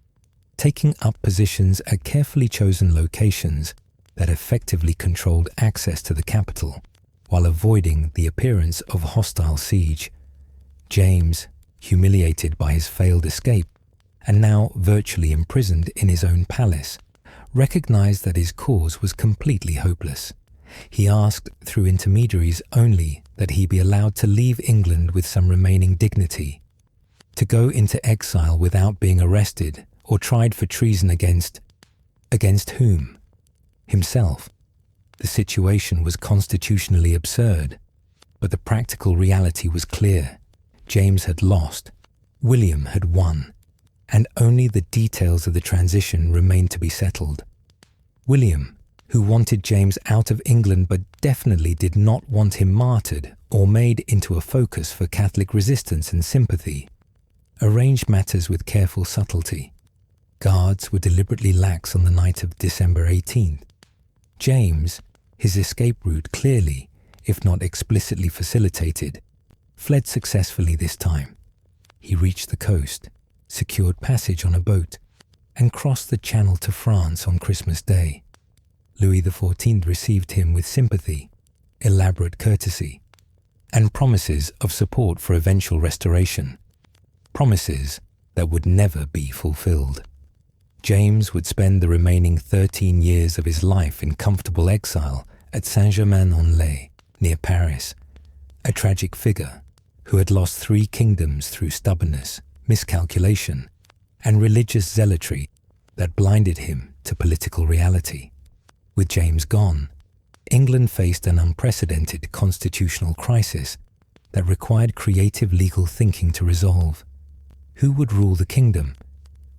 taking up positions at carefully chosen locations that effectively controlled access to the capital. while avoiding the appearance of hostile siege. James, humiliated by his failed escape, and now virtually imprisoned in his own palace, recognized that his cause was completely hopeless. He asked through intermediaries only that he be allowed to leave England with some remaining dignity, to go into exile without being arrested or tried for treason against whom? Himself. The situation was constitutionally absurd, but the practical reality was clear. James had lost, William had won, and only the details of the transition remained to be settled. William, who wanted James out of England but definitely did not want him martyred or made into a focus for Catholic resistance and sympathy, arranged matters with careful subtlety. Guards were deliberately lax on the night of December 18th. James, his escape route clearly, if not explicitly facilitated, fled successfully this time. He reached the coast, secured passage on a boat, and crossed the Channel to France on Christmas Day. Louis XIV received him with sympathy, elaborate courtesy, and promises of support for eventual restoration. Promises that would never be fulfilled. James would spend the remaining 13 years of his life in comfortable exile at Saint-Germain-en-Laye, near Paris, a tragic figure who had lost 3 kingdoms through stubbornness, miscalculation, and religious zealotry that blinded him to political reality. With James gone, England faced an unprecedented constitutional crisis that required creative legal thinking to resolve. Who would rule the kingdom?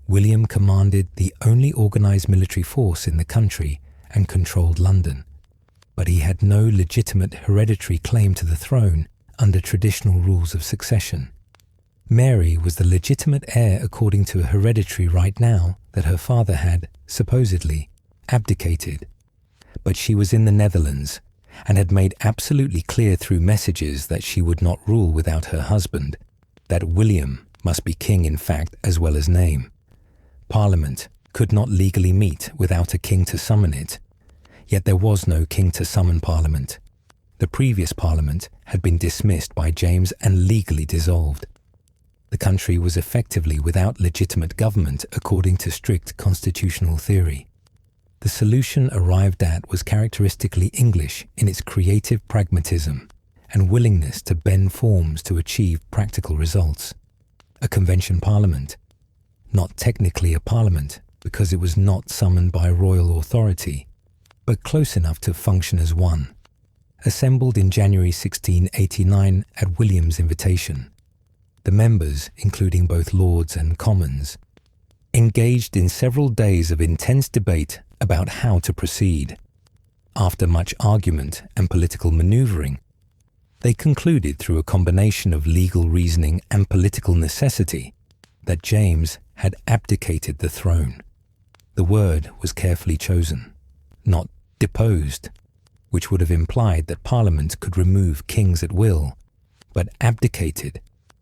William commanded the only organized military force in the country and controlled London, but he had no legitimate hereditary claim to the throne under traditional rules of succession. Mary was the legitimate heir according to a hereditary right now that her father had, supposedly, abdicated. But she was in the Netherlands and had made absolutely clear through messages that she would not rule without her husband, that William must be king in fact as well as name. Parliament could not legally meet without a king to summon it, yet there was no king to summon Parliament. The previous Parliament had been dismissed by James and legally dissolved. The country was effectively without legitimate government according to strict constitutional theory. The solution arrived at was characteristically English in its creative pragmatism and willingness to bend forms to achieve practical results. A convention parliament, not technically a parliament because it was not summoned by royal authority, but close enough to function as one, assembled in January 1689 at William's invitation. The members, including both Lords and Commons, engaged in several days of intense debate about how to proceed. After much argument and political manoeuvring, they concluded through a combination of legal reasoning and political necessity that James had abdicated the throne. The word was carefully chosen, not deposed, which would have implied that Parliament could remove kings at will, but abdicated,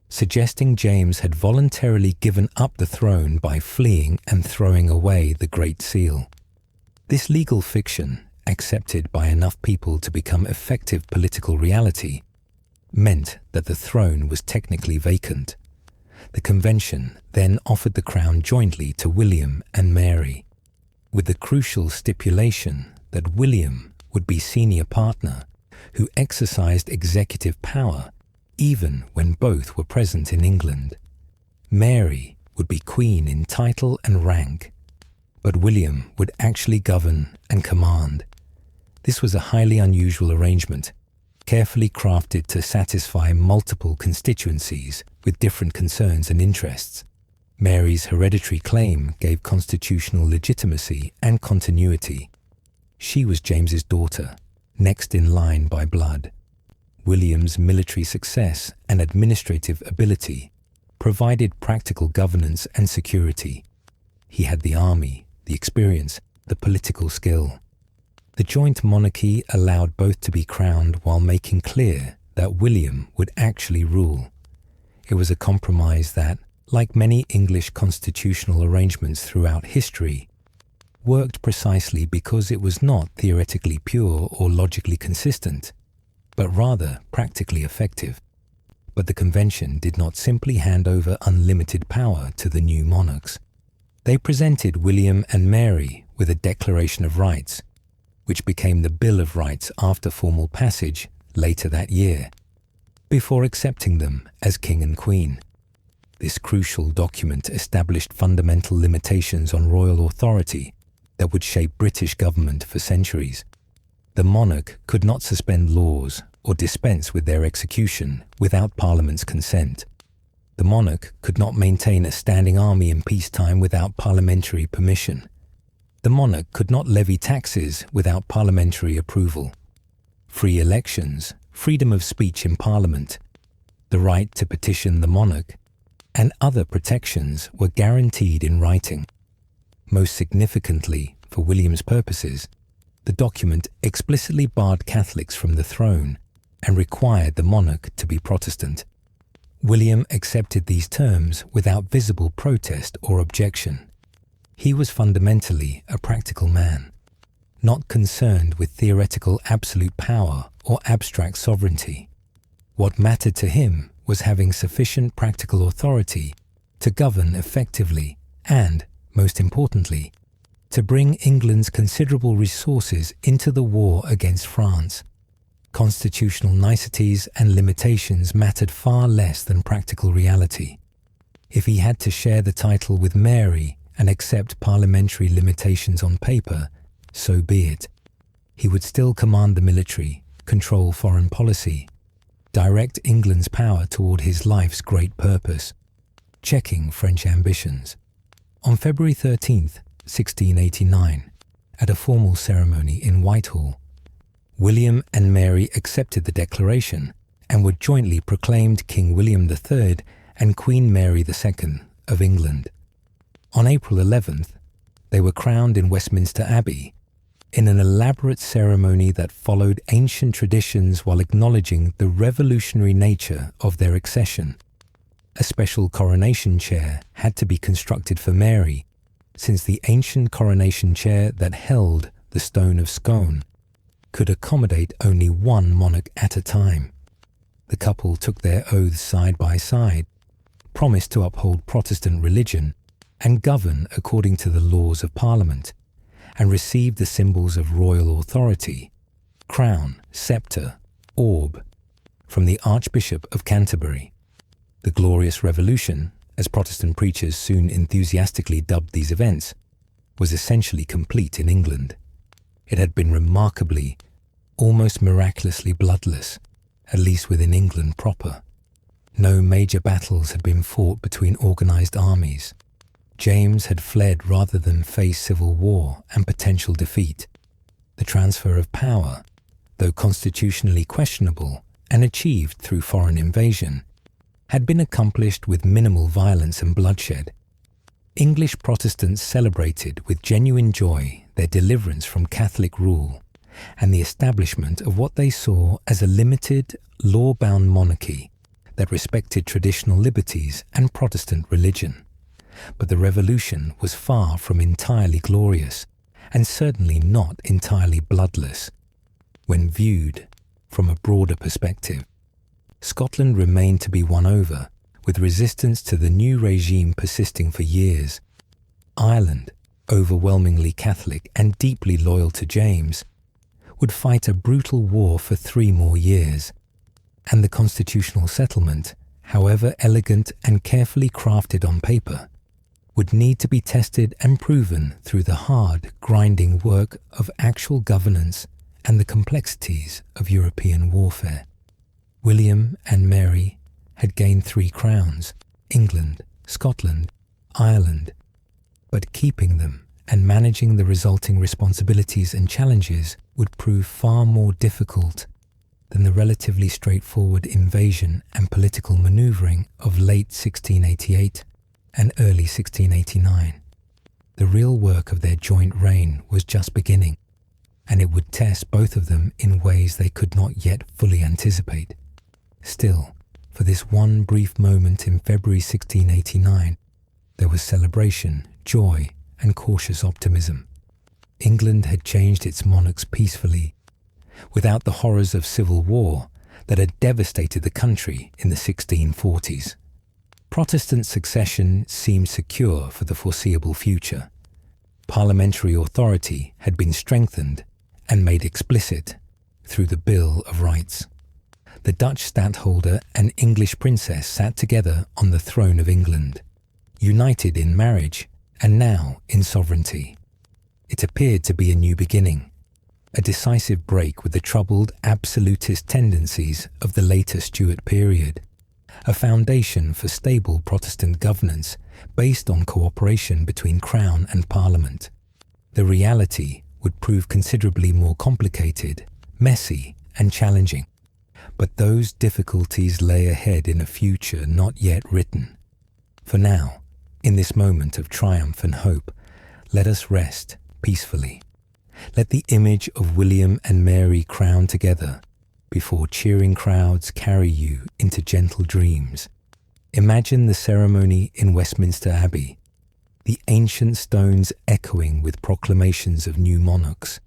suggesting James had voluntarily given up the throne by fleeing and throwing away the Great Seal. This legal fiction, accepted by enough people to become effective political reality, meant that the throne was technically vacant. The convention then offered the crown jointly to William and Mary, with the crucial stipulation that William would be senior partner who exercised executive power even when both were present in England. Mary would be queen in title and rank, but William would actually govern and command. This was a highly unusual arrangement, carefully crafted to satisfy multiple constituencies with different concerns and interests. Mary's hereditary claim gave constitutional legitimacy and continuity. She was James's daughter, next in line by blood. William's military success and administrative ability provided practical governance and security. He had the army, the experience, the political skill. The joint monarchy allowed both to be crowned while making clear that William would actually rule. It was a compromise that, like many English constitutional arrangements throughout history, worked precisely because it was not theoretically pure or logically consistent, but rather practically effective. But the convention did not simply hand over unlimited power to the new monarchs. They presented William and Mary with a Declaration of Rights, which became the Bill of Rights after formal passage later that year, before accepting them as King and Queen. This crucial document established fundamental limitations on royal authority that would shape British government for centuries. The monarch could not suspend laws or dispense with their execution without Parliament's consent. The monarch could not maintain a standing army in peacetime without parliamentary permission. The monarch could not levy taxes without parliamentary approval. Free elections, freedom of speech in Parliament, the right to petition the monarch, and other protections were guaranteed in writing. Most significantly, for William's purposes, the document explicitly barred Catholics from the throne and required the monarch to be Protestant. William accepted these terms without visible protest or objection. He was fundamentally a practical man, not concerned with theoretical absolute power or abstract sovereignty. What mattered to him was having sufficient practical authority to govern effectively and, most importantly, to bring England's considerable resources into the war against France. Constitutional niceties and limitations mattered far less than practical reality. If he had to share the title with Mary and accept parliamentary limitations on paper, so be it. He would still command the military, control foreign policy, direct England's power toward his life's great purpose, checking French ambitions. On February 13th, 1689, at a formal ceremony in Whitehall, William and Mary accepted the declaration and were jointly proclaimed King William III and Queen Mary II of England. On April 11th, they were crowned in Westminster Abbey in an elaborate ceremony that followed ancient traditions while acknowledging the revolutionary nature of their accession. A special coronation chair had to be constructed for Mary, since the ancient coronation chair that held the Stone of Scone could accommodate only one monarch at a time. The couple took their oaths side by side, promised to uphold Protestant religion and govern according to the laws of Parliament, and received the symbols of royal authority, crown, sceptre, orb, from the Archbishop of Canterbury. The Glorious Revolution, as Protestant preachers soon enthusiastically dubbed these events, was essentially complete in England. It had been remarkably, almost miraculously bloodless, at least within England proper. No major battles had been fought between organised armies. James had fled rather than face civil war and potential defeat. The transfer of power, though constitutionally questionable and achieved through foreign invasion, had been accomplished with minimal violence and bloodshed. English Protestants celebrated with genuine joy their deliverance from Catholic rule and the establishment of what they saw as a limited, law-bound monarchy that respected traditional liberties and Protestant religion. But the revolution was far from entirely glorious, and certainly not entirely bloodless. When viewed from a broader perspective, Scotland remained to be won over, with resistance to the new regime persisting for years. Ireland, overwhelmingly Catholic and deeply loyal to James, would fight a brutal war for 3 more years, and the constitutional settlement, however elegant and carefully crafted on paper, would need to be tested and proven through the hard, grinding work of actual governance and the complexities of European warfare. William and Mary had gained 3 crowns, England, Scotland, Ireland, but keeping them and managing the resulting responsibilities and challenges would prove far more difficult than the relatively straightforward invasion and political manoeuvring of late 1688 and early 1689. The real work of their joint reign was just beginning, and it would test both of them in ways they could not yet fully anticipate. Still, for this one brief moment in February 1689, there was celebration, joy, and cautious optimism. England had changed its monarchs peacefully, without the horrors of civil war that had devastated the country in the 1640s. Protestant succession seemed secure for the foreseeable future. Parliamentary authority had been strengthened and made explicit through the Bill of Rights. The Dutch stadtholder and English princess sat together on the throne of England, united in marriage and now in sovereignty. It appeared to be a new beginning, a decisive break with the troubled absolutist tendencies of the later Stuart period, a foundation for stable Protestant governance based on cooperation between Crown and Parliament. The reality would prove considerably more complicated, messy, and challenging. But those difficulties lay ahead in a future not yet written. For now, in this moment of triumph and hope, let us rest peacefully. Let the image of William and Mary crowned together before cheering crowds carry you into gentle dreams. Imagine the ceremony in Westminster Abbey, the ancient stones echoing with proclamations of new monarchs,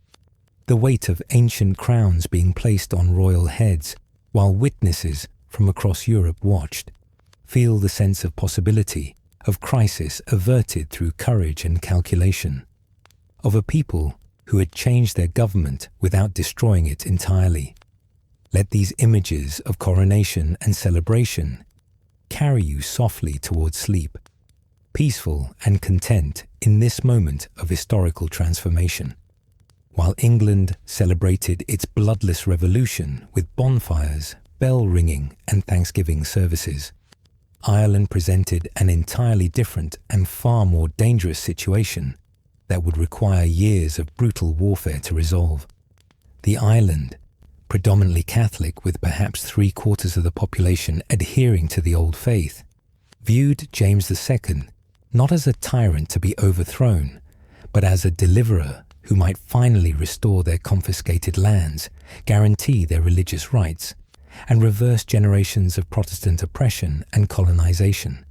the weight of ancient crowns being placed on royal heads while witnesses from across Europe watched. Feel the sense of possibility, of crisis averted through courage and calculation, of a people who had changed their government without destroying it entirely. Let these images of coronation and celebration carry you softly towards sleep, peaceful and content in this moment of historical transformation. While England celebrated its bloodless revolution with bonfires, bell ringing, and Thanksgiving services, Ireland presented an entirely different and far more dangerous situation that would require years of brutal warfare to resolve. The island, predominantly Catholic with perhaps 3/4 of the population adhering to the old faith, viewed James II not as a tyrant to be overthrown, but as a deliverer who might finally restore their confiscated lands, guarantee their religious rights, and reverse generations of Protestant oppression and colonization.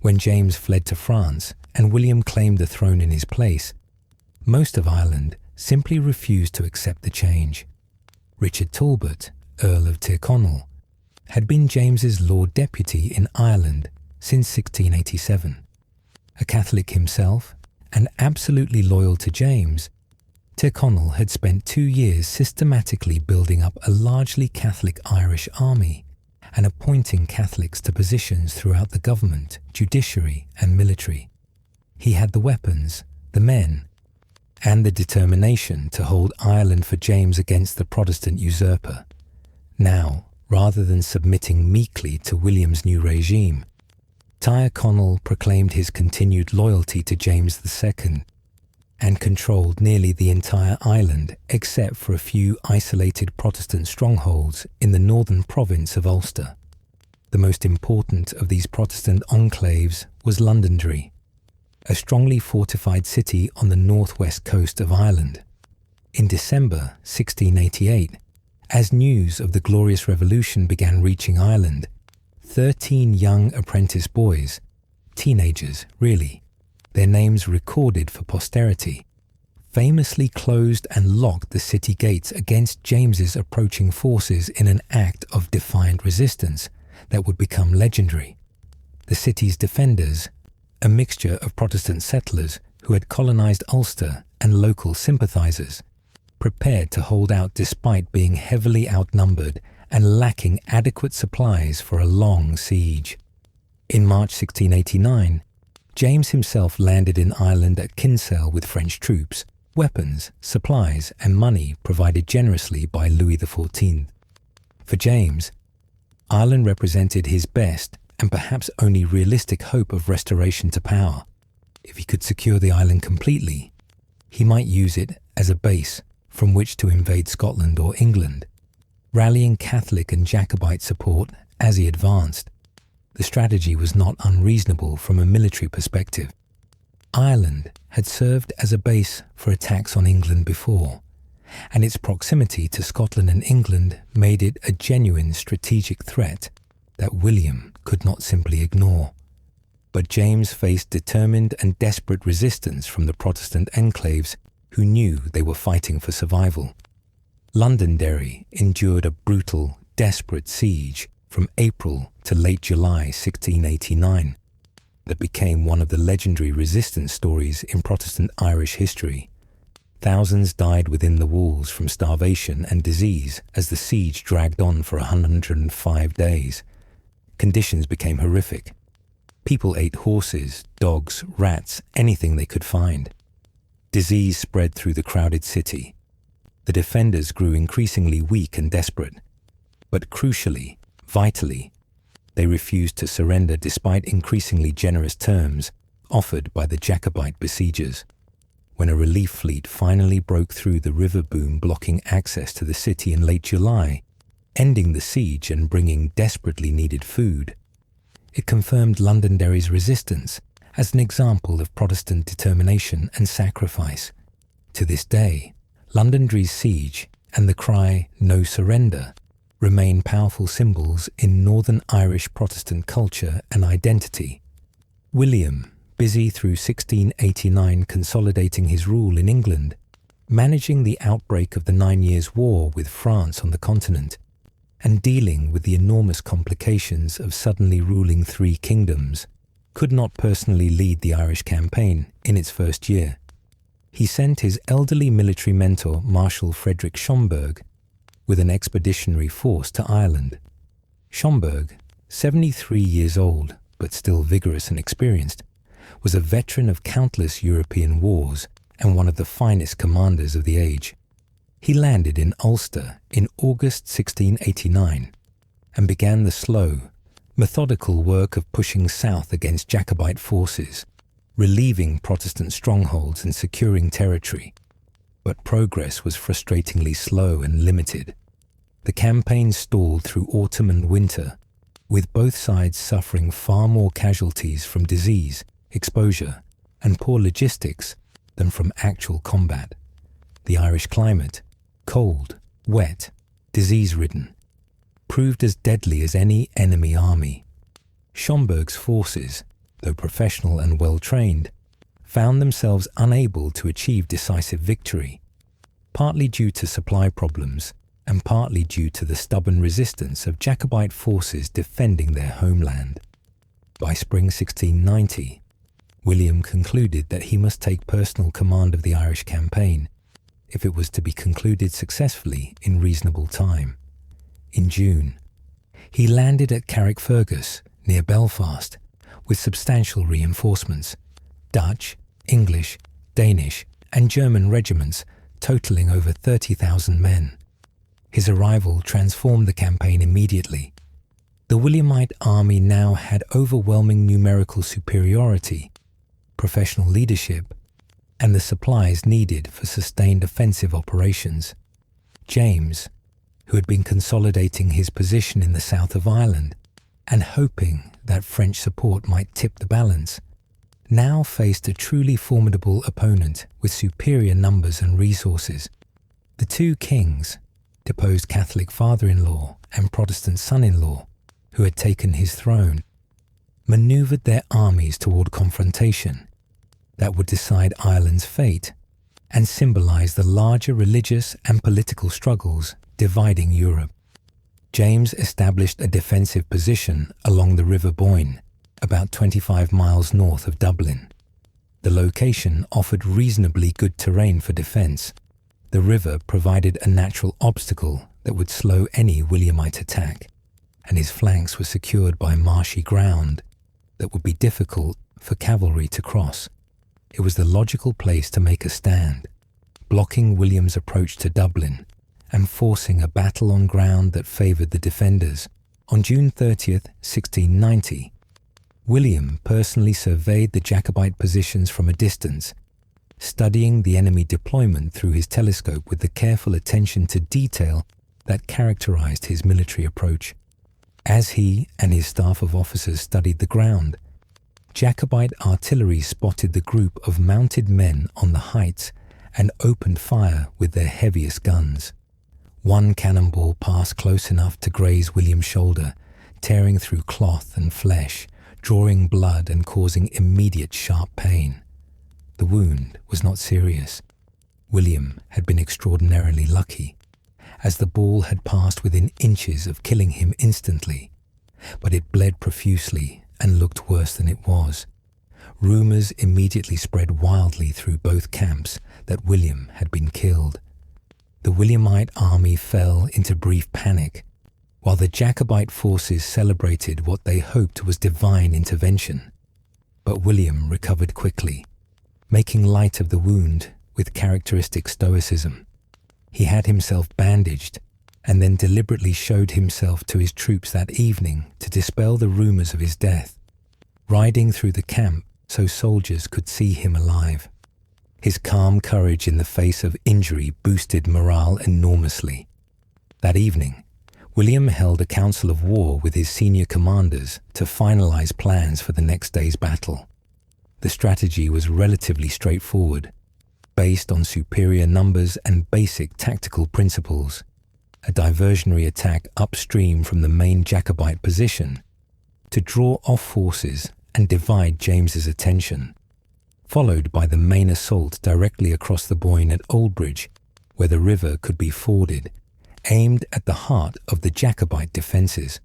When James fled to France and William claimed the throne in his place, most of Ireland simply refused to accept the change. Richard Talbot, Earl of Tyrconnell, had been James's Lord Deputy in Ireland since 1687. A Catholic himself and absolutely loyal to James, Tyrconnell had spent 2 years systematically building up a largely Catholic Irish army and appointing Catholics to positions throughout the government, judiciary, and military. He had the weapons, the men, and the determination to hold Ireland for James against the Protestant usurper. Now, rather than submitting meekly to William's new regime, Tyrconnell proclaimed his continued loyalty to James II and controlled nearly the entire island except for a few isolated Protestant strongholds in the northern province of Ulster. The most important of these Protestant enclaves was Londonderry, a strongly fortified city on the northwest coast of Ireland. In December 1688, as news of the Glorious Revolution began reaching Ireland, 13 young apprentice boys, teenagers really, their names recorded for posterity, famously closed and locked the city gates against James's approaching forces in an act of defiant resistance that would become legendary. The city's defenders, a mixture of Protestant settlers who had colonized Ulster and local sympathizers, prepared to hold out despite being heavily outnumbered and lacking adequate supplies for a long siege. In March 1689, James himself landed in Ireland at Kinsale with French troops, weapons, supplies, and money provided generously by Louis XIV. For James, Ireland represented his best and perhaps only realistic hope of restoration to power. If he could secure the island completely, he might use it as a base from which to invade Scotland or England, rallying Catholic and Jacobite support as he advanced. The strategy was not unreasonable from a military perspective. Ireland had served as a base for attacks on England before, and its proximity to Scotland and England made it a genuine strategic threat that William could not simply ignore. But James faced determined and desperate resistance from the Protestant enclaves who knew they were fighting for survival. Londonderry endured a brutal, desperate siege from April to late July 1689 that became one of the legendary resistance stories in Protestant Irish history. Thousands died within the walls from starvation and disease as the siege dragged on for 105 days. Conditions became horrific. People ate horses, dogs, rats, anything they could find. Disease spread through the crowded city. The defenders grew increasingly weak and desperate. But crucially, vitally, they refused to surrender despite increasingly generous terms offered by the Jacobite besiegers. When a relief fleet finally broke through the river boom blocking access to the city in late July, ending the siege and bringing desperately needed food, it confirmed Londonderry's resistance as an example of Protestant determination and sacrifice. To this day, Londonderry's siege and the cry "No Surrender" remain powerful symbols in Northern Irish Protestant culture and identity. William, busy through 1689 consolidating his rule in England, managing the outbreak of the 9 Years' War with France on the continent, and dealing with the enormous complications of suddenly ruling 3 kingdoms, could not personally lead the Irish campaign in its first year. He sent his elderly military mentor, Marshal Frederick Schomberg, with an expeditionary force to Ireland. Schomberg, 73 years old but still vigorous and experienced, was a veteran of countless European wars and one of the finest commanders of the age. He landed in Ulster in August 1689 and began the slow, methodical work of pushing south against Jacobite forces, relieving Protestant strongholds and securing territory. But progress was frustratingly slow and limited. The campaign stalled through autumn and winter, with both sides suffering far more casualties from disease, exposure, and poor logistics than from actual combat. The Irish climate, cold, wet, disease-ridden, proved as deadly as any enemy army. Schomberg's forces, though professional and well-trained, found themselves unable to achieve decisive victory, partly due to supply problems and partly due to the stubborn resistance of Jacobite forces defending their homeland. By spring 1690, William concluded that he must take personal command of the Irish campaign if it was to be concluded successfully in reasonable time. In June, he landed at Carrickfergus, near Belfast, with substantial reinforcements, Dutch, English, Danish, and German regiments totaling over 30,000 men. His arrival transformed the campaign immediately. The Williamite army now had overwhelming numerical superiority, professional leadership, and the supplies needed for sustained offensive operations. James, who had been consolidating his position in the south of Ireland and hoping that French support might tip the balance, now faced a truly formidable opponent with superior numbers and resources. The 2 kings, deposed Catholic father-in-law and Protestant son-in-law, who had taken his throne, manoeuvred their armies toward confrontation that would decide Ireland's fate and symbolize the larger religious and political struggles dividing Europe. James established a defensive position along the River Boyne, about 25 miles north of Dublin. The location offered reasonably good terrain for defense. The river provided a natural obstacle that would slow any Williamite attack, and his flanks were secured by marshy ground that would be difficult for cavalry to cross. It was the logical place to make a stand, blocking William's approach to Dublin and forcing a battle on ground that favoured the defenders. On June 30th, 1690, William personally surveyed the Jacobite positions from a distance, studying the enemy deployment through his telescope with the careful attention to detail that characterized his military approach. As he and his staff of officers studied the ground, Jacobite artillery spotted the group of mounted men on the heights and opened fire with their heaviest guns. One cannonball passed close enough to graze William's shoulder, tearing through cloth and flesh, drawing blood and causing immediate sharp pain. The wound was not serious. William had been extraordinarily lucky, as the ball had passed within inches of killing him instantly, but it bled profusely and looked worse than it was. Rumours immediately spread wildly through both camps that William had been killed. The Williamite army fell into brief panic, while the Jacobite forces celebrated what they hoped was divine intervention. But William recovered quickly, making light of the wound with characteristic stoicism. He had himself bandaged and then deliberately showed himself to his troops that evening to dispel the rumours of his death, riding through the camp so soldiers could see him alive. His calm courage in the face of injury boosted morale enormously. That evening, William held a council of war with his senior commanders to finalize plans for the next day's battle. The strategy was relatively straightforward, based on superior numbers and basic tactical principles. A diversionary attack upstream from the main Jacobite position to draw off forces and divide James's attention, followed by the main assault directly across the Boyne at Oldbridge, where the river could be forded, aimed at the heart of the Jacobite defences.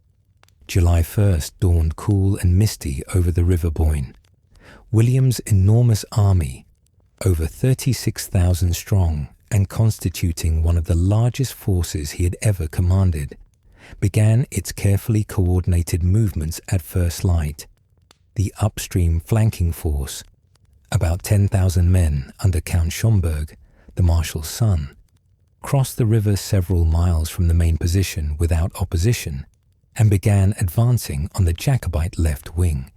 July 1st dawned cool and misty over the River Boyne. William's enormous army, over 36,000 strong and constituting one of the largest forces he had ever commanded, began its carefully coordinated movements at first light. The upstream flanking force, about 10,000 men under Count Schomberg, the marshal's son, crossed the river several miles from the main position without opposition and began advancing on the Jacobite left wing.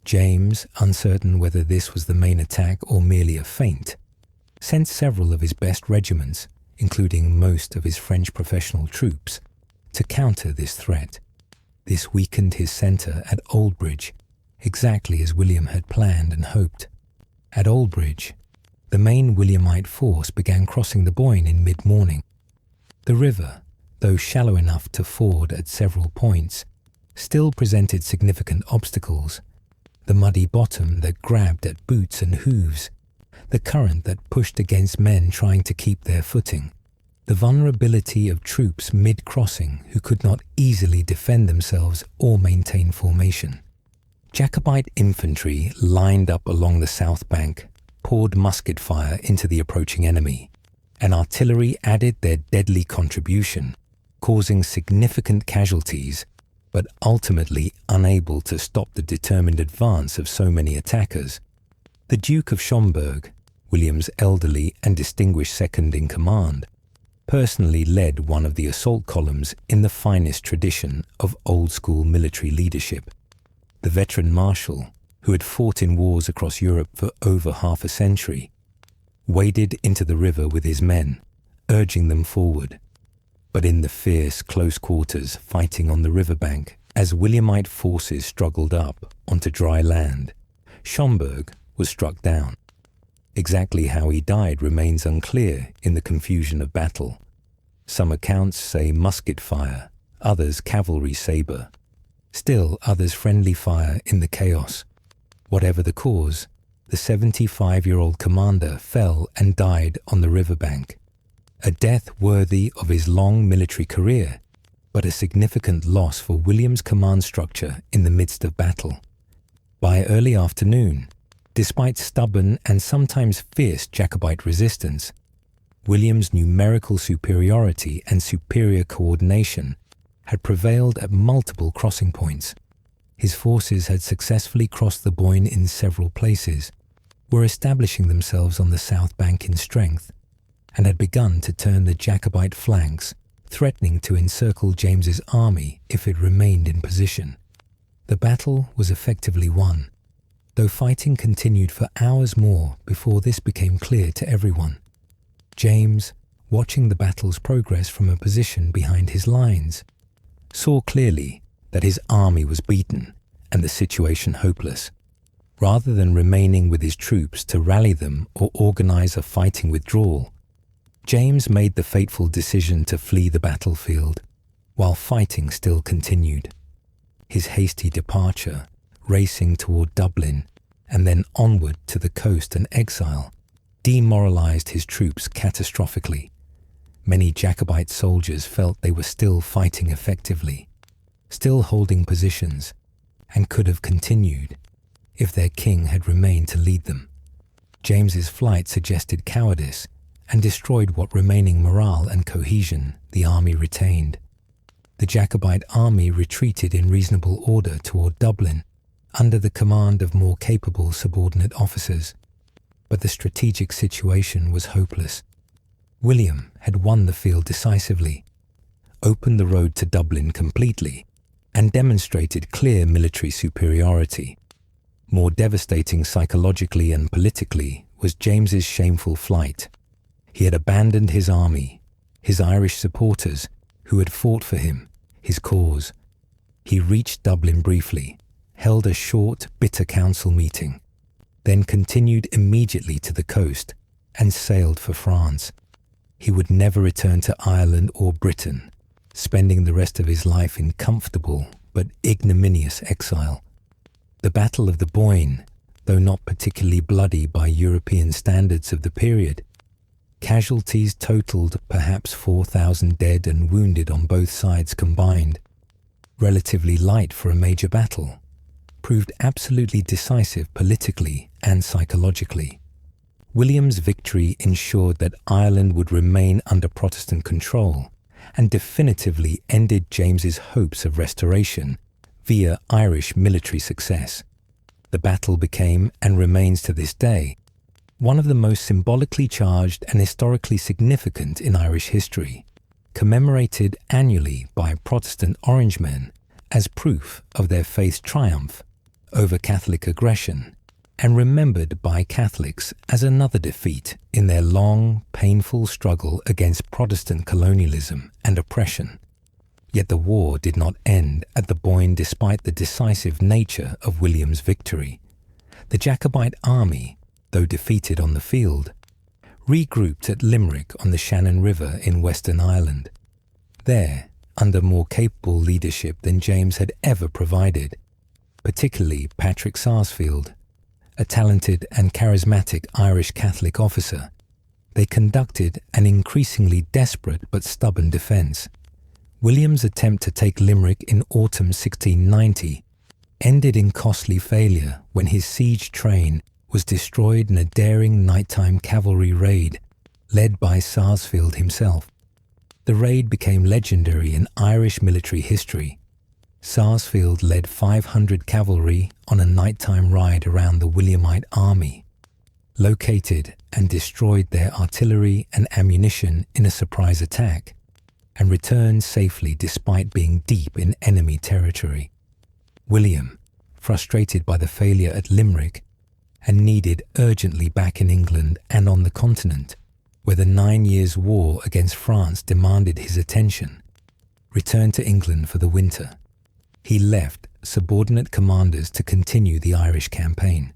James, uncertain whether this was the main attack or merely a feint, sent several of his best regiments, including most of his French professional troops, to counter this threat. This weakened his centre at Oldbridge, exactly as William had planned and hoped. At Oldbridge, the main Williamite force began crossing the Boyne in mid-morning. The river, though shallow enough to ford at several points, still presented significant obstacles. The muddy bottom that grabbed at boots and hooves, the current that pushed against men trying to keep their footing, the vulnerability of troops mid-crossing who could not easily defend themselves or maintain formation. Jacobite infantry lined up along the south bank poured musket fire into the approaching enemy, and artillery added their deadly contribution, causing significant casualties, but ultimately unable to stop the determined advance of so many attackers. The Duke of Schomberg, William's elderly and distinguished second-in-command, personally led one of the assault columns in the finest tradition of old-school military leadership. The veteran marshal, who had fought in wars across Europe for over half a century, waded into the river with his men, urging them forward. But in the fierce close quarters fighting on the riverbank, as Williamite forces struggled up onto dry land, Schomberg was struck down. Exactly how he died remains unclear in the confusion of battle. Some accounts say musket fire, others cavalry sabre. Still others friendly fire in the chaos. Whatever the cause, the 75-year-old commander fell and died on the riverbank. A death worthy of his long military career, but a significant loss for William's command structure in the midst of battle. By early afternoon, despite stubborn and sometimes fierce Jacobite resistance, William's numerical superiority and superior coordination had prevailed at multiple crossing points. His forces had successfully crossed the Boyne in several places, were establishing themselves on the south bank in strength, and had begun to turn the Jacobite flanks, threatening to encircle James's army if it remained in position. The battle was effectively won, though fighting continued for hours more before this became clear to everyone. James, watching the battle's progress from a position behind his lines, saw clearly that his army was beaten and the situation hopeless. Rather than remaining with his troops to rally them or organize a fighting withdrawal, James made the fateful decision to flee the battlefield while fighting still continued. His hasty departure, racing toward Dublin and then onward to the coast and exile, demoralized his troops catastrophically. Many Jacobite soldiers felt they were still fighting effectively, still holding positions, and could have continued if their king had remained to lead them. James's flight suggested cowardice and destroyed what remaining morale and cohesion the army retained. The Jacobite army retreated in reasonable order toward Dublin under the command of more capable subordinate officers, but the strategic situation was hopeless. William had won the field decisively, opened the road to Dublin completely, and demonstrated clear military superiority. More devastating psychologically and politically was James's shameful flight. He had abandoned his army, his Irish supporters who had fought for him, his cause. He reached Dublin briefly, held a short, bitter council meeting, then continued immediately to the coast and sailed for France. He would never return to Ireland or Britain, spending the rest of his life in comfortable but ignominious exile. The Battle of the Boyne, though not particularly bloody by European standards of the period, casualties totaled perhaps 4,000 dead and wounded on both sides combined. Relatively light for a major battle, proved absolutely decisive politically and psychologically. William's victory ensured that Ireland would remain under Protestant control and definitively ended James's hopes of restoration via Irish military success. The battle became, and remains to this day, one of the most symbolically charged and historically significant in Irish history, commemorated annually by Protestant Orangemen as proof of their faith's triumph over Catholic aggression, and remembered by Catholics as another defeat in their long, painful struggle against Protestant colonialism and oppression. Yet the war did not end at the Boyne despite the decisive nature of William's victory. The Jacobite army, though defeated on the field, regrouped at Limerick on the Shannon River in Western Ireland. There, under more capable leadership than James had ever provided, particularly Patrick Sarsfield, a talented and charismatic Irish Catholic officer, they conducted an increasingly desperate but stubborn defence. William's attempt to take Limerick in autumn 1690 ended in costly failure when his siege train was destroyed in a daring nighttime cavalry raid led by Sarsfield himself. The raid became legendary in Irish military history. Sarsfield led 500 cavalry on a nighttime ride around the Williamite army, located and destroyed their artillery and ammunition in a surprise attack, and returned safely despite being deep in enemy territory. William, frustrated by the failure at Limerick and needed urgently back in England and on the continent, where the 9 years' war against France demanded his attention, returned to England for the winter. He left subordinate commanders to continue the Irish campaign.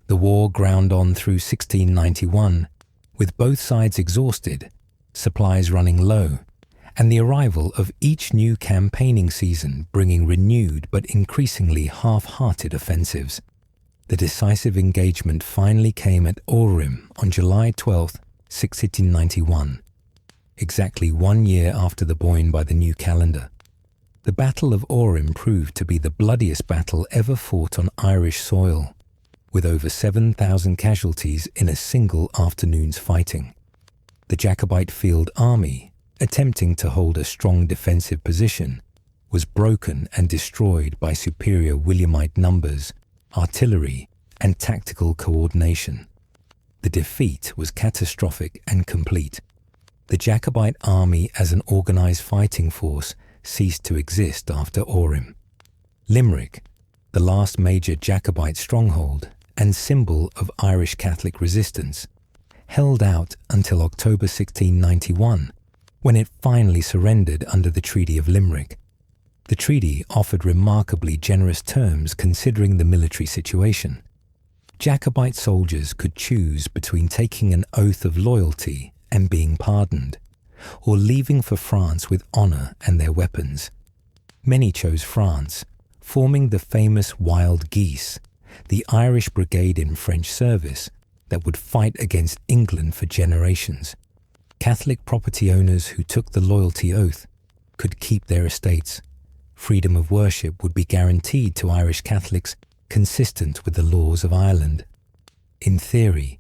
The war ground on through 1691, with both sides exhausted, supplies running low, and the arrival of each new campaigning season bringing renewed but increasingly half-hearted offensives. The decisive engagement finally came at Orphaned on July 12, 1691, exactly 1 year after the Boyne by the new calendar. The Battle of Orphaned proved to be the bloodiest battle ever fought on Irish soil, with over 7,000 casualties in a single afternoon's fighting. The Jacobite field army, attempting to hold a strong defensive position, was broken and destroyed by superior Williamite numbers, artillery, and tactical coordination. The defeat was catastrophic and complete. The Jacobite army as an organized fighting force ceased to exist after Orphaned. Limerick, the last major Jacobite stronghold and symbol of Irish Catholic resistance, held out until October 1691, when it finally surrendered under the Treaty of Limerick. The treaty offered remarkably generous terms considering the military situation. Jacobite soldiers could choose between taking an oath of loyalty and being pardoned, or leaving for France with honour and their weapons. Many chose France, forming the famous Wild Geese, the Irish brigade in French service that would fight against England for generations. Catholic property owners who took the loyalty oath could keep their estates. Freedom of worship would be guaranteed to Irish Catholics, consistent with the laws of Ireland. In theory,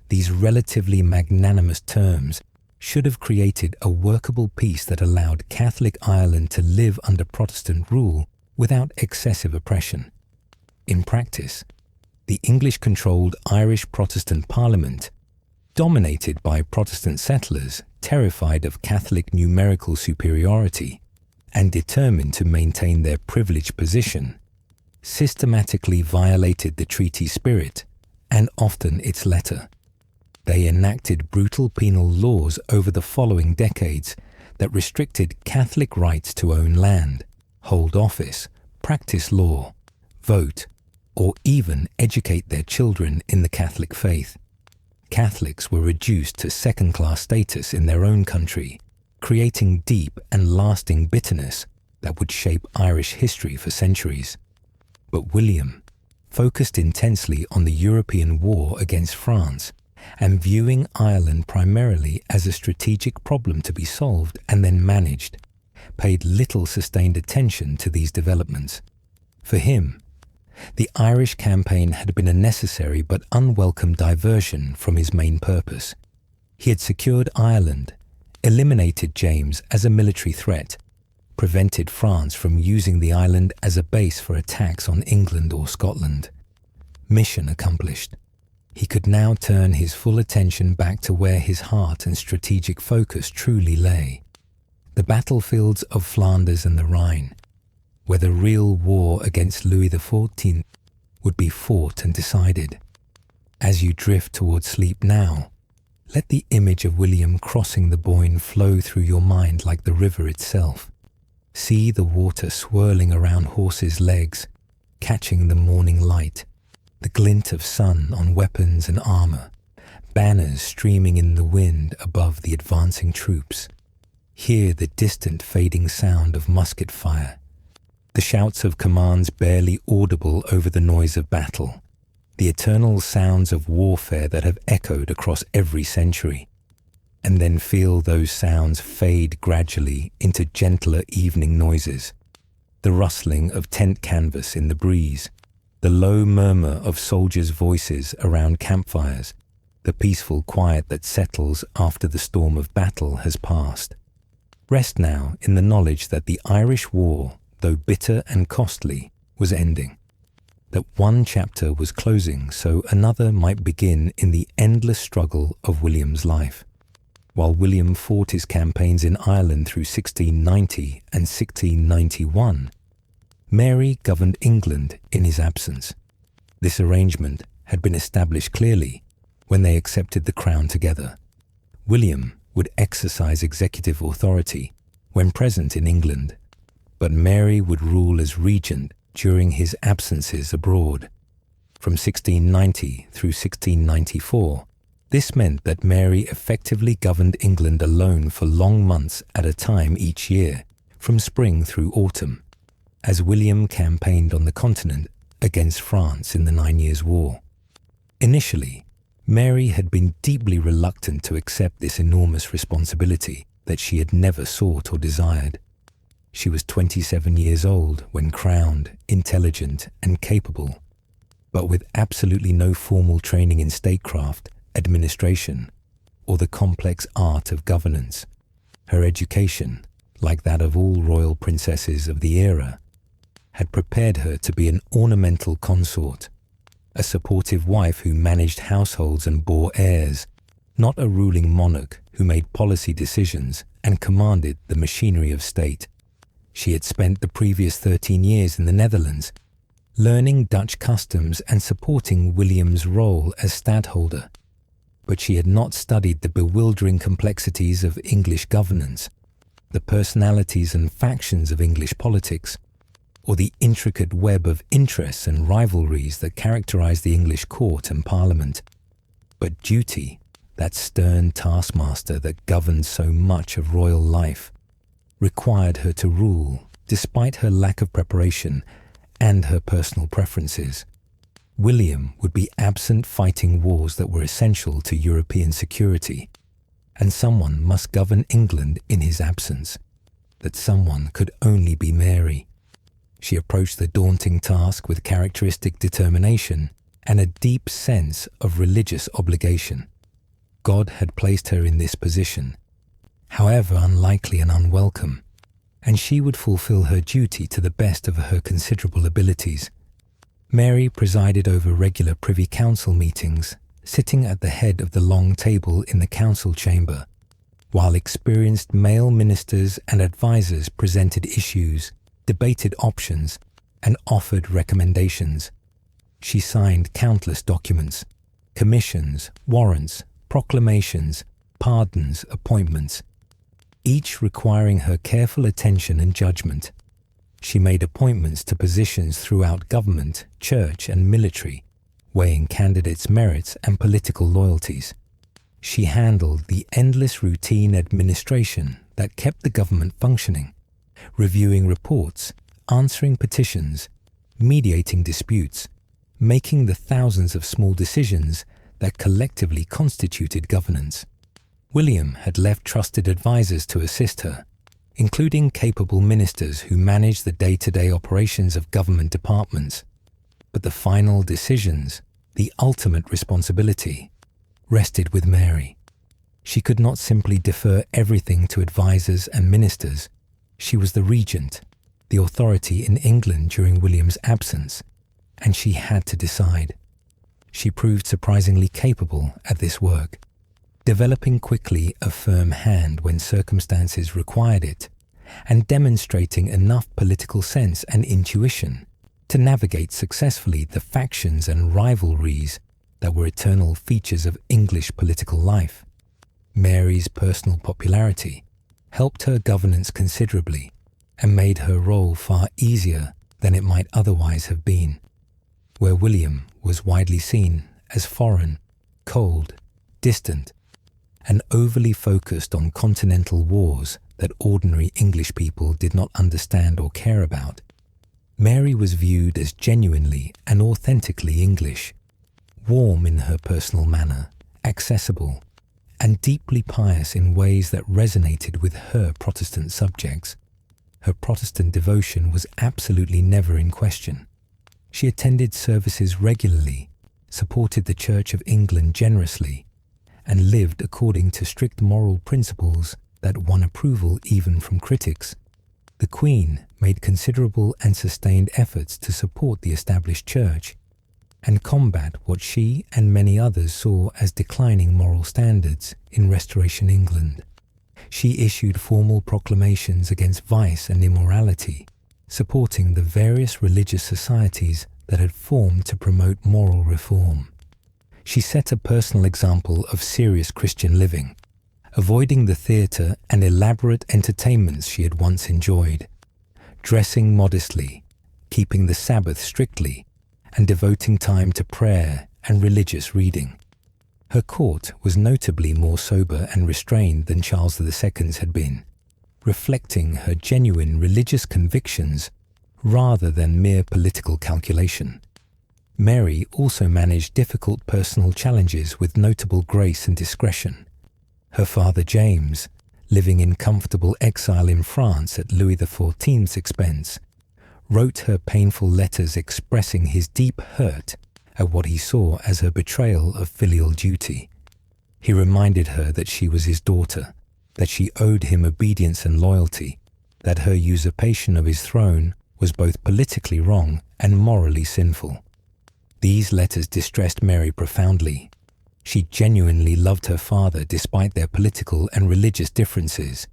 these relatively magnanimous terms should have created a workable peace that allowed Catholic Ireland to live under Protestant rule without excessive oppression. In practice, the English-controlled Irish Protestant Parliament, dominated by Protestant settlers terrified of Catholic numerical superiority and determined to maintain their privileged position, systematically violated the treaty spirit and often its letter. They enacted brutal penal laws over the following decades that restricted Catholic rights to own land, hold office, practice law, vote, or even educate their children in the Catholic faith. Catholics were reduced to second-class status in their own country, creating deep and lasting bitterness that would shape Irish history for centuries. But William focused intensely on the European war against France and viewing Ireland primarily as a strategic problem to be solved and then managed, paid little sustained attention to these developments. For him, the Irish campaign had been a necessary but unwelcome diversion from his main purpose. He had secured Ireland, eliminated James as a military threat, prevented France from using the island as a base for attacks on England or Scotland. Mission accomplished. He could now turn his full attention back to where his heart and strategic focus truly lay: the battlefields of Flanders and the Rhine, where the real war against Louis XIV would be fought and decided. As you drift towards sleep now, let the image of William crossing the Boyne flow through your mind like the river itself. See the water swirling around horses' legs, catching the morning light, the glint of sun on weapons and armor, banners streaming in the wind above the advancing troops. Hear the distant fading sound of musket fire, the shouts of commands barely audible over the noise of battle, the eternal sounds of warfare that have echoed across every century. And then feel those sounds fade gradually into gentler evening noises, the rustling of tent canvas in the breeze, the low murmur of soldiers' voices around campfires, the peaceful quiet that settles after the storm of battle has passed. Rest now in the knowledge that the Irish War, though bitter and costly, was ending, that one chapter was closing so another might begin in the endless struggle of William's life. While William fought his campaigns in Ireland through 1690 and 1691, Mary governed England in his absence. This arrangement had been established clearly when they accepted the crown together. William would exercise executive authority when present in England, but Mary would rule as regent during his absences abroad. From 1690 through 1694, this meant that Mary effectively governed England alone for long months at a time each year, from spring through autumn, as William campaigned on the continent against France in the 9 Years' War. Initially, Mary had been deeply reluctant to accept this enormous responsibility that she had never sought or desired. She was 27 years old when crowned, intelligent and capable, but with absolutely no formal training in statecraft, administration, or the complex art of governance. Her education, like that of all royal princesses of the era, had prepared her to be an ornamental consort, a supportive wife who managed households and bore heirs, not a ruling monarch who made policy decisions and commanded the machinery of state. She had spent the previous 13 years in the Netherlands, learning Dutch customs and supporting William's role as stadtholder, but she had not studied the bewildering complexities of English governance, the personalities and factions of English politics, or the intricate web of interests and rivalries that characterized the English court and parliament. But duty, that stern taskmaster that governed so much of royal life, required her to rule despite her lack of preparation and her personal preferences. William would be absent fighting wars that were essential to European security, and someone must govern England in his absence. That someone could only be Mary. She approached the daunting task with characteristic determination and a deep sense of religious obligation. God had placed her in this position, however unlikely and unwelcome, and she would fulfill her duty to the best of her considerable abilities. Mary presided over regular Privy Council meetings, sitting at the head of the long table in the council chamber, while experienced male ministers and advisers presented issues, debated options, and offered recommendations. She signed countless documents, commissions, warrants, proclamations, pardons, appointments, each requiring her careful attention and judgment. She made appointments to positions throughout government, church, and military, weighing candidates' merits and political loyalties. She handled the endless routine administration that kept the government functioning, reviewing reports, answering petitions, mediating disputes, making the thousands of small decisions that collectively constituted governance. William had left trusted advisers to assist her, including capable ministers who managed the day-to-day operations of government departments. But the final decisions, the ultimate responsibility, rested with Mary. She could not simply defer everything to advisers and ministers. She was the regent, the authority in England during William's absence, and she had to decide. She proved surprisingly capable at this work, developing quickly a firm hand when circumstances required it, and demonstrating enough political sense and intuition to navigate successfully the factions and rivalries that were eternal features of English political life. Mary's personal popularity helped her governance considerably and made her role far easier than it might otherwise have been, where William was widely seen as foreign, cold, distant, and overly focused on continental wars that ordinary English people did not understand or care about. Mary was viewed as genuinely and authentically English, warm in her personal manner, accessible, and deeply pious in ways that resonated with her Protestant subjects. Her Protestant devotion was absolutely never in question. She attended services regularly, supported the Church of England generously, and lived according to strict moral principles that won approval even from critics. The Queen made considerable and sustained efforts to support the established church and combat what she and many others saw as declining moral standards in Restoration England. She issued formal proclamations against vice and immorality, supporting the various religious societies that had formed to promote moral reform. She set a personal example of serious Christian living, avoiding the theatre and elaborate entertainments she had once enjoyed, dressing modestly, keeping the Sabbath strictly, and devoting time to prayer and religious reading. Her court was notably more sober and restrained than Charles II's had been, reflecting her genuine religious convictions rather than mere political calculation. Mary also managed difficult personal challenges with notable grace and discretion. Her father James, living in comfortable exile in France at Louis XIV's expense, wrote her painful letters expressing his deep hurt at what he saw as her betrayal of filial duty. He reminded her that she was his daughter, that she owed him obedience and loyalty, that her usurpation of his throne was both politically wrong and morally sinful. These letters distressed Mary profoundly. She genuinely loved her father despite their political and religious differences,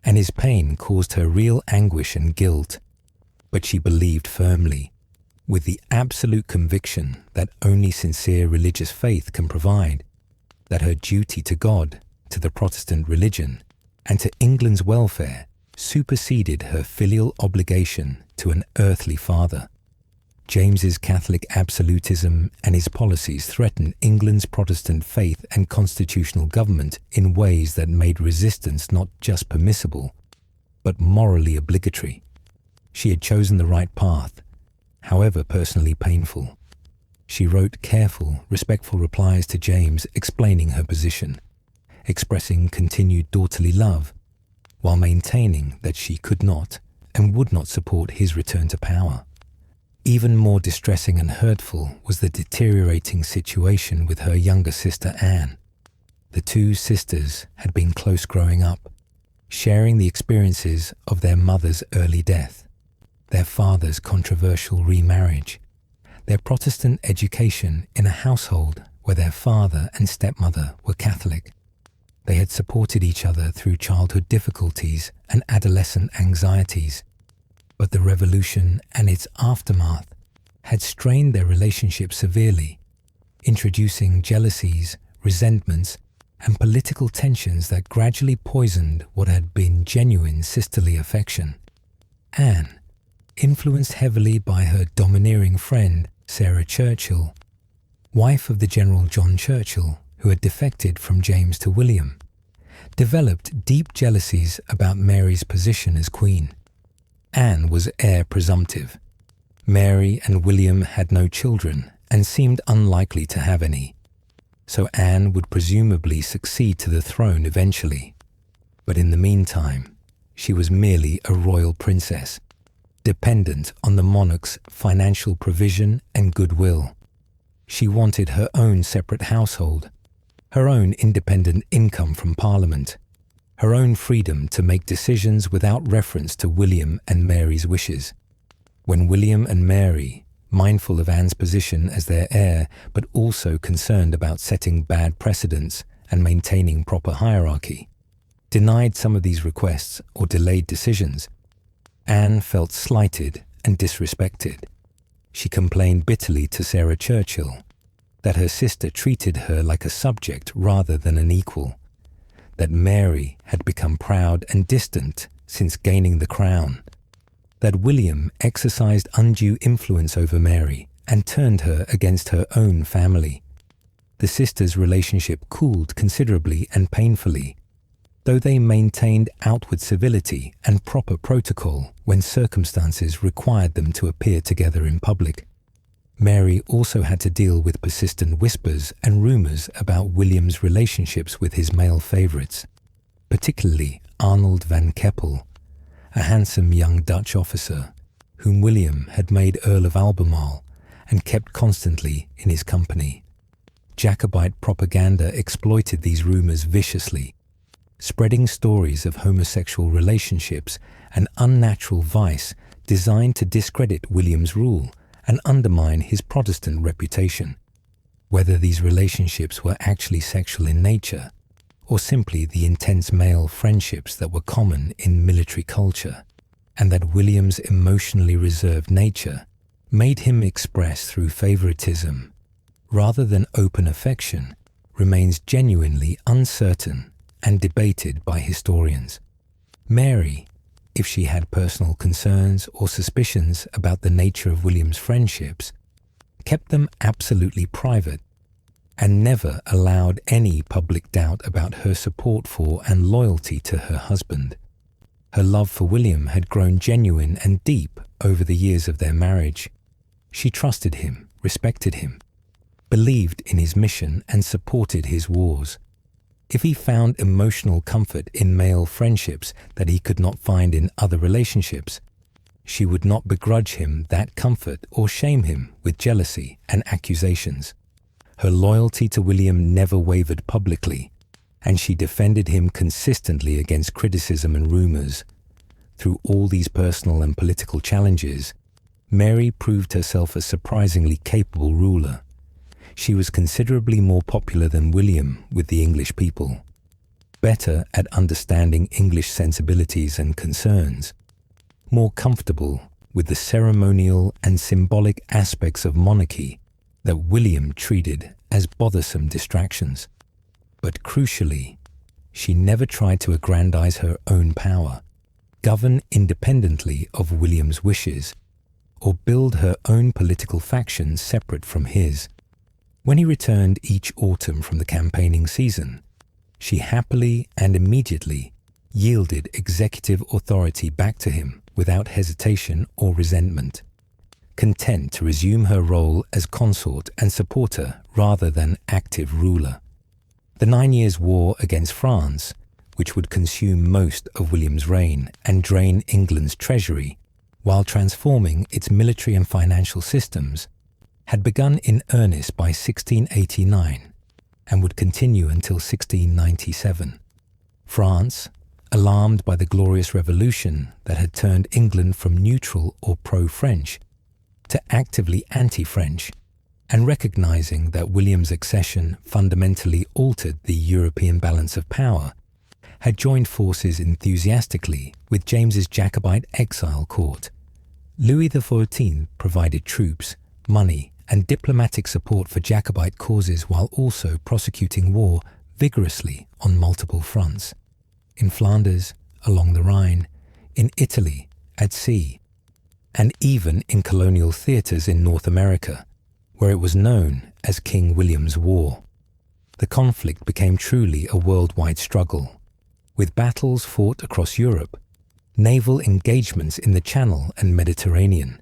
and his pain caused her real anguish and guilt. But she believed firmly, with the absolute conviction that only sincere religious faith can provide, that her duty to God, to the Protestant religion, and to England's welfare superseded her filial obligation to an earthly father. James's Catholic absolutism and his policies threatened England's Protestant faith and constitutional government in ways that made resistance not just permissible, but morally obligatory. She had chosen the right path, however personally painful. She wrote careful, respectful replies to James explaining her position, expressing continued daughterly love, while maintaining that she could not and would not support his return to power. Even more distressing and hurtful was the deteriorating situation with her younger sister Anne. The two sisters had been close growing up, sharing the experiences of their mother's early death, their father's controversial remarriage, their Protestant education in a household where their father and stepmother were Catholic. They had supported each other through childhood difficulties and adolescent anxieties, but the revolution and its aftermath had strained their relationship severely, introducing jealousies, resentments, and political tensions that gradually poisoned what had been genuine sisterly affection. Anne, influenced heavily by her domineering friend Sarah Churchill, wife of the General John Churchill, who had defected from James to William, developed deep jealousies about Mary's position as queen. Anne was heir presumptive. Mary and William had no children and seemed unlikely to have any, so Anne would presumably succeed to the throne eventually. But in the meantime, she was merely a royal princess, dependent on the monarch's financial provision and goodwill. She wanted her own separate household, her own independent income from Parliament, her own freedom to make decisions without reference to William and Mary's wishes. When William and Mary, mindful of Anne's position as their heir but also concerned about setting bad precedents and maintaining proper hierarchy, denied some of these requests or delayed decisions, Anne felt slighted and disrespected. She complained bitterly to Sarah Churchill that her sister treated her like a subject rather than an equal, that Mary had become proud and distant since gaining the crown, that William exercised undue influence over Mary and turned her against her own family. The sisters' relationship cooled considerably and painfully, though they maintained outward civility and proper protocol when circumstances required them to appear together in public. Mary also had to deal with persistent whispers and rumours about William's relationships with his male favourites, particularly Arnold van Keppel, a handsome young Dutch officer whom William had made Earl of Albemarle and kept constantly in his company. Jacobite propaganda exploited these rumours viciously, spreading stories of homosexual relationships and unnatural vice designed to discredit William's rule and undermine his Protestant reputation. Whether these relationships were actually sexual in nature, or simply the intense male friendships that were common in military culture, and that William's emotionally reserved nature made him express through favoritism rather than open affection, remains genuinely uncertain and debated by historians. Mary, if she had personal concerns or suspicions about the nature of William's friendships, kept them absolutely private and never allowed any public doubt about her support for and loyalty to her husband. Her love for William had grown genuine and deep over the years of their marriage. She trusted him, respected him, believed in his mission and supported his wars. If he found emotional comfort in male friendships that he could not find in other relationships, she would not begrudge him that comfort or shame him with jealousy and accusations. Her loyalty to William never wavered publicly, and she defended him consistently against criticism and rumours. Through all these personal and political challenges, Mary proved herself a surprisingly capable ruler. She was considerably more popular than William with the English people, better at understanding English sensibilities and concerns, more comfortable with the ceremonial and symbolic aspects of monarchy that William treated as bothersome distractions. But crucially, she never tried to aggrandize her own power, govern independently of William's wishes, or build her own political faction separate from his. When he returned each autumn from the campaigning season, she happily and immediately yielded executive authority back to him without hesitation or resentment, content to resume her role as consort and supporter rather than active ruler. The 9 Years' War against France, which would consume most of William's reign and drain England's treasury, while transforming its military and financial systems, had begun in earnest by 1689 and would continue until 1697. France, alarmed by the Glorious Revolution that had turned England from neutral or pro-French to actively anti-French, and recognizing that William's accession fundamentally altered the European balance of power, had joined forces enthusiastically with James's Jacobite exile court. Louis XIV provided troops, money, and diplomatic support for Jacobite causes while also prosecuting war vigorously on multiple fronts. In Flanders, along the Rhine, in Italy, at sea, and even in colonial theatres in North America, where it was known as King William's War. The conflict became truly a worldwide struggle, with battles fought across Europe, naval engagements in the Channel and Mediterranean,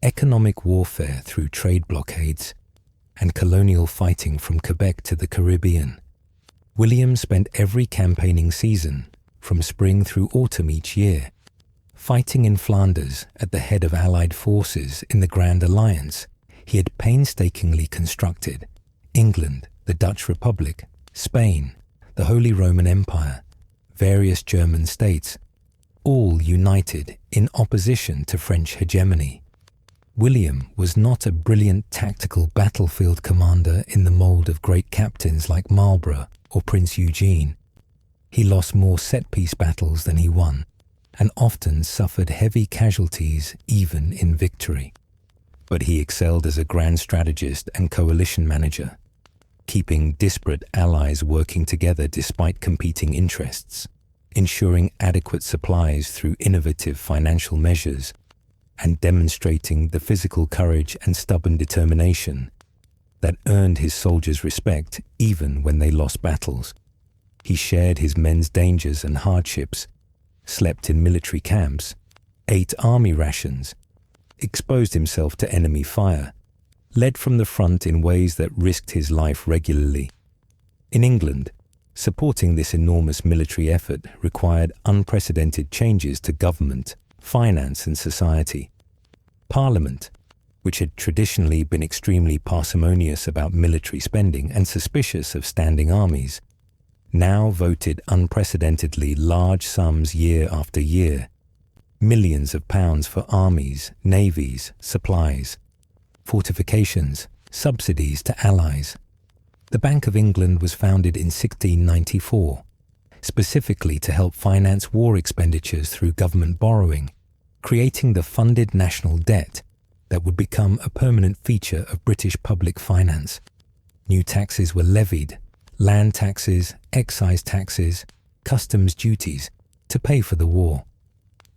economic warfare through trade blockades, and colonial fighting from Quebec to the Caribbean. William spent every campaigning season, from spring through autumn each year, fighting in Flanders at the head of Allied forces in the Grand Alliance he had painstakingly constructed: England, the Dutch Republic, Spain, the Holy Roman Empire, various German states, all united in opposition to French hegemony. William was not a brilliant tactical battlefield commander in the mold of great captains like Marlborough or Prince Eugene. He lost more set-piece battles than he won, and often suffered heavy casualties even in victory. But he excelled as a grand strategist and coalition manager, keeping disparate allies working together despite competing interests, ensuring adequate supplies through innovative financial measures, and demonstrating the physical courage and stubborn determination that earned his soldiers respect even when they lost battles. He shared his men's dangers and hardships, slept in military camps, ate army rations, exposed himself to enemy fire, led from the front in ways that risked his life regularly. In England, supporting this enormous military effort required unprecedented changes to government, finance and society. Parliament, which had traditionally been extremely parsimonious about military spending and suspicious of standing armies, now voted unprecedentedly large sums year after year, millions of pounds for armies, navies, supplies, fortifications, subsidies to allies. The Bank of England was founded in 1694, specifically to help finance war expenditures through government borrowing, creating the funded national debt that would become a permanent feature of British public finance. New taxes were levied, land taxes, excise taxes, customs duties, to pay for the war.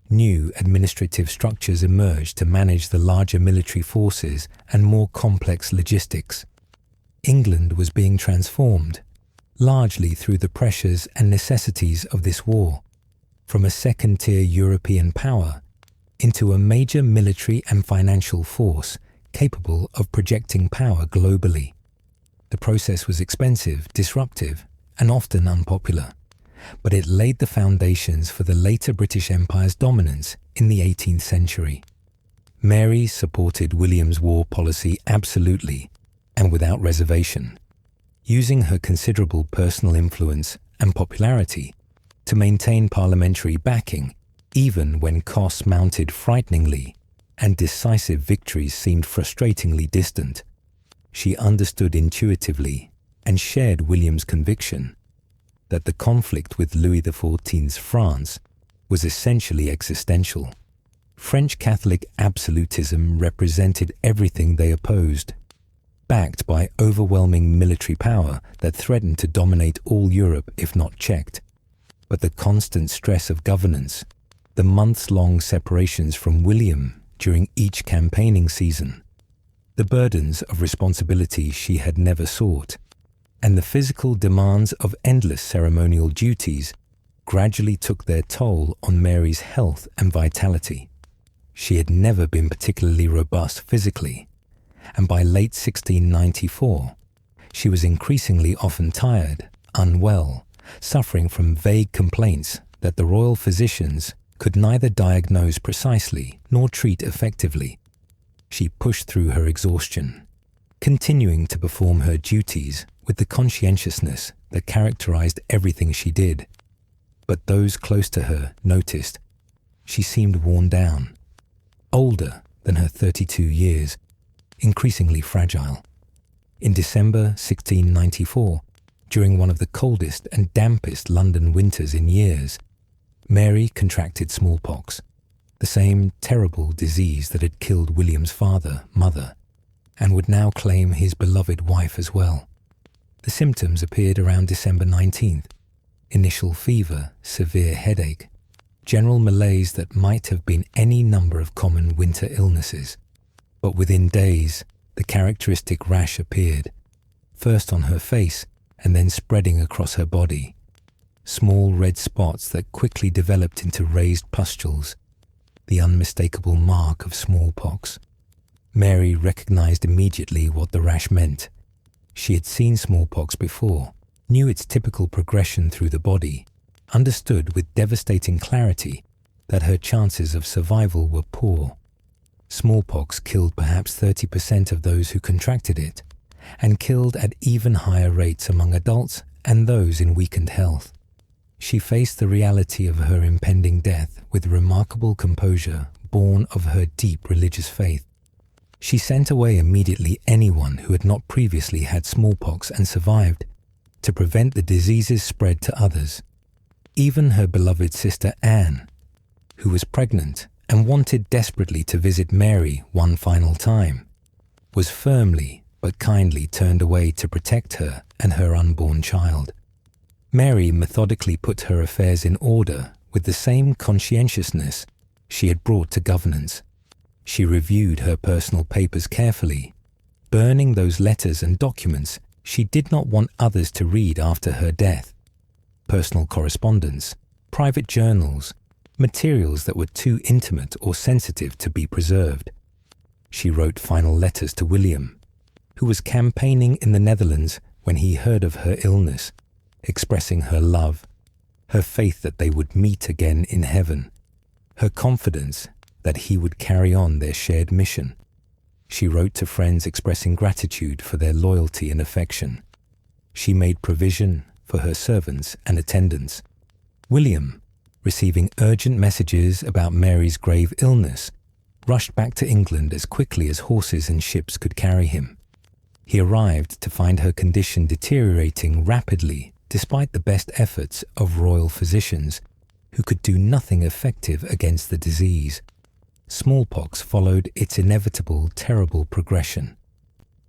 New administrative structures emerged to manage the larger military forces and more complex logistics. England was being transformed, largely through the pressures and necessities of this war, from a second-tier European power into a major military and financial force capable of projecting power globally. The process was expensive, disruptive, and often unpopular, but it laid the foundations for the later British Empire's dominance in the 18th century. Mary supported William's war policy absolutely and without reservation, using her considerable personal influence and popularity to maintain parliamentary backing even when costs mounted frighteningly and decisive victories seemed frustratingly distant. She understood intuitively and shared William's conviction that the conflict with Louis XIV's France was essentially existential. French Catholic absolutism represented everything they opposed, backed by overwhelming military power that threatened to dominate all Europe if not checked. But the constant stress of governance, the months-long separations from William during each campaigning season, the burdens of responsibility she had never sought, and the physical demands of endless ceremonial duties gradually took their toll on Mary's health and vitality. She had never been particularly robust physically, and by late 1694, she was increasingly often tired, unwell, suffering from vague complaints that the royal physicians could neither diagnose precisely nor treat effectively. She pushed through her exhaustion, continuing to perform her duties with the conscientiousness that characterized everything she did. But those close to her noticed she seemed worn down, older than her 32 years, increasingly fragile. In December 1694, during one of the coldest and dampest London winters in years, Mary contracted smallpox, the same terrible disease that had killed William's father, mother, and would now claim his beloved wife as well. The symptoms appeared around December 19th. Initial fever, severe headache, general malaise that might have been any number of common winter illnesses. But within days, the characteristic rash appeared, first on her face and then spreading across her body. Small red spots that quickly developed into raised pustules, the unmistakable mark of smallpox. Mary recognized immediately what the rash meant. She had seen smallpox before, knew its typical progression through the body, understood with devastating clarity that her chances of survival were poor. Smallpox killed perhaps 30% of those who contracted it, and killed at even higher rates among adults and those in weakened health. She faced the reality of her impending death with remarkable composure born of her deep religious faith. She sent away immediately anyone who had not previously had smallpox and survived, to prevent the disease's spread to others. Even her beloved sister Anne, who was pregnant and wanted desperately to visit Mary one final time, was firmly but kindly turned away to protect her and her unborn child. Mary methodically put her affairs in order with the same conscientiousness she had brought to governance. She reviewed her personal papers carefully, burning those letters and documents she did not want others to read after her death. Personal correspondence, private journals, materials that were too intimate or sensitive to be preserved. She wrote final letters to William, who was campaigning in the Netherlands when he heard of her illness, expressing her love, her faith that they would meet again in heaven, her confidence that he would carry on their shared mission. She wrote to friends expressing gratitude for their loyalty and affection. She made provision for her servants and attendants. William, receiving urgent messages about Mary's grave illness, rushed back to England as quickly as horses and ships could carry him. He arrived to find her condition deteriorating rapidly despite the best efforts of royal physicians who could do nothing effective against the disease. Smallpox followed its inevitable terrible progression.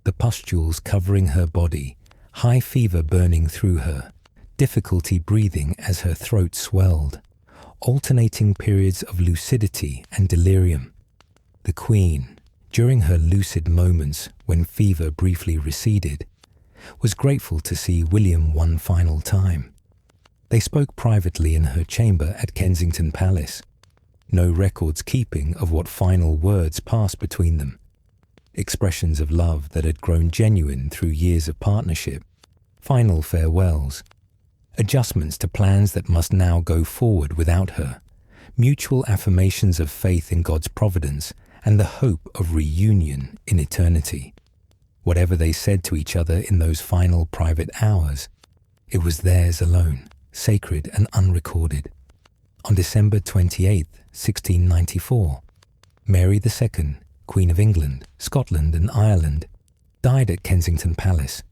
The pustules covering her body, high fever burning through her, difficulty breathing as her throat swelled, alternating periods of lucidity and delirium. The Queen, during her lucid moments when fever briefly receded, was grateful to see William one final time. They spoke privately in her chamber at Kensington Palace, no records keeping of what final words passed between them. Expressions of love that had grown genuine through years of partnership, final farewells, adjustments to plans that must now go forward without her, mutual affirmations of faith in God's providence and the hope of reunion in eternity. Whatever they said to each other in those final private hours, it was theirs alone, sacred and unrecorded. On December 28, 1694, Mary II, Queen of England, Scotland and Ireland, died at Kensington Palace.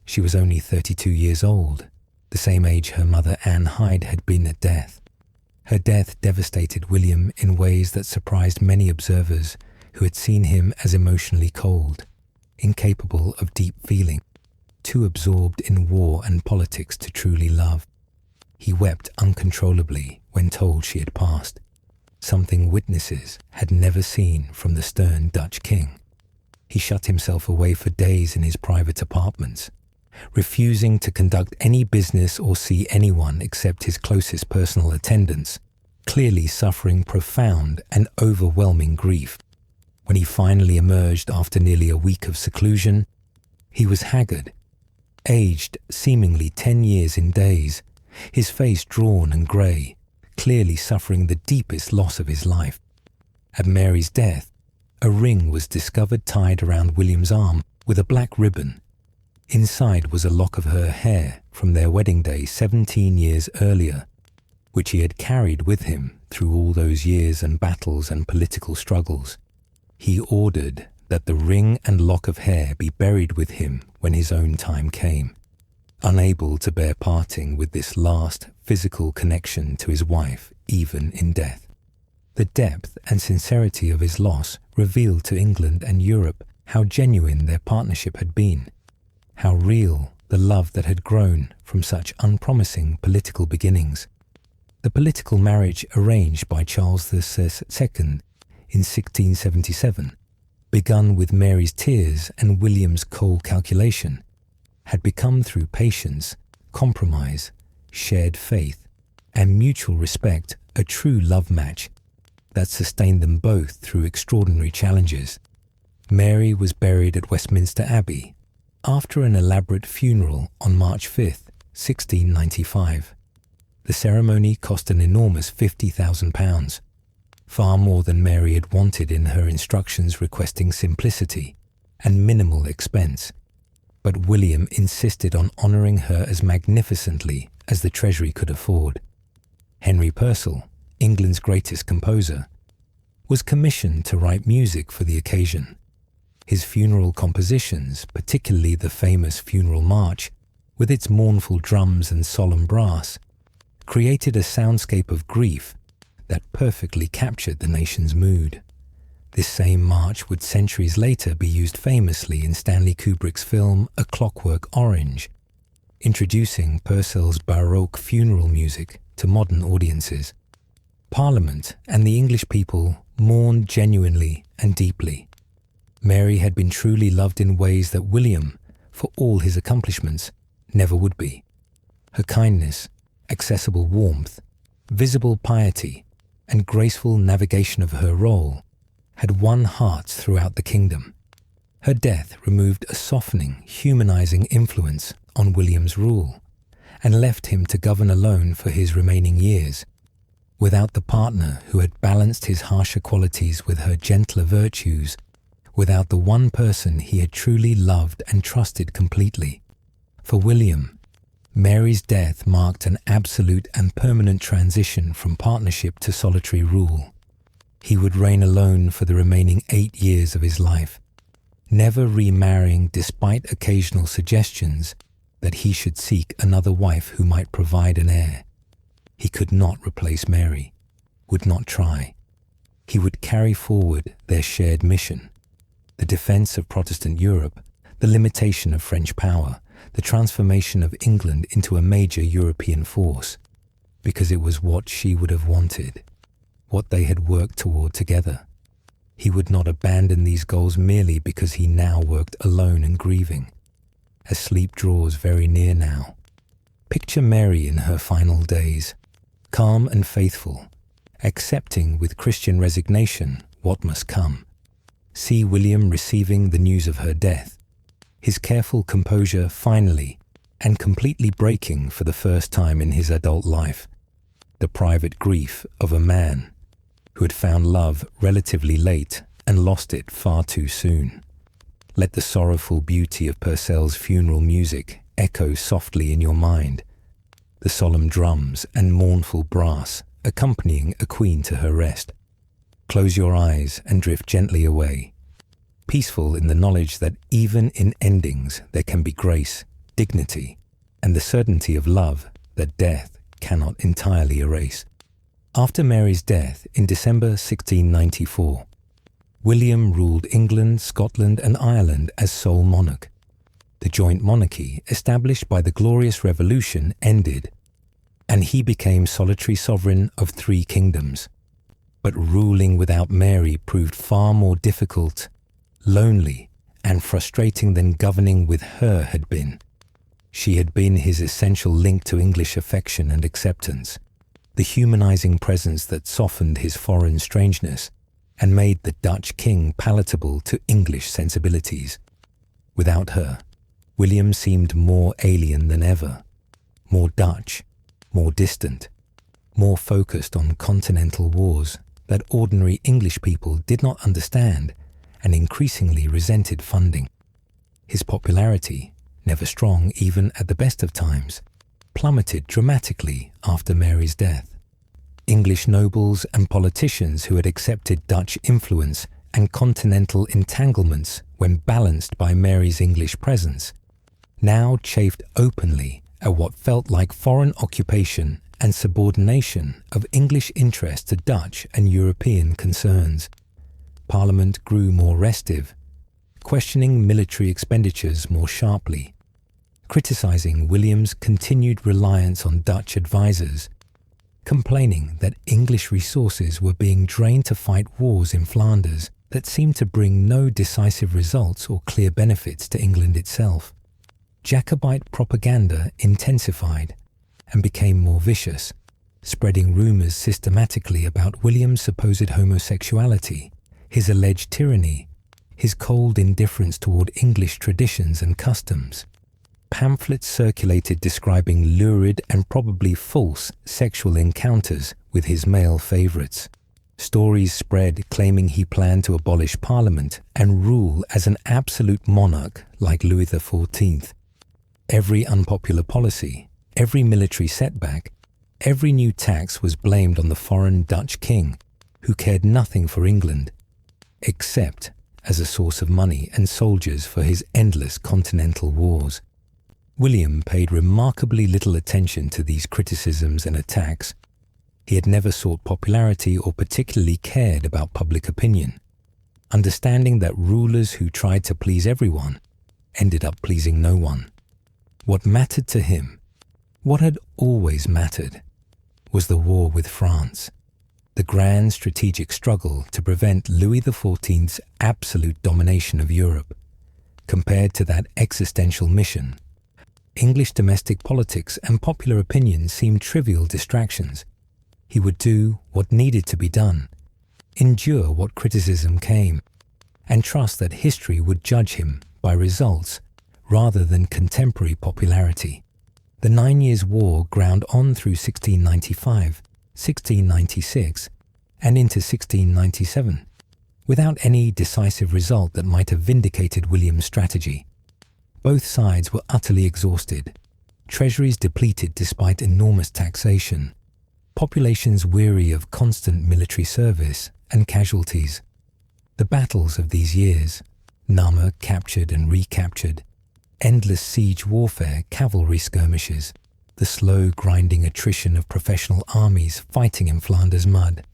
She was only 32 years old, the same age her mother Anne Hyde had been at death. Her death devastated William in ways that surprised many observers who had seen him as emotionally cold, incapable of deep feeling, too absorbed in war and politics to truly love. He wept uncontrollably when told she had passed, something witnesses had never seen from the stern Dutch king. He shut himself away for days in his private apartments, refusing to conduct any business or see anyone except his closest personal attendants, clearly suffering profound and overwhelming grief. When he finally emerged after nearly a week of seclusion, he was haggard, aged seemingly 10 years in days, his face drawn and grey, clearly suffering the deepest loss of his life. At Mary's death, a ring was discovered tied around William's arm with a black ribbon. Inside was a lock of her hair from their wedding day 17 years earlier, which he had carried with him through all those years and battles and political struggles. He ordered that the ring and lock of hair be buried with him when his own time came, unable to bear parting with this last physical connection to his wife even in death. The depth and sincerity of his loss revealed to England and Europe how genuine their partnership had been, how real the love that had grown from such unpromising political beginnings. The political marriage arranged by Charles II in 1677, begun with Mary's tears and William's cold calculation, had become through patience, compromise, shared faith, and mutual respect a true love match that sustained them both through extraordinary challenges. Mary was buried at Westminster Abbey after an elaborate funeral on March 5, 1695. The ceremony cost an enormous £50,000, far more than Mary had wanted in her instructions requesting simplicity and minimal expense. But William insisted on honouring her as magnificently as the Treasury could afford. Henry Purcell, England's greatest composer, was commissioned to write music for the occasion. His funeral compositions, particularly the famous Funeral March, with its mournful drums and solemn brass, created a soundscape of grief that perfectly captured the nation's mood. This same march would centuries later be used famously in Stanley Kubrick's film A Clockwork Orange, introducing Purcell's Baroque funeral music to modern audiences. Parliament and the English people mourned genuinely and deeply. Mary had been truly loved in ways that William, for all his accomplishments, never would be. Her kindness, accessible warmth, visible piety, and graceful navigation of her role had won hearts throughout the kingdom. Her death removed a softening, humanizing influence on William's rule and left him to govern alone for his remaining years, without the partner who had balanced his harsher qualities with her gentler virtues, without the one person he had truly loved and trusted completely. For William, Mary's death marked an absolute and permanent transition from partnership to solitary rule. He would reign alone for the remaining 8 years of his life, never remarrying despite occasional suggestions that he should seek another wife who might provide an heir. He could not replace Mary, would not try. He would carry forward their shared mission, the defense of Protestant Europe, the limitation of French power, the transformation of England into a major European force, because it was what she would have wanted, what they had worked toward together. He would not abandon these goals merely because he now worked alone and grieving, as sleep draws very near now. Picture Mary in her final days, calm and faithful, accepting with Christian resignation what must come. See William receiving the news of her death, his careful composure finally and completely breaking for the first time in his adult life, the private grief of a man who had found love relatively late and lost it far too soon. Let the sorrowful beauty of Purcell's funeral music echo softly in your mind, the solemn drums and mournful brass accompanying a queen to her rest. Close your eyes and drift gently away, peaceful in the knowledge that even in endings there can be grace, dignity, and the certainty of love that death cannot entirely erase. After Mary's death in December 1694, William ruled England, Scotland, and Ireland as sole monarch. The joint monarchy, established by the Glorious Revolution, ended, and he became solitary sovereign of 3 kingdoms. But ruling without Mary proved far more difficult, lonely, and frustrating than governing with her had been. She had been his essential link to English affection and acceptance, the humanizing presence that softened his foreign strangeness and made the Dutch king palatable to English sensibilities. Without her, William seemed more alien than ever, more Dutch, more distant, more focused on continental wars that ordinary English people did not understand and increasingly resented funding. His popularity, never strong even at the best of times, plummeted dramatically after Mary's death. English nobles and politicians who had accepted Dutch influence and continental entanglements when balanced by Mary's English presence, now chafed openly at what felt like foreign occupation and subordination of English interest to Dutch and European concerns. Parliament grew more restive, questioning military expenditures more sharply, criticising William's continued reliance on Dutch advisers, complaining that English resources were being drained to fight wars in Flanders that seemed to bring no decisive results or clear benefits to England itself. Jacobite propaganda intensified and became more vicious, spreading rumours systematically about William's supposed homosexuality, his alleged tyranny, his cold indifference toward English traditions and customs. Pamphlets circulated describing lurid and probably false sexual encounters with his male favourites. Stories spread claiming he planned to abolish Parliament and rule as an absolute monarch like Louis XIV. Every unpopular policy, every military setback, every new tax was blamed on the foreign Dutch king, who cared nothing for England, except as a source of money and soldiers for his endless continental wars. William paid remarkably little attention to these criticisms and attacks. He had never sought popularity or particularly cared about public opinion, understanding that rulers who tried to please everyone ended up pleasing no one. What mattered to him, what had always mattered, was the war with France, the grand strategic struggle to prevent Louis XIV's absolute domination of Europe. Compared to that existential mission, English domestic politics and popular opinion seemed trivial distractions. He would do what needed to be done, endure what criticism came, and trust that history would judge him by results rather than contemporary popularity. The 9 Years' War ground on through 1695, 1696, and into 1697, without any decisive result that might have vindicated William's strategy. Both sides were utterly exhausted, treasuries depleted despite enormous taxation, populations weary of constant military service and casualties. The battles of these years, Namur captured and recaptured, endless siege warfare, cavalry skirmishes, the slow grinding attrition of professional armies fighting in Flanders mud,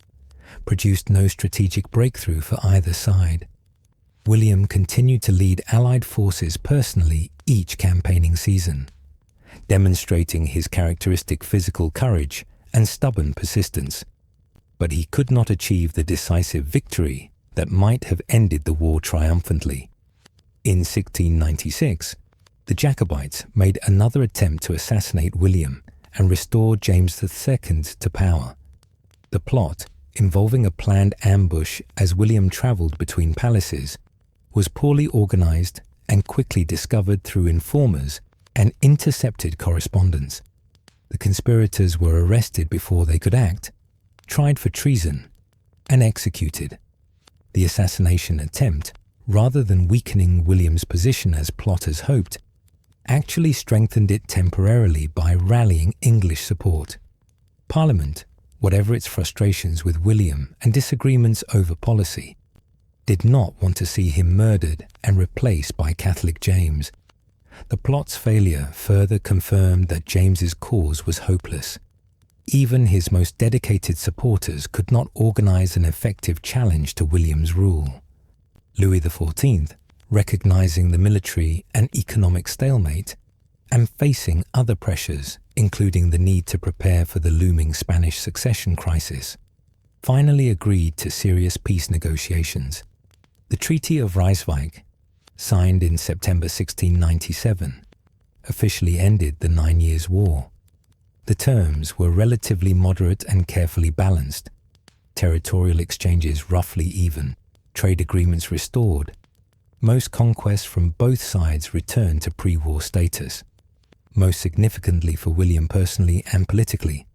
produced no strategic breakthrough for either side. William continued to lead Allied forces personally each campaigning season, demonstrating his characteristic physical courage and stubborn persistence. But he could not achieve the decisive victory that might have ended the war triumphantly. In 1696, the Jacobites made another attempt to assassinate William and restore James II to power. The plot, involving a planned ambush as William travelled between palaces, was poorly organised and quickly discovered through informers and intercepted correspondence. The conspirators were arrested before they could act, tried for treason, and executed. The assassination attempt, rather than weakening William's position as plotters hoped, actually strengthened it temporarily by rallying English support. Parliament, whatever its frustrations with William and disagreements over policy, did not want to see him murdered and replaced by Catholic James. The plot's failure further confirmed that James's cause was hopeless. Even his most dedicated supporters could not organize an effective challenge to William's rule. Louis XIV, recognizing the military and economic stalemate, and facing other pressures, including the need to prepare for the looming Spanish succession crisis, finally agreed to serious peace negotiations. The Treaty of Rijswijk, signed in September 1697, officially ended the 9 Years' War. The terms were relatively moderate and carefully balanced, territorial exchanges roughly even, trade agreements restored, most conquests from both sides returned to pre-war status. Most significantly for William personally and politically,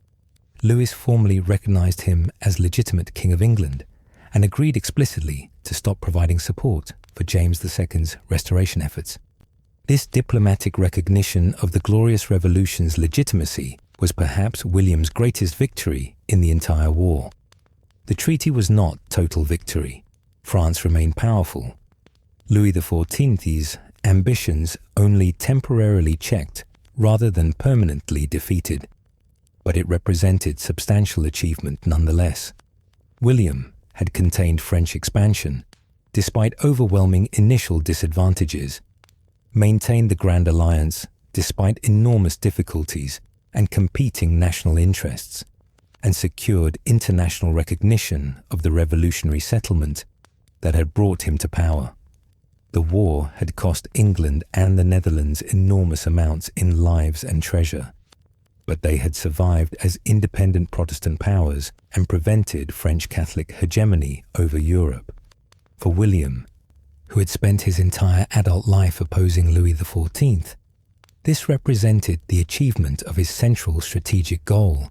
Louis formally recognized him as legitimate King of England and agreed explicitly to stop providing support for James II's restoration efforts. This diplomatic recognition of the Glorious Revolution's legitimacy was perhaps William's greatest victory in the entire war. The treaty was not total victory. France remained powerful. Louis XIV's ambitions only temporarily checked rather than permanently defeated, but it represented substantial achievement nonetheless. William had contained French expansion, despite overwhelming initial disadvantages, maintained the Grand Alliance despite enormous difficulties and competing national interests, and secured international recognition of the revolutionary settlement that had brought him to power. The war had cost England and the Netherlands enormous amounts in lives and treasure, but they had survived as independent Protestant powers and prevented French Catholic hegemony over Europe. For William, who had spent his entire adult life opposing Louis XIV, this represented the achievement of his central strategic goal,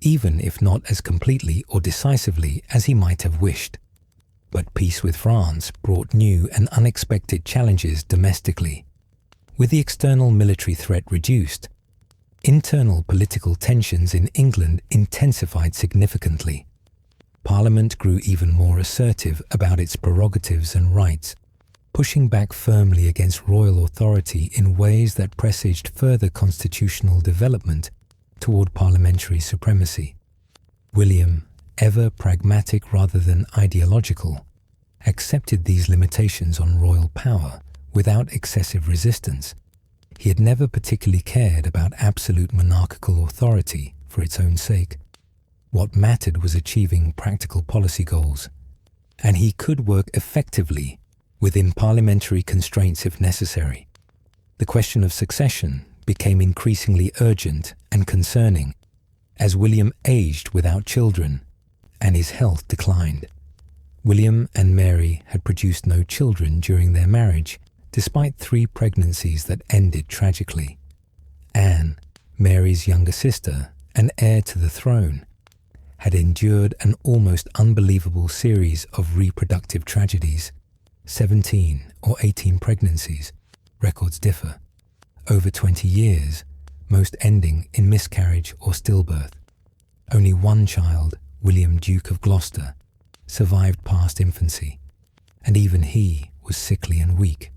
even if not as completely or decisively as he might have wished. But peace with France brought new and unexpected challenges domestically. With the external military threat reduced, internal political tensions in England intensified significantly. Parliament grew even more assertive about its prerogatives and rights, pushing back firmly against royal authority in ways that presaged further constitutional development toward parliamentary supremacy. William, ever pragmatic rather than ideological, accepted these limitations on royal power without excessive resistance. He had never particularly cared about absolute monarchical authority for its own sake. What mattered was achieving practical policy goals, and he could work effectively within parliamentary constraints if necessary. The question of succession became increasingly urgent and concerning as William aged without children and his health declined. William and Mary had produced no children during their marriage, despite 3 pregnancies that ended tragically. Anne, Mary's younger sister and heir to the throne, had endured an almost unbelievable series of reproductive tragedies, 17 or 18 pregnancies, records differ, over 20 years, most ending in miscarriage or stillbirth. Only one child, William Duke of Gloucester, survived past infancy, and even he was sickly and weak.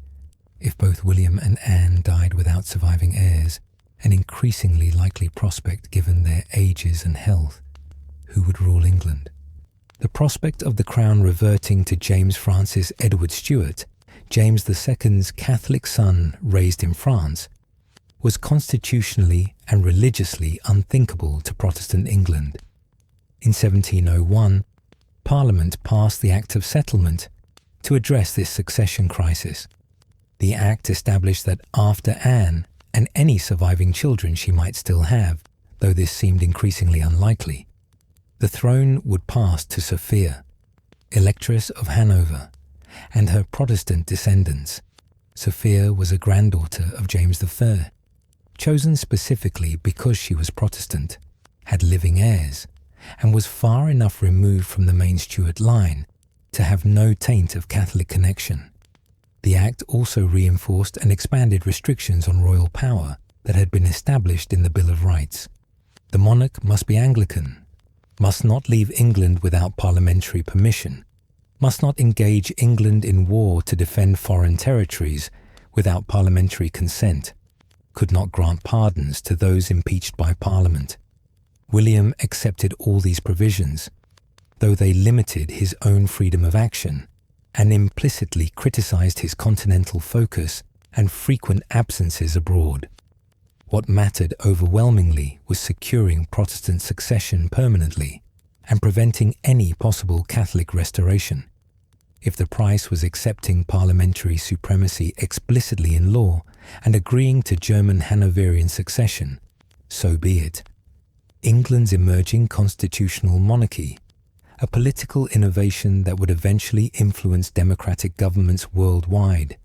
If both William and Anne died without surviving heirs, an increasingly likely prospect given their ages and health, who would rule England? The prospect of the crown reverting to James Francis Edward Stuart, James II's Catholic son raised in France, was constitutionally and religiously unthinkable to Protestant England. In 1701, Parliament passed the Act of Settlement to address this succession crisis. The Act established that after Anne and any surviving children she might still have, though this seemed increasingly unlikely, the throne would pass to Sophia, Electress of Hanover, and her Protestant descendants. Sophia was a granddaughter of James I, chosen specifically because she was Protestant, had living heirs, and was far enough removed from the main Stuart line to have no taint of Catholic connection. The Act also reinforced and expanded restrictions on royal power that had been established in the Bill of Rights. The monarch must be Anglican, must not leave England without parliamentary permission, must not engage England in war to defend foreign territories without parliamentary consent, could not grant pardons to those impeached by Parliament. William accepted all these provisions, though they limited his own freedom of action and implicitly criticized his continental focus and frequent absences abroad. What mattered overwhelmingly was securing Protestant succession permanently and preventing any possible Catholic restoration. If the price was accepting parliamentary supremacy explicitly in law and agreeing to German Hanoverian succession, so be it. England's emerging constitutional monarchy, a political innovation that would eventually influence democratic governments worldwide,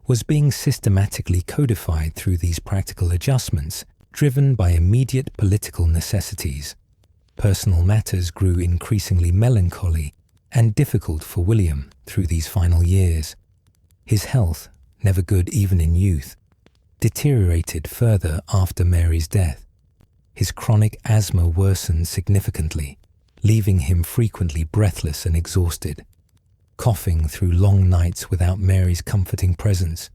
was being systematically codified through these practical adjustments driven by immediate political necessities. Personal matters grew increasingly melancholy and difficult for William through these final years. His health, never good even in youth, deteriorated further after Mary's death. His chronic asthma worsened significantly, leaving him frequently breathless and exhausted. Coughing through long nights without Mary's comforting presence,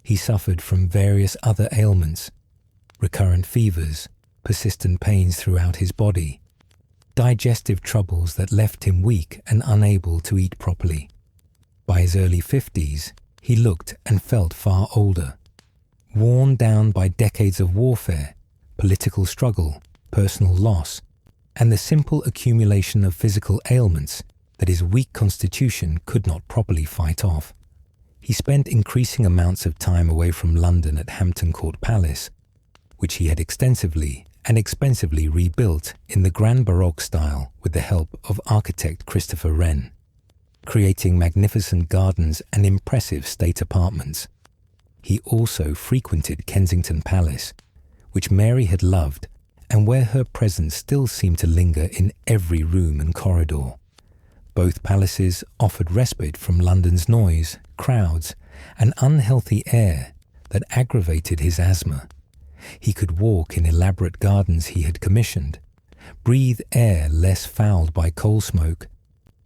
he suffered from various other ailments, recurrent fevers, persistent pains throughout his body, digestive troubles that left him weak and unable to eat properly. By his early 50s, he looked and felt far older, worn down by decades of warfare, political struggle, personal loss, and the simple accumulation of physical ailments that his weak constitution could not properly fight off. He spent increasing amounts of time away from London at Hampton Court Palace, which he had extensively and expensively rebuilt in the Grand Baroque style with the help of architect Christopher Wren, creating magnificent gardens and impressive state apartments. He also frequented Kensington Palace, which Mary had loved and where her presence still seemed to linger in every room and corridor. Both palaces offered respite from London's noise, crowds, and unhealthy air that aggravated his asthma. He could walk in elaborate gardens he had commissioned, breathe air less fouled by coal smoke,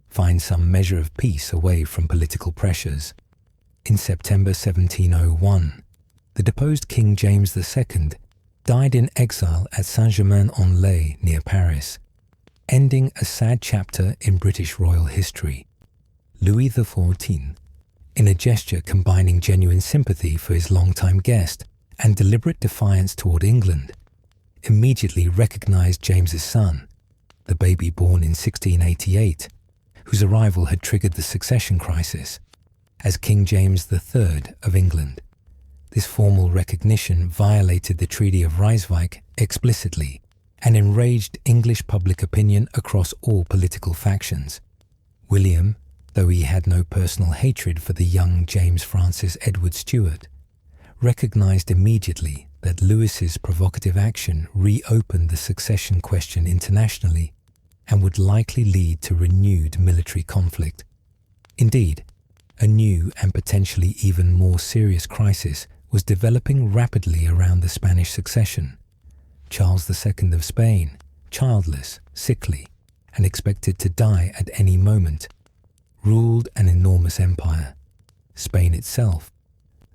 find some measure of peace away from political pressures. In September 1701, the deposed King James II died in exile at Saint-Germain-en-Laye near Paris, ending a sad chapter in British royal history. Louis XIV, in a gesture combining genuine sympathy for his longtime guest and deliberate defiance toward England, immediately recognized James's son, the baby born in 1688, whose arrival had triggered the succession crisis, as King James III of England. This formal recognition violated the Treaty of Ryswick explicitly and enraged English public opinion across all political factions. William, though he had no personal hatred for the young James Francis Edward Stuart, recognized immediately that Louis's provocative action reopened the succession question internationally and would likely lead to renewed military conflict. Indeed, a new and potentially even more serious crisis was developing rapidly around the Spanish succession. Charles II of Spain, childless, sickly, and expected to die at any moment, ruled an enormous empire. Spain itself,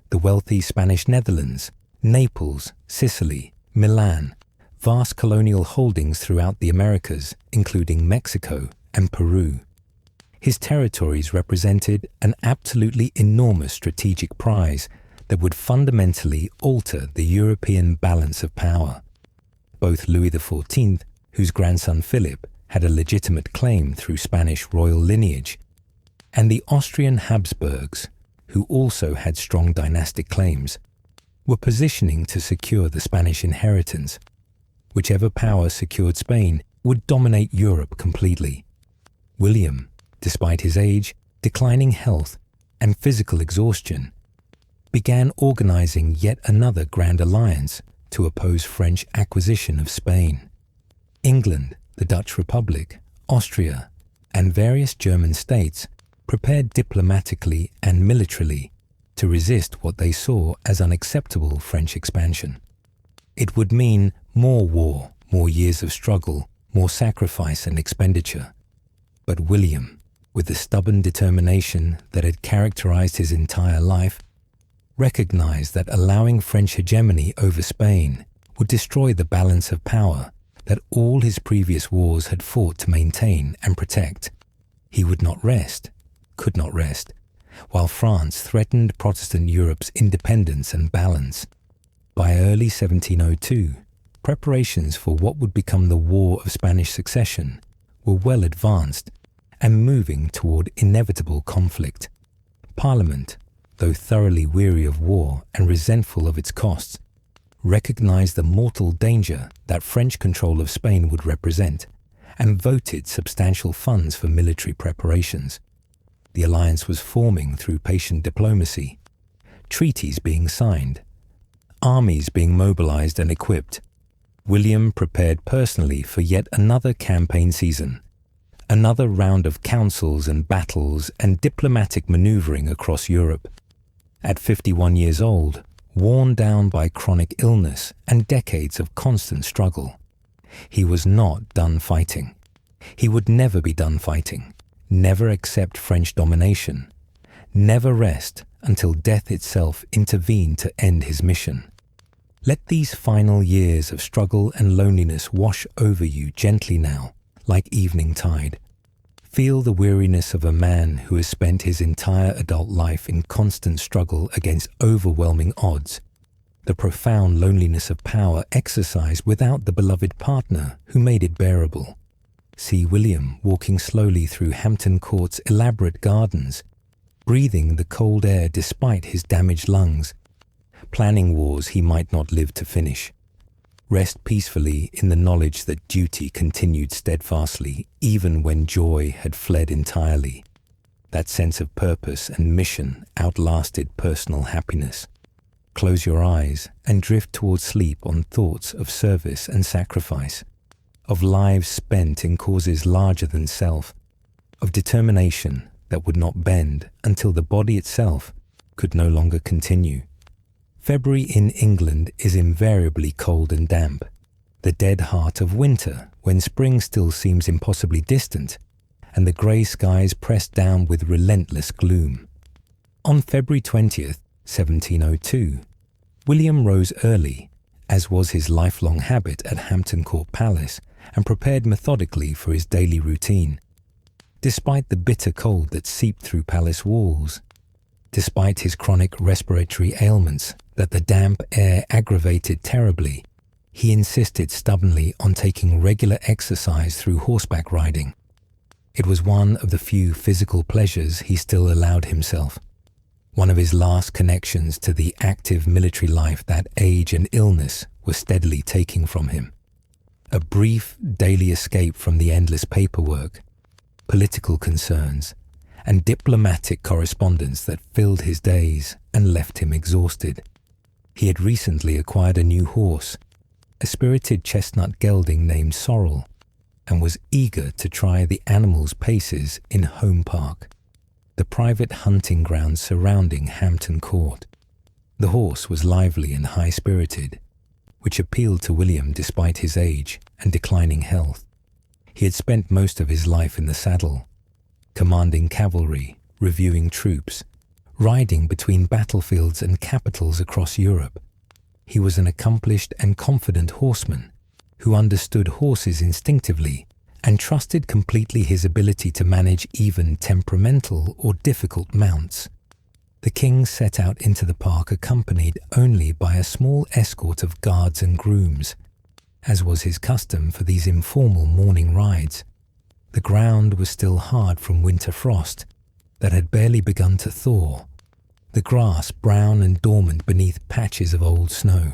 the wealthy Spanish Netherlands, Naples, Sicily, Milan, vast colonial holdings throughout the Americas, including Mexico and Peru. His territories represented an absolutely enormous strategic prize that would fundamentally alter the European balance of power. Both Louis XIV, whose grandson Philip had a legitimate claim through Spanish royal lineage, and the Austrian Habsburgs, who also had strong dynastic claims, were positioning to secure the Spanish inheritance. Whichever power secured Spain would dominate Europe completely. William, despite his age, declining health, and physical exhaustion, began organizing yet another grand alliance to oppose French acquisition of Spain. England, the Dutch Republic, Austria, and various German states prepared diplomatically and militarily to resist what they saw as unacceptable French expansion. It would mean more war, more years of struggle, more sacrifice and expenditure. But William, with the stubborn determination that had characterized his entire life, recognized that allowing French hegemony over Spain would destroy the balance of power that all his previous wars had fought to maintain and protect. He would not rest, could not rest, while France threatened Protestant Europe's independence and balance. By early 1702, preparations for what would become the War of Spanish Succession were well advanced and moving toward inevitable conflict. Parliament, though thoroughly weary of war and resentful of its costs, recognized the mortal danger that French control of Spain would represent and voted substantial funds for military preparations. The alliance was forming through patient diplomacy, treaties being signed, armies being mobilized and equipped. William prepared personally for yet another campaign season, another round of councils and battles and diplomatic maneuvering across Europe. At 51 years old, worn down by chronic illness and decades of constant struggle, he was not done fighting. He would never be done fighting, never accept French domination, never rest until death itself intervened to end his mission. Let these final years of struggle and loneliness wash over you gently now, like evening tide. Feel the weariness of a man who has spent his entire adult life in constant struggle against overwhelming odds, the profound loneliness of power exercised without the beloved partner who made it bearable. See William walking slowly through Hampton Court's elaborate gardens, breathing the cold air despite his damaged lungs, planning wars he might not live to finish. Rest peacefully in the knowledge that duty continued steadfastly even when joy had fled entirely. That sense of purpose and mission outlasted personal happiness. Close your eyes and drift towards sleep on thoughts of service and sacrifice, of lives spent in causes larger than self, of determination that would not bend until the body itself could no longer continue. February in England is invariably cold and damp, the dead heart of winter when spring still seems impossibly distant, and the grey skies press down with relentless gloom. On February 20th, 1702, William rose early, as was his lifelong habit at Hampton Court Palace, and prepared methodically for his daily routine. Despite the bitter cold that seeped through palace walls, despite his chronic respiratory ailments that the damp air aggravated terribly, he insisted stubbornly on taking regular exercise through horseback riding. It was one of the few physical pleasures he still allowed himself, one of his last connections to the active military life that age and illness were steadily taking from him. A brief daily escape from the endless paperwork, political concerns, and diplomatic correspondence that filled his days and left him exhausted. He had recently acquired a new horse, a spirited chestnut gelding named Sorrel, and was eager to try the animal's paces in Home Park, the private hunting grounds surrounding Hampton Court. The horse was lively and high-spirited, which appealed to William despite his age and declining health. He had spent most of his life in the saddle, commanding cavalry, reviewing troops, riding between battlefields and capitals across Europe. He was an accomplished and confident horseman who understood horses instinctively and trusted completely his ability to manage even temperamental or difficult mounts. The king set out into the park accompanied only by a small escort of guards and grooms, as was his custom for these informal morning rides. The ground was still hard from winter frost that had barely begun to thaw, the grass brown and dormant beneath patches of old snow.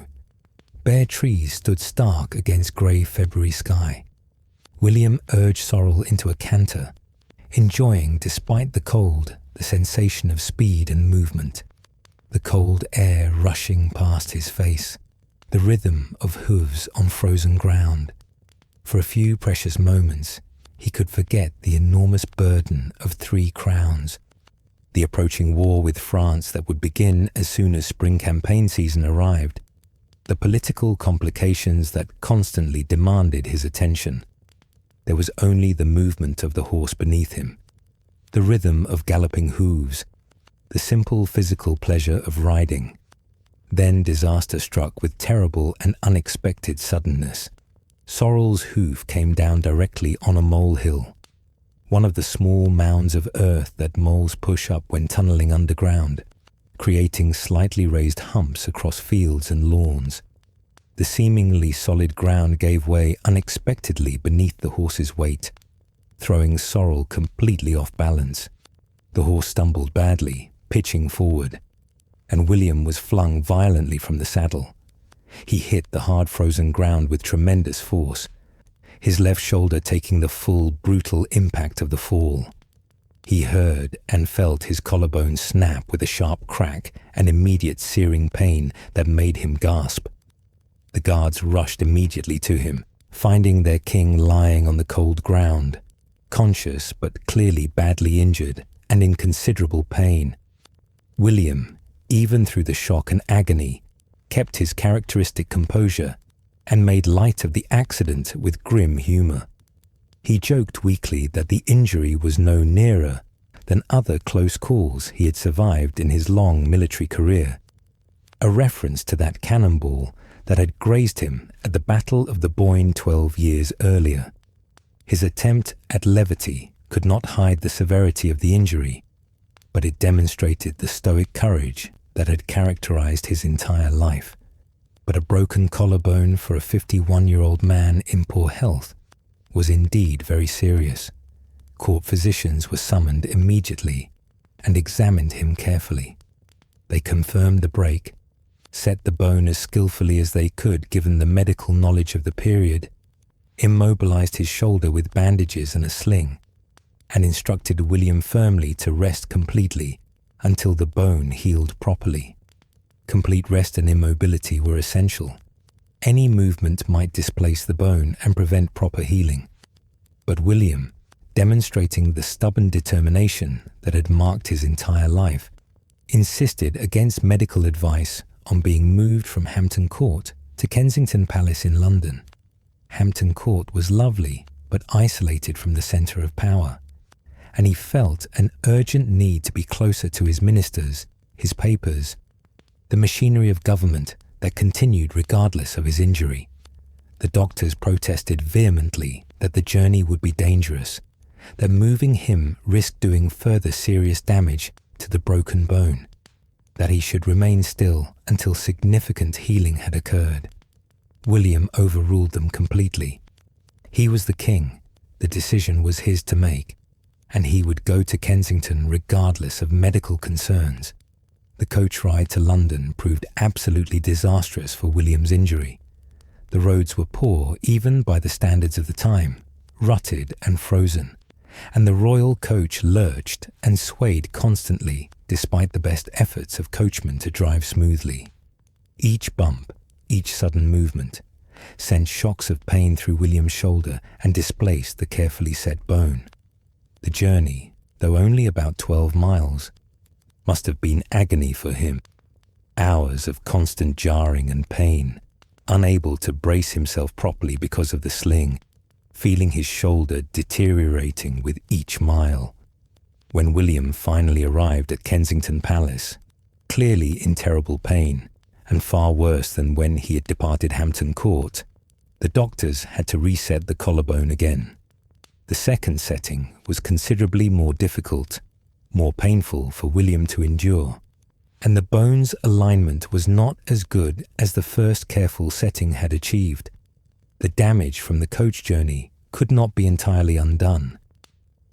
Bare trees stood stark against grey February sky. William urged Sorrel into a canter, enjoying, despite the cold, the sensation of speed and movement, the cold air rushing past his face, the rhythm of hooves on frozen ground. For a few precious moments, he could forget the enormous burden of 3 crowns, the approaching war with France that would begin as soon as spring campaign season arrived, the political complications that constantly demanded his attention. There was only the movement of the horse beneath him, the rhythm of galloping hooves, the simple physical pleasure of riding. Then disaster struck with terrible and unexpected suddenness. Sorrel's hoof came down directly on a molehill, one of the small mounds of earth that moles push up when tunneling underground, creating slightly raised humps across fields and lawns. The seemingly solid ground gave way unexpectedly beneath the horse's weight, throwing Sorrel completely off balance. The horse stumbled badly, pitching forward, and William was flung violently from the saddle. He hit the hard frozen ground with tremendous force. his left shoulder taking the full, brutal impact of the fall. He heard and felt his collarbone snap with a sharp crack and immediate searing pain that made him gasp. The guards rushed immediately to him, finding their king lying on the cold ground, conscious but clearly badly injured and in considerable pain. William, even through the shock and agony, kept his characteristic composure and made light of the accident with grim humour. He joked weakly that the injury was no nearer than other close calls he had survived in his long military career, a reference to that cannonball that had grazed him at the Battle of the Boyne 12 years earlier. His attempt at levity could not hide the severity of the injury, but it demonstrated the stoic courage that had characterized his entire life. But a broken collarbone for a 51-year-old man in poor health was indeed very serious. Court physicians were summoned immediately and examined him carefully. They confirmed the break, set the bone as skillfully as they could given the medical knowledge of the period, immobilized his shoulder with bandages and a sling, and instructed William firmly to rest completely until the bone healed properly. Complete rest and immobility were essential. Any movement might displace the bone and prevent proper healing. But William, demonstrating the stubborn determination that had marked his entire life, insisted against medical advice on being moved from Hampton Court to Kensington Palace in London. Hampton Court was lovely but isolated from the centre of power, and he felt an urgent need to be closer to his ministers, his papers, the machinery of government that continued regardless of his injury. The doctors protested vehemently that the journey would be dangerous, that moving him risked doing further serious damage to the broken bone, that he should remain still until significant healing had occurred. William overruled them completely. He was the king, the decision was his to make, and he would go to Kensington regardless of medical concerns. The coach ride to London proved absolutely disastrous for William's injury. The roads were poor even by the standards of the time, rutted and frozen, and the royal coach lurched and swayed constantly despite the best efforts of coachmen to drive smoothly. Each bump, each sudden movement, sent shocks of pain through William's shoulder and displaced the carefully set bone. The journey, though only about 12 miles, must have been agony for him. Hours of constant jarring and pain, unable to brace himself properly because of the sling, feeling his shoulder deteriorating with each mile. When William finally arrived at Kensington Palace, clearly in terrible pain, and far worse than when he had departed Hampton Court, the doctors had to reset the collarbone again. The second setting was considerably more difficult, more painful for William to endure, and the bone's alignment was not as good as the first careful setting had achieved. The damage from the coach journey could not be entirely undone,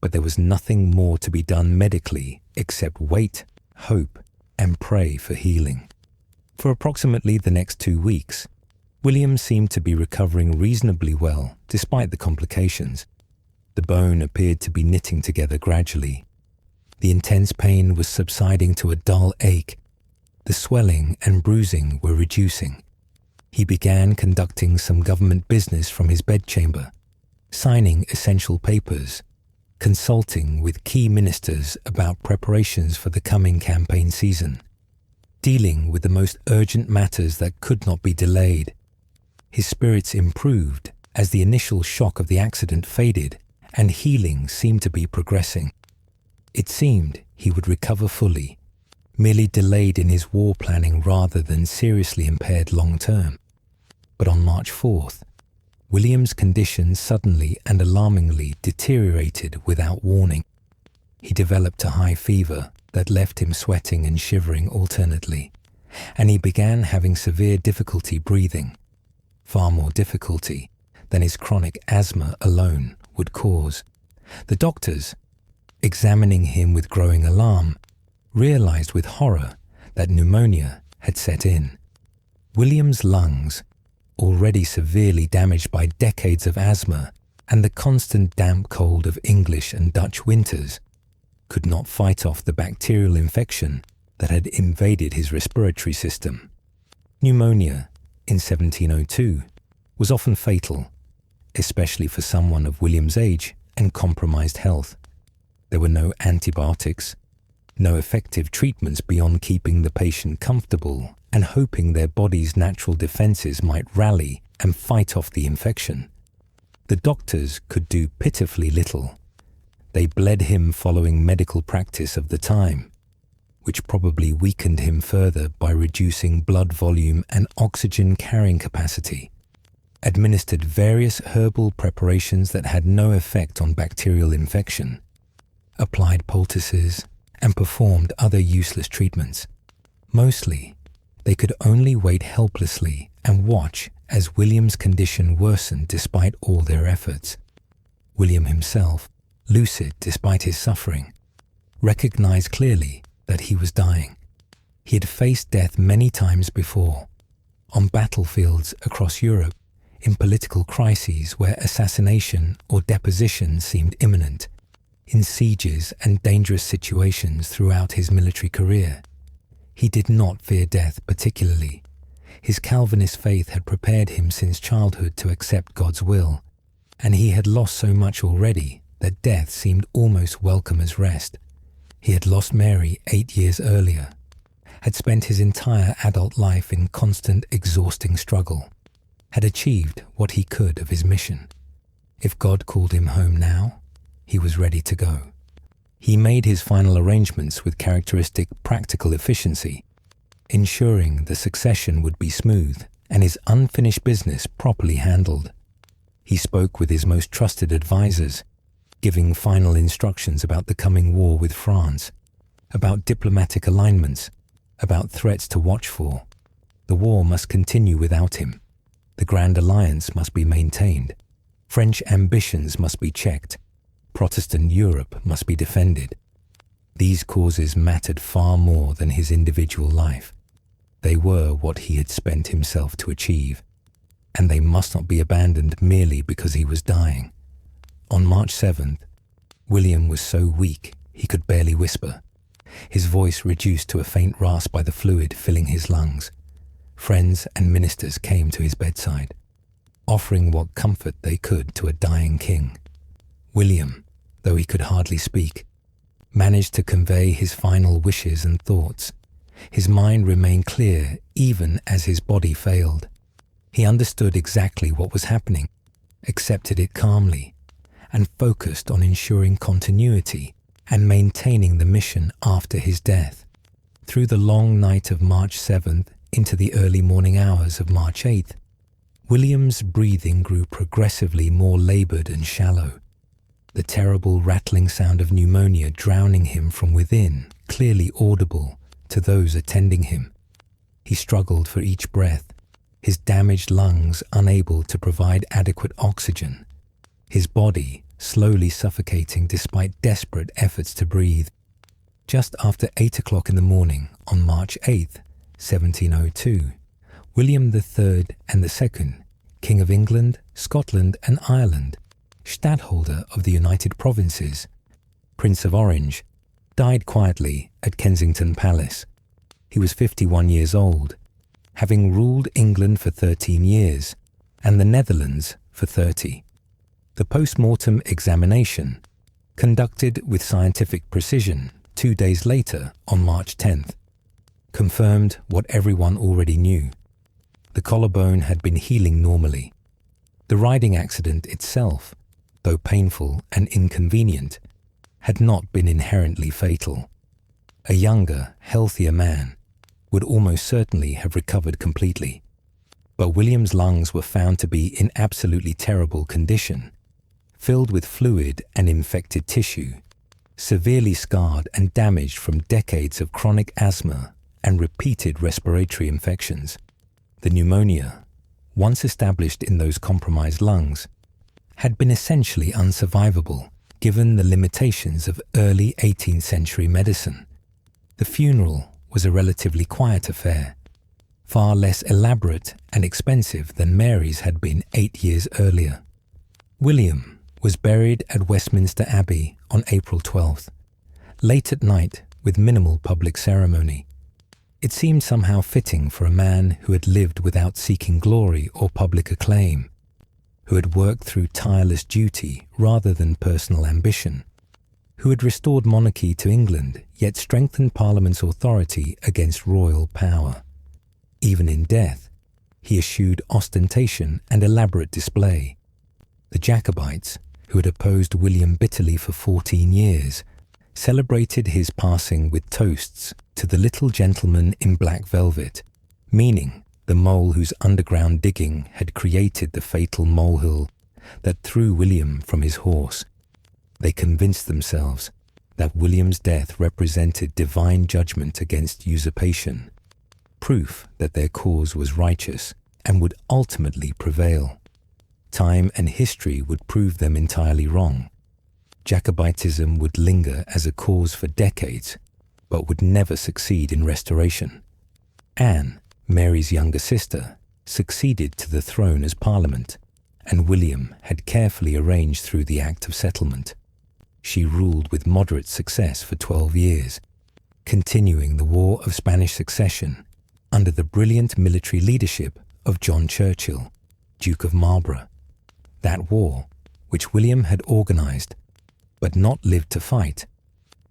but there was nothing more to be done medically except wait, hope, and pray for healing. For approximately the next 2 weeks, William seemed to be recovering reasonably well despite the complications. The bone appeared to be knitting together gradually. The intense pain was subsiding to a dull ache. The swelling and bruising were reducing. He began conducting some government business from his bedchamber, signing essential papers, consulting with key ministers about preparations for the coming campaign season, dealing with the most urgent matters that could not be delayed. His spirits improved as the initial shock of the accident faded and healing seemed to be progressing. It seemed he would recover fully, merely delayed in his war planning rather than seriously impaired long term. But on March 4th, William's condition suddenly and alarmingly deteriorated without warning. He developed a high fever that left him sweating and shivering alternately, and he began having severe difficulty breathing, far more difficulty than his chronic asthma alone would cause. The doctors, examining him with growing alarm, realized with horror that pneumonia had set in. William's lungs, already severely damaged by decades of asthma and the constant damp cold of English and Dutch winters, could not fight off the bacterial infection that had invaded his respiratory system. Pneumonia, in 1702, was often fatal, especially for someone of William's age and compromised health. There were no antibiotics, no effective treatments beyond keeping the patient comfortable and hoping their body's natural defenses might rally and fight off the infection. The doctors could do pitifully little. They bled him following medical practice of the time, which probably weakened him further by reducing blood volume and oxygen carrying capacity, administered various herbal preparations that had no effect on bacterial infection, applied poultices, and performed other useless treatments. Mostly, they could only wait helplessly and watch as William's condition worsened despite all their efforts. William himself, lucid despite his suffering, recognized clearly that he was dying. He had faced death many times before, on battlefields across Europe, in political crises where assassination or deposition seemed imminent, in sieges and dangerous situations throughout his military career. He did not fear death particularly. His Calvinist faith had prepared him since childhood to accept God's will, and he had lost so much already that death seemed almost welcome as rest. He had lost Mary 8 years earlier, had spent his entire adult life in constant, exhausting struggle, had achieved what he could of his mission. If God called him home now, he was ready to go. He made his final arrangements with characteristic practical efficiency, ensuring the succession would be smooth and his unfinished business properly handled. He spoke with his most trusted advisors, giving final instructions about the coming war with France, about diplomatic alignments, about threats to watch for. The war must continue without him. The Grand Alliance must be maintained. French ambitions must be checked. Protestant Europe must be defended. These causes mattered far more than his individual life. They were what he had spent himself to achieve, and they must not be abandoned merely because he was dying. On March 7th, William was so weak he could barely whisper, his voice reduced to a faint rasp by the fluid filling his lungs. Friends and ministers came to his bedside, offering what comfort they could to a dying king. William, though he could hardly speak, managed to convey his final wishes and thoughts. His mind remained clear even as his body failed. He understood exactly what was happening, accepted it calmly, and focused on ensuring continuity and maintaining the mission after his death. Through the long night of March 7th into the early morning hours of March 8th, William's breathing grew progressively more labored and shallow, the terrible rattling sound of pneumonia drowning him from within, clearly audible to those attending him. He struggled for each breath, his damaged lungs unable to provide adequate oxygen, his body slowly suffocating despite desperate efforts to breathe. Just after 8 o'clock in the morning on March 8th, 1702, William III and II, King of England, Scotland and Ireland, stadtholder of the United Provinces, Prince of Orange, died quietly at Kensington Palace. He was 51 years old, having ruled England for 13 years and the Netherlands for 30. The post-mortem examination, conducted with scientific precision 2 days later on March 10th, confirmed what everyone already knew. The collarbone had been healing normally. The riding accident itself, though painful and inconvenient, had not been inherently fatal. A younger, healthier man would almost certainly have recovered completely. But William's lungs were found to be in absolutely terrible condition, filled with fluid and infected tissue, severely scarred and damaged from decades of chronic asthma and repeated respiratory infections. The pneumonia, once established in those compromised lungs, had been essentially unsurvivable given the limitations of early 18th century medicine. The funeral was a relatively quiet affair. far less elaborate and expensive than Mary's had been 8 years earlier. William was buried at Westminster Abbey on April 12th, late at night with minimal public ceremony. It seemed somehow fitting for a man who had lived without seeking glory or public acclaim, who had worked through tireless duty rather than personal ambition, who had restored monarchy to England yet strengthened Parliament's authority against royal power. Even in death, he eschewed ostentation and elaborate display. The Jacobites, who had opposed William bitterly for 14 years, celebrated his passing with toasts to the little gentleman in black velvet, meaning the mole whose underground digging had created the fatal molehill that threw William from his horse. They convinced themselves that William's death represented divine judgment against usurpation, proof that their cause was righteous and would ultimately prevail. Time and history would prove them entirely wrong. Jacobitism would linger as a cause for decades, but would never succeed in restoration. Anne, Mary's younger sister, succeeded to the throne as Parliament, and William had carefully arranged through the Act of Settlement. She ruled with moderate success for 12 years, continuing the War of Spanish Succession under the brilliant military leadership of John Churchill, Duke of Marlborough. That war, which William had organized but not lived to fight,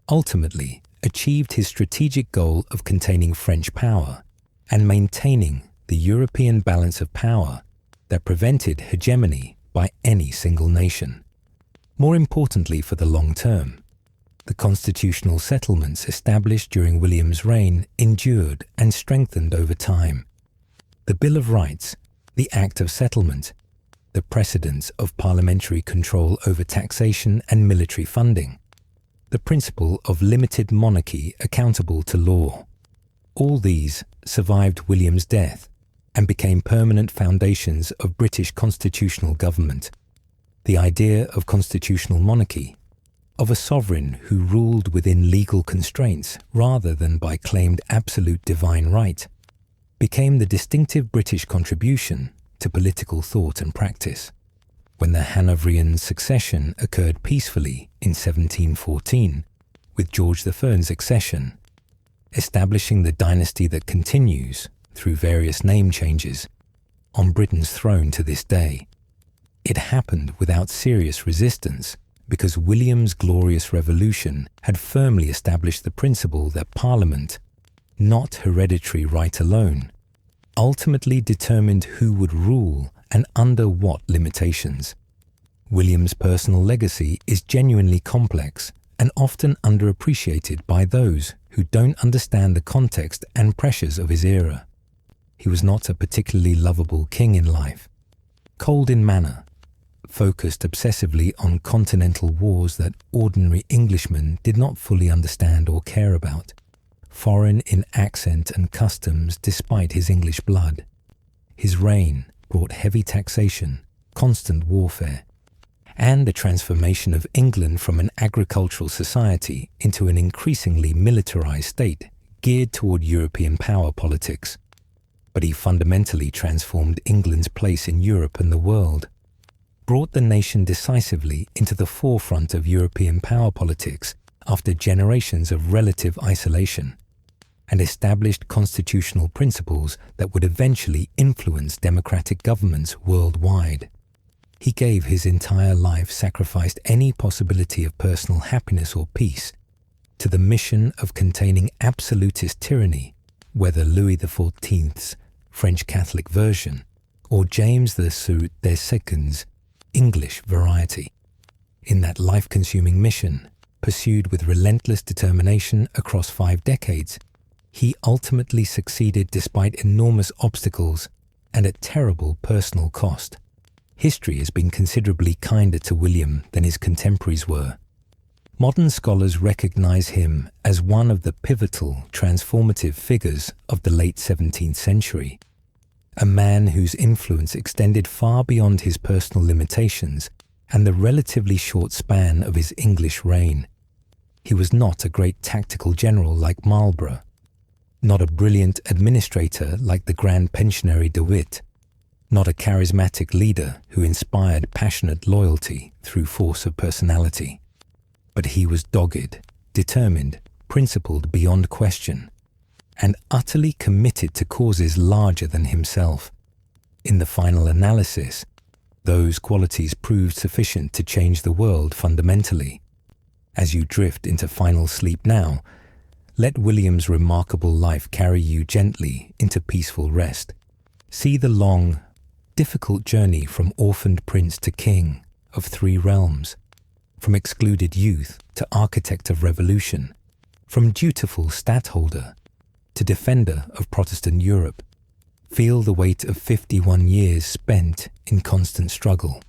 ultimately achieved his strategic goal of containing French power and maintaining the European balance of power that prevented hegemony by any single nation. More importantly for the long term, the constitutional settlements established during William's reign endured and strengthened over time. The Bill of Rights, the Act of Settlement, the precedents of parliamentary control over taxation and military funding, the principle of limited monarchy accountable to law. All these survived William's death and became permanent foundations of British constitutional government. The idea of constitutional monarchy, of a sovereign who ruled within legal constraints rather than by claimed absolute divine right, became the distinctive British contribution to political thought and practice. When the Hanoverian succession occurred peacefully in 1714, with George I's accession, establishing the dynasty that continues, through various name changes, on Britain's throne to this day. It happened without serious resistance because William's glorious revolution had firmly established the principle that Parliament, not hereditary right alone, ultimately determined who would rule and under what limitations. William's personal legacy is genuinely complex and often underappreciated by those who don't understand the context and pressures of his era. He was not a particularly lovable king in life. Cold in manner, focused obsessively on continental wars that ordinary Englishmen did not fully understand or care about, foreign in accent and customs despite his English blood. His reign brought heavy taxation, constant warfare, and the transformation of England from an agricultural society into an increasingly militarized state geared toward European power politics. But he fundamentally transformed England's place in Europe and the world, brought the nation decisively into the forefront of European power politics after generations of relative isolation, and established constitutional principles that would eventually influence democratic governments worldwide. He gave his entire life, sacrificed any possibility of personal happiness or peace to the mission of containing absolutist tyranny, whether Louis XIV's French Catholic version or James II's English variety. In that life-consuming mission, pursued with relentless determination across 5 decades, he ultimately succeeded despite enormous obstacles and at terrible personal cost. History has been considerably kinder to William than his contemporaries were. Modern scholars recognize him as one of the pivotal, transformative figures of the late 17th century, a man whose influence extended far beyond his personal limitations and the relatively short span of his English reign. He was not a great tactical general like Marlborough, Not a brilliant administrator like the Grand Pensionary de Witt, not a charismatic leader who inspired passionate loyalty through force of personality. But he was dogged, determined, principled beyond question, and utterly committed to causes larger than himself. In the final analysis, those qualities proved sufficient to change the world fundamentally. As you drift into final sleep now, let William's remarkable life carry you gently into peaceful rest. See the long, difficult journey from orphaned prince to king of 3 realms, from excluded youth to architect of revolution, from dutiful stadtholder to defender of Protestant Europe. Feel the weight of 51 years spent in constant struggle.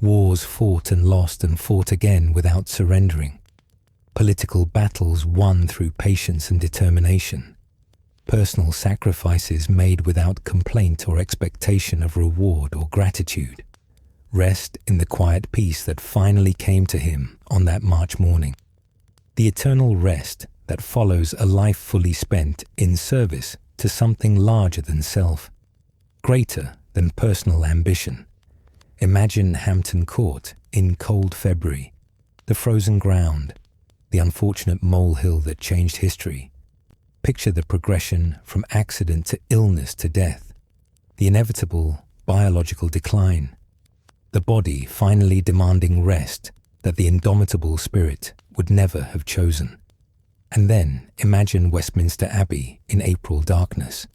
Wars fought and fought again without surrendering. Political battles won through patience and determination. Personal sacrifices made without complaint or expectation of reward or gratitude. Rest in the quiet peace that finally came to him on that March morning. The eternal rest that follows a life fully spent in service to something larger than self, greater than personal ambition. Imagine Hampton Court in cold February, the frozen ground, the unfortunate molehill that changed history. Picture the progression from accident to illness to death, the inevitable biological decline, the body finally demanding rest that the indomitable spirit would never have chosen. And then imagine Westminster Abbey in April darkness.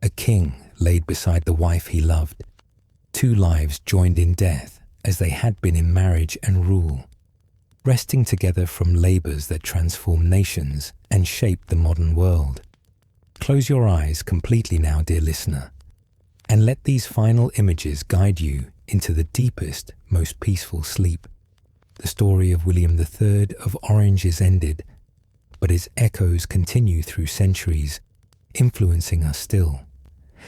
A king laid beside the wife he loved. 2 lives joined in death as they had been in marriage and rule, resting together from labors that transform nations and shape the modern world. Close your eyes completely now, dear listener, and let these final images guide you into the deepest, most peaceful sleep. The story of William III of Orange is ended, but its echoes continue through centuries, influencing us still.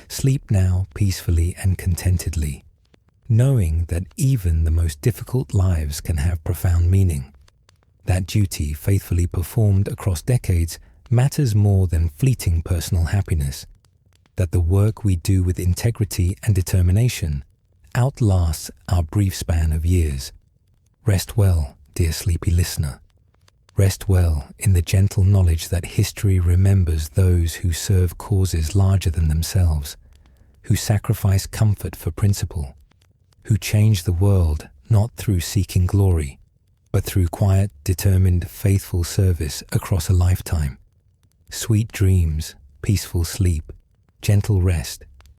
Sleep now peacefully and contentedly, knowing that even the most difficult lives can have profound meaning. That duty faithfully performed across decades matters more than fleeting personal happiness. That the work we do with integrity and determination outlasts our brief span of years. Rest well, dear sleepy listener. Rest well in the gentle knowledge that history remembers those who serve causes larger than themselves, who sacrifice comfort for principle, who change the world not through seeking glory, but through quiet, determined, faithful service across a lifetime. Sweet dreams, peaceful sleep, gentle rest,